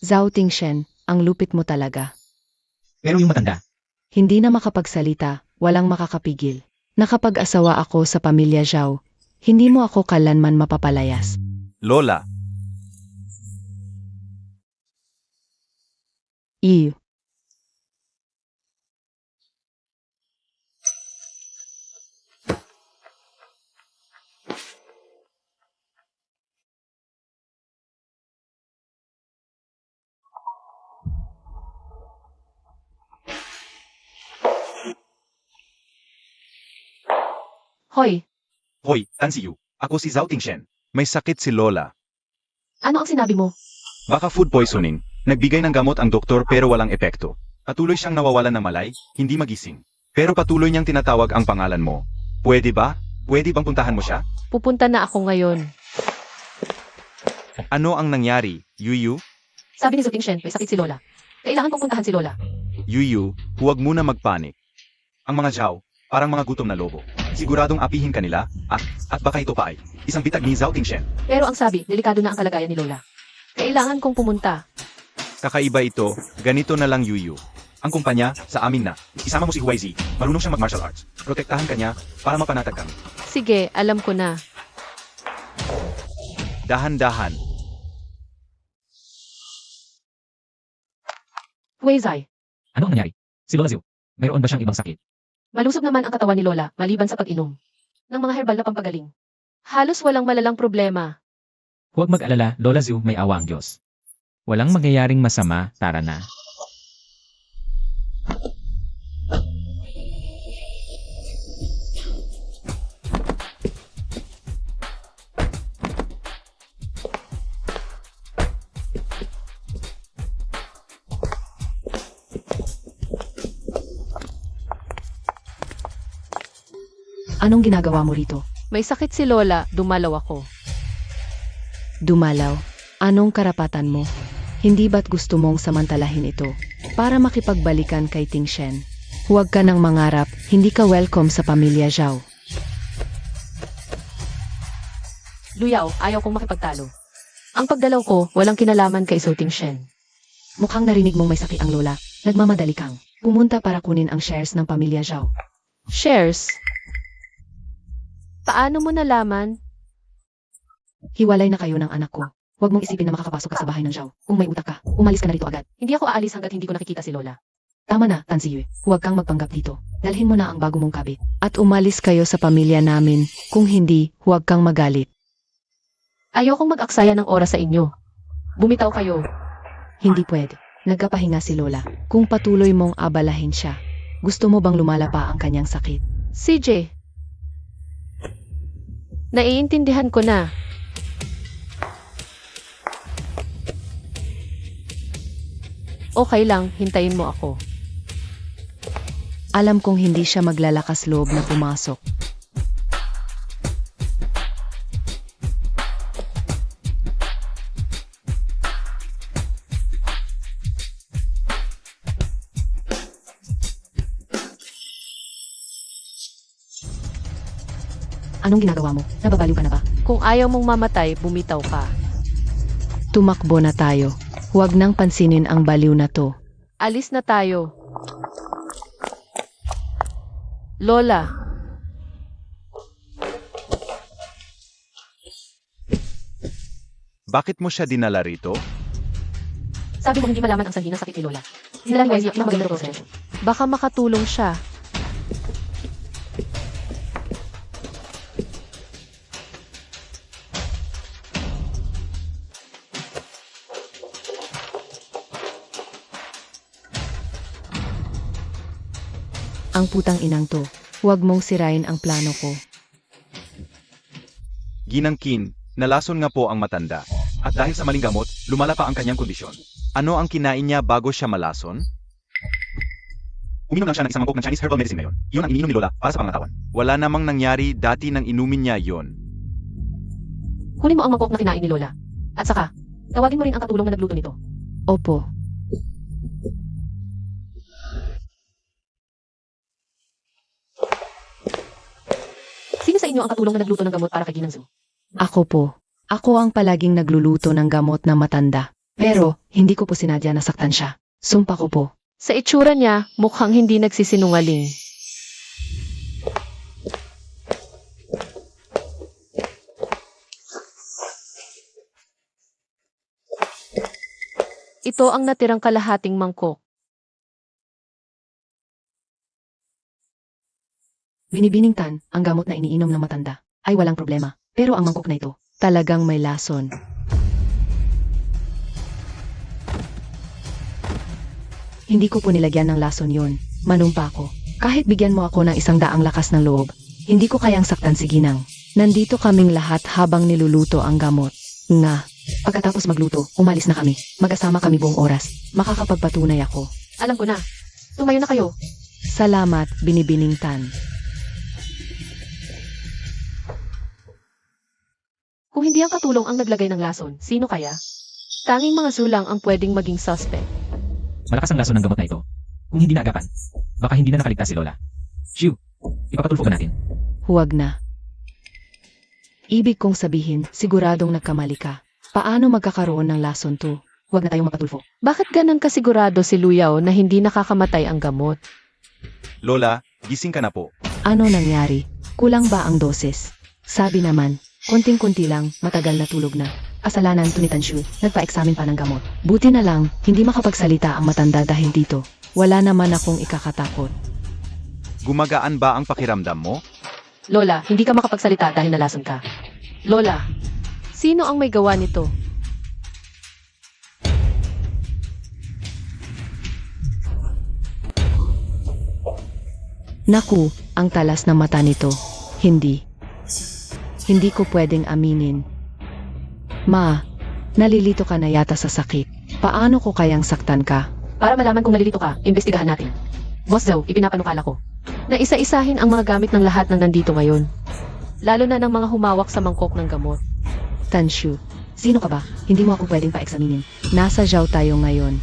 Zhao Tingshen, ang lupit mo talaga. Pero yung matanda, Hindi na makapagsalita, walang makakapigil. Nakapag-asawa ako sa pamilya Zhao, hindi mo ako kailanman mapapalayas. Lola, Iyo. Hoy, hoy, Tansiyu. Ako si Zhao Tingshen. May sakit si Lola. ano ang sinabi mo? Baka food poisoning. Nagbigay ng gamot ang doktor pero walang epekto. Patuloy siyang nawawalan ng malay, hindi magising. Pero patuloy niyang tinatawag ang pangalan mo. Pwede ba? Pwede bang puntahan mo siya? Pupunta na ako ngayon. Ano ang nangyari, Yuyu? Sabi ni Zuting-shen, may sakit si Lola. Kailangan kong puntahan si Lola. Yuyu, huwag muna magpanik. Ang mga Zhao, parang mga gutom na lobo. Siguradong apihin kanila, at baka ito pa ay isang bitag ni Zhao Tingshen. Pero ang sabi, delikado na ang kalagayan ni Lola. Kailangan kong pumunta. Kakaiba ito, ganito na lang Yuyu. Ang kumpanya, sa amin na. Isama mo si Huai Zi, marunong siyang mag-martial arts. Protektahan kanya para mapanatag kami. Sige, alam ko na. Dahan-dahan. Weizai, ano ang nangyari? Si Lola Zhu, mayroon ba siyang ibang sakit? malusog naman ang katawan ni Lola maliban sa pag-inom ng mga herbal na pampagaling. Halos walang malalang problema. Huwag mag-alala, Lola Zhu, may awa ang Diyos. Walang mangyayaring masama, tara na. Anong ginagawa mo rito? May sakit si Lola, dumalaw ako. Dumalaw. Anong karapatan mo? Hindi ba't gusto mong samantalahin ito para makipagbalikan kay Tingshen? Huwag ka nang mangarap, hindi ka welcome sa pamilya Zhao. Luyao, ayaw kong makipagtalo. Ang pagdalaw ko, walang kinalaman kay Zuting-shen. Mukhang narinig mong may sakit ang lola. Nagmamadali kang pumunta para kunin ang shares ng pamilya Zhao. Shares? Paano mo nalaman? Hiwalay na kayo ng anak ko. Huwag mong isipin na makakapasok ka sa bahay ng Zhao. Kung may utak ka, umalis ka na rito agad. Hindi ako aalis hanggat hindi ko nakikita si Lola. Tama na, Tansiyue. Huwag kang magpanggap dito. Dalhin mo na ang bago mong kabit. At umalis kayo sa pamilya namin. Kung hindi, huwag kang magalit. Ayokong mag-aksaya ng oras sa inyo. Bumitaw kayo. Hindi pwede. Nagkapahinga si Lola. Kung patuloy mong abalahin siya, gusto mo bang lumala pa ang kanyang sakit? CJ. Naiintindihan ko na. Okay lang, hintayin mo ako. Alam kong hindi siya maglalakas loob na pumasok. Anong ginagawa mo? Nababaliw ka na ba? Kung ayaw mong mamatay, bumitaw ka. Tumakbo na tayo. Huwag nang pansinin ang baliw na to. Alis na tayo. Lola, Bakit mo siya dinala rito? sabi mo hindi malaman ang sanhi ng sakit ni Lola. Dinala ni Wise ang maganda proseso. Baka makatulong siya. Ang putang inang to. Huwag mong sirain ang plano ko. Ginang Kin, nalason nga po ang matanda. At dahil sa maling gamot, lumala pa ang kanyang kondisyon. Ano ang kinain niya bago siya malason? Uminom lang siya ng isang mangkok ng Chinese herbal medicine ngayon. Iyon ang iniinom ni Lola para sa pangangatawan. Wala namang nangyari dati nang inumin niya yon. Kunin mo ang mangkok na kinain ni Lola. At saka, tawagin mo rin ang katulong na nagluto nito. Opo. Sino sa inyo ang katulong na nagluto ng gamot para kay Ginang Zu? Ako po. Ako ang palaging nagluluto ng gamot na matanda. Pero, hindi ko po sinadya na saktan siya. Sumpa ko po. Sa itsura niya, mukhang hindi nagsisinungaling. Ito ang natirang kalahating mangkok. Binibining Tan, ang gamot na iniinom ng matanda ay walang problema. Pero ang mangkok na ito, talagang may lason. Hindi ko po nilagyan ng lason yon. Manumpa ko. Kahit bigyan mo ako ng 100 lakas ng loob, hindi ko kayang saktan si Ginang. Nandito kaming lahat habang niluluto ang gamot. Nga, pagkatapos magluto, umalis na kami. Mag-asama kami buong oras. Makakapagpatunay ako. Alam ko na. Tumayo na kayo. Salamat, Binibining Tan. Kung hindi ang katulong ang naglagay ng lason, sino kaya? Tanging mga sulang ang pwedeng maging suspect. Malakas ang lason ng gamot na ito. Kung hindi naagapan, baka hindi na nakaligtas si Lola. Shiu, ipapatulfo ka natin. Huwag na. Ibig kong sabihin, siguradong nagkamali ka. Paano magkakaroon ng lason to? Huwag na tayong mapatulfo. Bakit ganang kasigurado si Luyaw na hindi nakakamatay ang gamot? Lola, gising ka na po. Ano nangyari? Kulang ba ang dosis? Sabi naman, konting-kunti lang, matagal na tulog na. Kasalanan to ni Tanshu, nagpa-examine pa ng gamot. Buti na lang, hindi makapagsalita ang matanda dahil dito. Wala naman akong ikakatakot. Gumagaan ba ang pakiramdam mo? Lola, hindi ka makapagsalita dahil nalason ka. Lola, sino ang may gawa nito? Naku, ang talas ng mata nito. Hindi. Hindi ko pwedeng aminin. Ma, nalilito ka na yata sa sakit. Paano ko kayang saktan ka? Para malaman kung nalilito ka, imbestigahan natin. Boss Zhou, ipinapanukala ko na isa-isahin ang mga gamit ng lahat ng nandito ngayon. Lalo na ng mga humawak sa mangkok ng gamot. Tanshu, sino ka ba? Hindi mo ako pwedeng pa-examinin. Nasa Zhao tayo ngayon.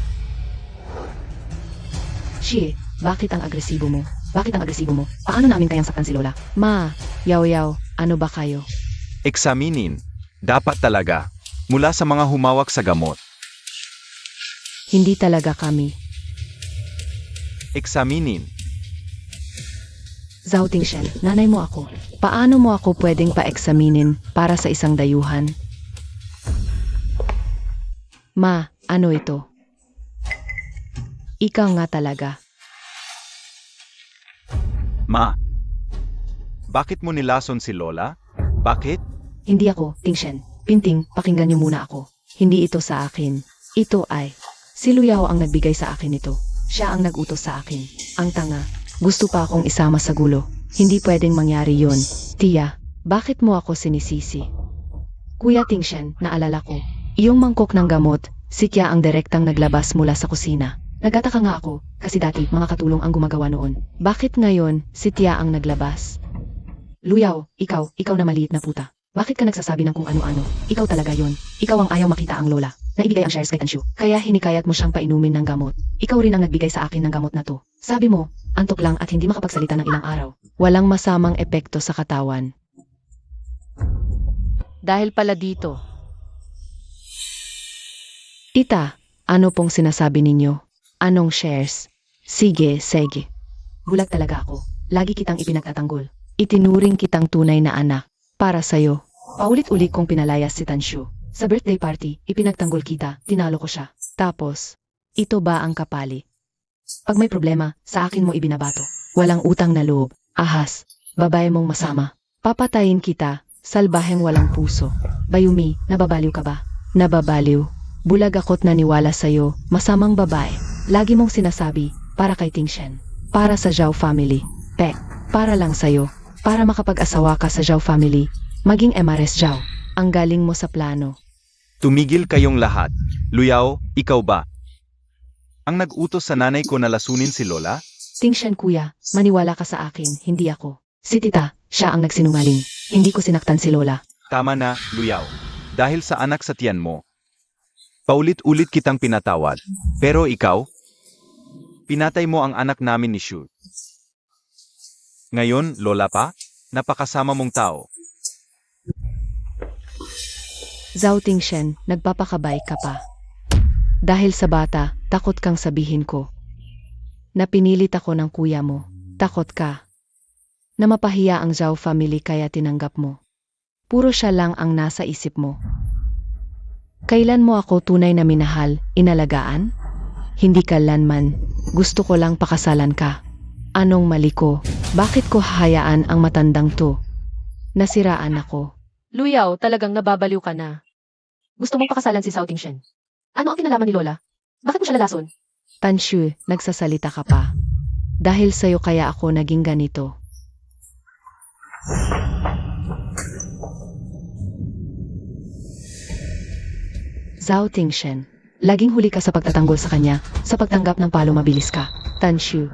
Shie, bakit ang agresibo mo? Bakit ang agresibo mo? Paano namin kayang saktan si Lola? Ma, yaw-yaw, ano ba kayo? Eksaminin. Dapat talaga. Mula sa mga humawak sa gamot. Hindi talaga kami. Eksaminin. Zhao Tingshen, nanay mo ako. Paano mo ako pwedeng pa-examinin para sa isang dayuhan? Ma, ano ito? Ikaw nga talaga. Ma. Bakit mo nilason si Lola? Bakit? Hindi ako, Tingshen. Pinting, pakinggan niyo muna ako. Hindi ito sa akin. Ito ay, si Luyaw ang nagbigay sa akin ito. Siya ang nag-utos sa akin. Ang tanga, gusto pa akong isama sa gulo. Hindi pwedeng mangyari yon. Tia, bakit mo ako sinisisi? Kuya Tingshen, naalala ko. Iyong mangkok ng gamot, si Kia ang direktang naglabas mula sa kusina. Nagtataka nga ako, kasi dati mga katulong ang gumagawa noon. Bakit ngayon, si Tia ang naglabas? Luyaw, ikaw na maliit na puta. Bakit ka nagsasabi ng kung ano-ano? Ikaw talaga yon. Ikaw ang ayaw makita ang Lola. Naibigay ang shares kay Tanshu. Kaya hinikayat mo siyang painumin ng gamot. Ikaw rin ang nagbigay sa akin ng gamot na to. Sabi mo, antok lang at hindi makapagsalita ng ilang araw. Walang masamang epekto sa katawan. Dahil pala dito. Tita, ano pong sinasabi ninyo? Anong shares? Sige, sige. Bulag talaga ako. Lagi kitang ipinagtatanggol. Itinuring kitang tunay na anak. Para sa'yo. Paulit-ulit kong pinalayas si Tanshu. Sa birthday party, ipinagtanggol kita, tinalo ko siya. Tapos, ito ba ang kapali? Pag may problema, sa akin mo ibinabato. Walang utang na loob. Ahas, babae mong masama. Papatayin kita, salbaheng walang puso. Bayumi, nababaliw ka ba? Nababaliw. Bulag ako't naniwala sa'yo, masamang babae. Lagi mong sinasabi, para kay Tingshen. Para sa Zhao family. Pek, para lang sa'yo. Para makapag-asawa ka sa Zhao family. Maging Emares Zhao. Ang galing mo sa plano. Tumigil kayong lahat. Luyao, ikaw ba? Ang nag-utos sa nanay ko na lasunin si Lola? Tingshen kuya, maniwala ka sa akin, hindi ako. Si tita, siya ang nagsinungaling. Hindi ko sinaktan si Lola. Tama na, Luyao. Dahil sa anak sa tiyan mo. Paulit-ulit kitang pinatawad. Pero ikaw, pinatay mo ang anak namin ni Shu. Ngayon, Lola pa, napakasama mong tao. Zhao Tingshen, nagpapakabay ka pa. Dahil sa bata, takot kang sabihin ko. Napinilit ako ng kuya mo. Takot ka. Na mapahiya ang Zhao family kaya tinanggap mo. Puro siya lang ang nasa isip mo. Kailan mo ako tunay na minahal, inalagaan? Hindi kailanman. Gusto ko lang pakasalan ka. Anong mali ko? Bakit ko hahayaan ang matandang to? Nasiraan ako. Luyaw, talagang nababaliw ka na. Gusto mong pakasalan si Zhao Tingshen. Ano ang kinalaman ni Lola? Bakit mo siya lalason? Tanshu, nagsasalita ka pa. Dahil sa'yo kaya ako naging ganito. Zhao Tingshen, laging huli ka sa pagtatanggol sa kanya, sa pagtanggap ng palo mabilis ka. Tanshu,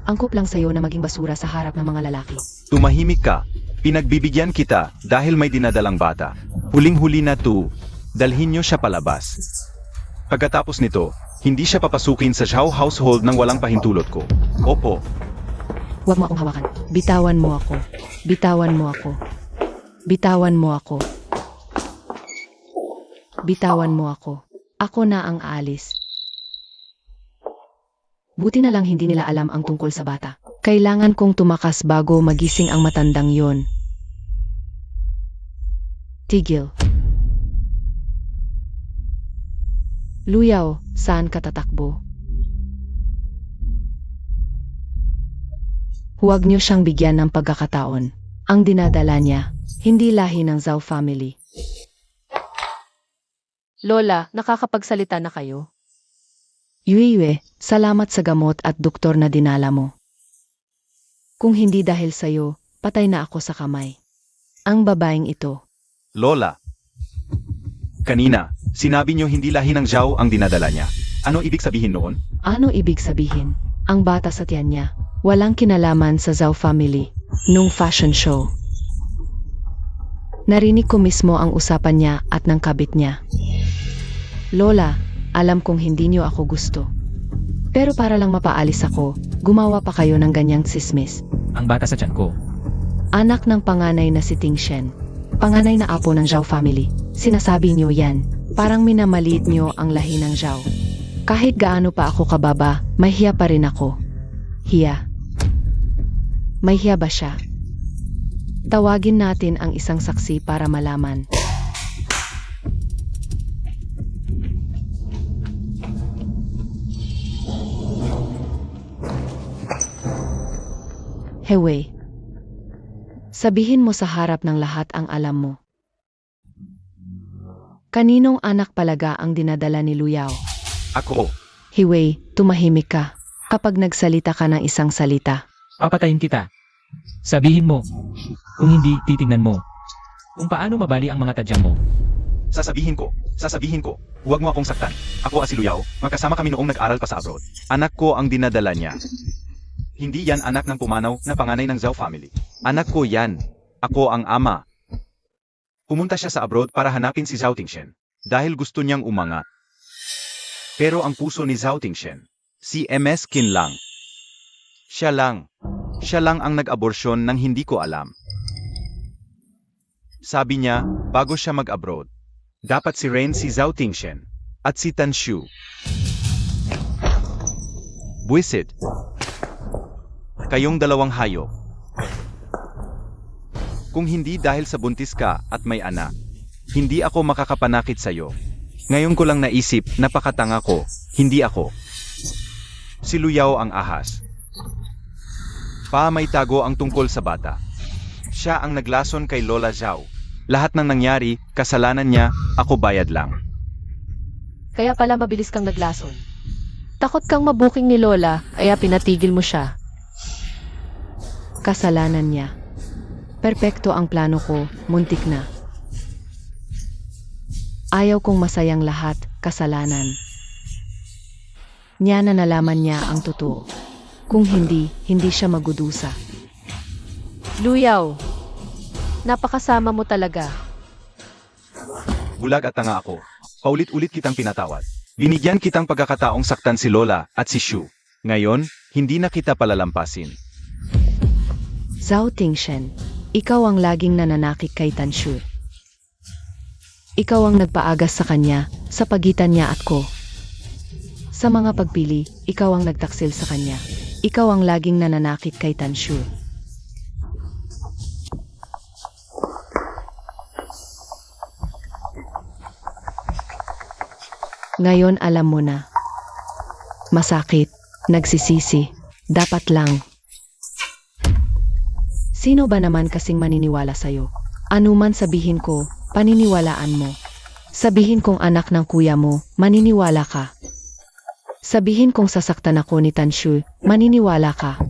angkop lang sa'yo na maging basura sa harap ng mga lalaki. Tumahimik ka. Pinagbibigyan kita dahil may dinadalang bata. Huling-huli na to, dalhin niyo siya palabas. Pagkatapos nito, hindi siya papasukin sa Zhao household nang walang pahintulot ko. Opo. Huwag mo akong hawakan. Bitawan mo ako. Bitawan mo ako. Bitawan mo ako. Bitawan mo ako. Ako na ang aalis. Buti na lang hindi nila alam ang tungkol sa bata. Kailangan kong tumakas bago magising ang matandang yon. Tigil. Luyaw, saan ka tatakbo? Huwag niyo siyang bigyan ng pagkakataon. Ang dinadala niya, hindi lahi ng Zhao family. Lola, nakakapagsalita na kayo. Yue, salamat sa gamot at doktor na dinala mo. Kung hindi dahil sa'yo, patay na ako sa kamay. Ang babaeng ito. Lola. Kanina, sinabi niyo hindi lahi ng Zhao ang dinadala niya. Ano ibig sabihin noon? Ano ibig sabihin? Ang bata sa tiyan niya, walang kinalaman sa Zhao family, nung fashion show. Narinig ko mismo ang usapan niya at ng kabit niya. Lola, alam kong hindi niyo ako gusto. Pero para lang mapaalis ako, gumawa pa kayo ng ganyang tsismis. Ang bata sa tiyan ko. Anak ng panganay na si Tingshen. Panganay na apo ng Zhao family. Sinasabi niyo yan. Parang minamaliit niyo ang lahi ng Zhao. Kahit gaano pa ako kababa, may hiya pa rin ako. Hiya. May hiya ba siya? Tawagin natin ang isang saksi para malaman. Hewe. Sabihin mo sa harap ng lahat ang alam mo. Kaninong anak palaga ang dinadala ni Luyaw? Ako. Hiwei, tumahimik ka. Kapag nagsalita ka ng isang salita. Papatayin kita. Sabihin mo. Kung hindi, titignan mo. Kung paano mabali ang mga tadyang mo. Sasabihin ko. Huwag mo akong saktan. Ako si Luyao, magkasama kami noong nag-aral pa sa abroad. Anak ko ang dinadala niya. Hindi yan anak ng pumanaw na panganay ng Zhao family. Anak ko yan. Ako ang ama. Pumunta siya sa abroad para hanapin si Zhao Tingshen. Dahil gusto niyang umangat. Pero ang puso ni Zhao Tingshen, si MS Qin lang. Siya lang ang nag-aborsyon nang hindi ko alam. Sabi niya, bago siya mag-abroad, dapat si Ren si Zhao Tingshen at si Tan Shu. Buwisit. Kayong dalawang hayop. Kung hindi dahil sa buntis ka at may anak, hindi ako makakapanakit sa'yo. Ngayon ko lang naisip, napakatanga ko, hindi ako. Si Luyao ang ahas. May tago ang tungkol sa bata. Siya ang naglason kay Lola Zhao. Lahat ng nangyari, kasalanan niya, ako bayad lang. Kaya pala mabilis kang naglason. Takot kang mabuking ni Lola, kaya pinatigil mo siya. Kasalanan niya. Perpekto ang plano ko, muntik na. Ayaw kong masayang lahat, kasalanan. Niya na nalaman niya ang totoo. Kung hindi, hindi siya magudusa. Luyaw, napakasama mo talaga. Bulag at tanga ako. Paulit-ulit kitang pinatawad. Binigyan kitang pagkakataong saktan si Lola at si Shu. Ngayon, hindi na kita palalampasin. Zhao Tingshen, ikaw ang laging nananakit kay Tan Shu. Ikaw ang nagpaagas sa kanya, sa pagitan niya at ko. Sa mga pagpili, ikaw ang nagtaksil sa kanya. Ikaw ang laging nananakit kay Tan Shu. Ngayon alam mo na. Masakit, nagsisisi, dapat lang. Sino ba naman kasing maniniwala sa'yo? Anuman sabihin ko, paniniwalaan mo. Sabihin kong anak ng kuya mo, maniniwala ka. Sabihin kong sasaktan ako ni Tan Shu, maniniwala ka.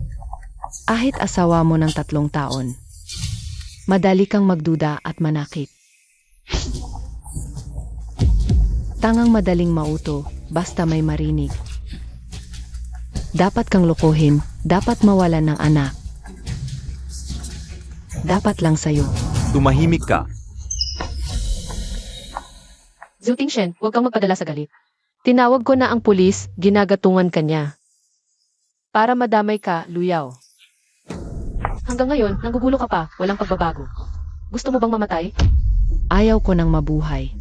Ahit asawa mo ng 3 taon. Madali kang magduda at manakit. Tangang madaling mauto, basta may marinig. Dapat kang lokohin, dapat mawalan ng anak. Dapat lang sa'yo. Tumahimik ka. Zhao Tingshen, huwag kang magpadala sa galit. Tinawag ko na ang pulis, ginagatungan ka niya. Para madamay ka, Luyaw. Hanggang ngayon, nanggugulo ka pa, walang pagbabago. Gusto mo bang mamatay? Ayaw ko nang mabuhay.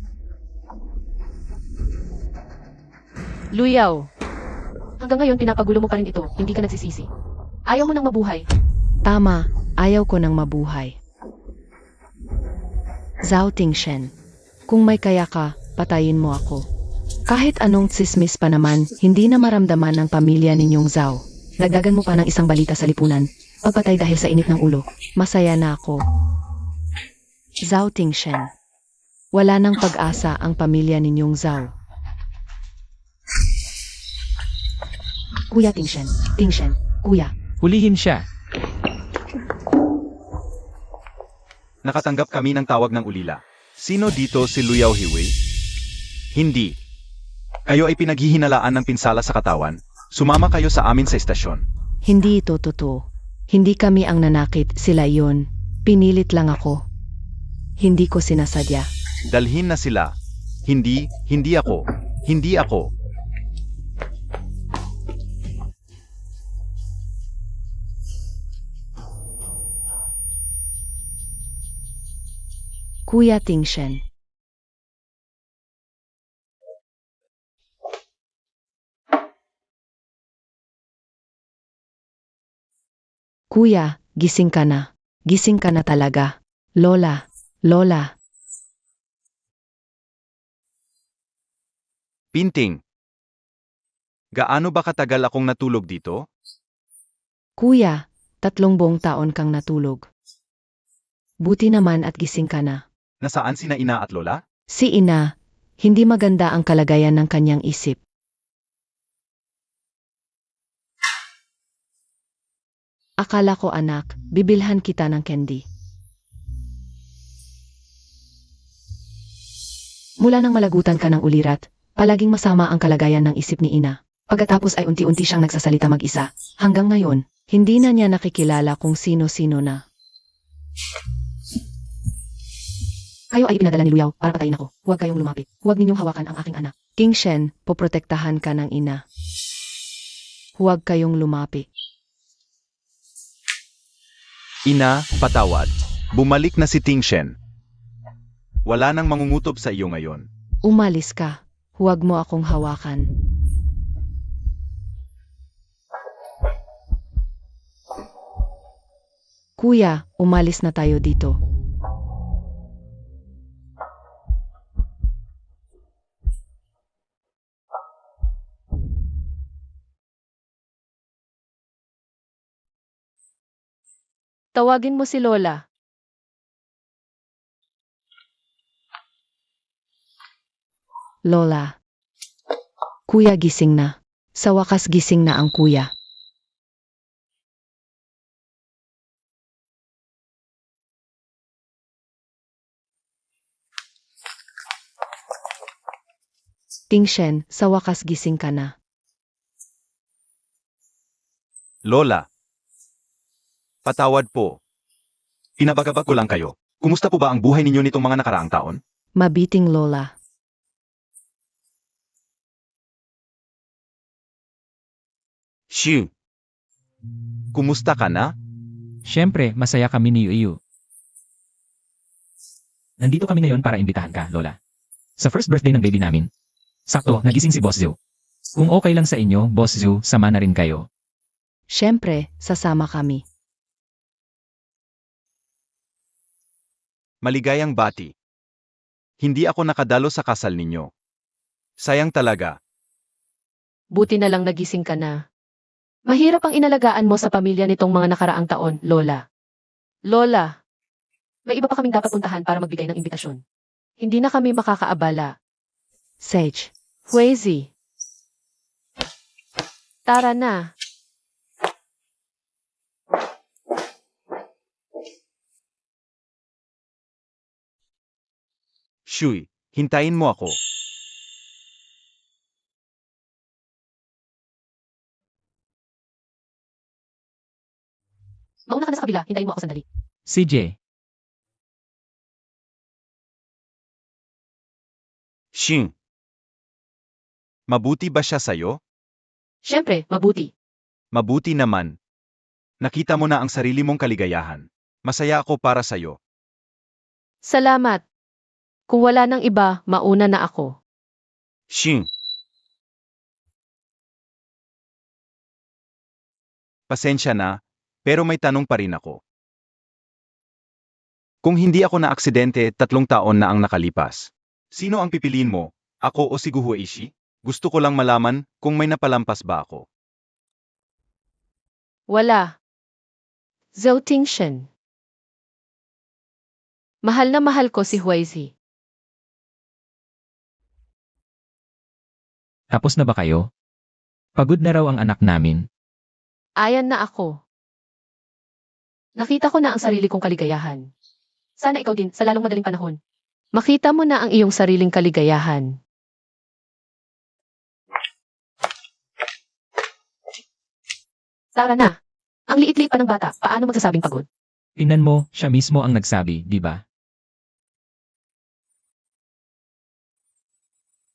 Luyaw. Hanggang ngayon, pinapagulo mo pa rin ito, hindi ka nagsisisi. Ayaw mo nang mabuhay. Tama, ayaw ko nang mabuhay. Zhao Tingshen, kung may kaya ka, patayin mo ako. Kahit anong tsismis pa naman, hindi na maramdaman ng pamilya ninyong Zhao. Nagdagan mo pa ng isang balita sa lipunan, pagpatay dahil sa init ng ulo. Masaya na ako. Zhao Tingshen, wala nang pag-asa ang pamilya ninyong Zhao. Kuya Tingshen, Tingshen, kuya. Hulihin siya. Nakatanggap kami ng tawag ng ulila. Sino dito si Luyao Hiwei? Hindi. Kayo ay pinaghihinalaan ng pinsala sa katawan. Sumama kayo sa amin sa estasyon. Hindi ito totoo. Hindi kami ang nanakit, sila iyon. Pinilit lang ako. Hindi ko sinasadya. Dalhin na sila. Hindi ako. Hindi ako. Kuya Tingshen. Kuya, gising ka na. Gising ka na talaga. Lola, Lola. Pinting. Gaano ba katagal akong natulog dito? Kuya, 3 buong taon kang natulog. Buti naman at gising ka na. Nasaan sina ina at lola? Si ina, hindi maganda ang kalagayan ng kanyang isip. Akala ko anak, bibilhan kita ng candy. Mula nang malagutan ka ng ulirat, palaging masama ang kalagayan ng isip ni ina. Pagkatapos ay unti-unti siyang nagsasalita mag-isa. Hanggang ngayon, hindi na niya nakikilala kung sino-sino na. Kayo ay pinadala ni Luyao para patayin ako. Huwag kayong lumapit. Huwag ninyong hawakan ang aking anak. King Shen, poprotektahan ka ng ina. Huwag kayong lumapit. Ina, patawad. Bumalik na si Tingshen. Wala nang mangungutob sa iyo ngayon. Umalis ka. Huwag mo akong hawakan. Kuya, umalis na tayo dito. Tawagin mo si Lola. Lola. Kuya gising na. Sa wakas gising na ang kuya. Tingshen, sa wakas gising ka na. Lola. Patawad po. Pinabagabag ko lang kayo. Kumusta po ba ang buhay ninyo nitong mga nakaraang taon? Mabiting Lola. Shoo. Kumusta ka na? Siyempre, masaya kami ni Yuyu. Nandito kami ngayon para imbitahan ka, Lola. Sa first birthday ng baby namin. Sakto, nagising si Boss Zhu. Kung okay lang sa inyo, Boss Zhu, sama na rin kayo. Siyempre, sasama kami. Maligayang bati. Hindi ako nakadalo sa kasal ninyo. Sayang talaga. Buti na lang nagising ka na. Mahirap ang inalagaan mo sa pamilya nitong mga nakaraang taon, Lola. Lola, may iba pa kaming dapat puntahan para magbigay ng imbitasyon. Hindi na kami makakaabala. Sage. Huezi. Tara na. Shui, hintayin mo ako. Mauna ka na sa kabila, hintayin mo ako sandali. CJ, Shin. Mabuti ba siya sayo? Siyempre, mabuti. Mabuti naman. Nakita mo na ang sarili mong kaligayahan. Masaya ako para sayo. Salamat. Kung wala nang iba, mauna na ako. Shin. Pasensya na, pero may tanong pa rin ako. Kung hindi ako na aksidente, 3 taon na ang nakalipas. Sino ang pipiliin mo? Ako o si Guhueishi? Gusto ko lang malaman kung may napalampas ba ako. Wala. Zhou Tingshen. Mahal na mahal ko si Huizi. tapos na ba kayo? Pagod na raw ang anak namin. Ayan na ako. Nakita ko na ang sarili kong kaligayahan. Sana ikaw din, sa lalong madaling panahon. Makita mo na ang iyong sariling kaligayahan. Tara na. Ang liit-liit pa ng bata, paano magsasabing pagod? Tingnan mo, siya mismo ang nagsabi, di ba?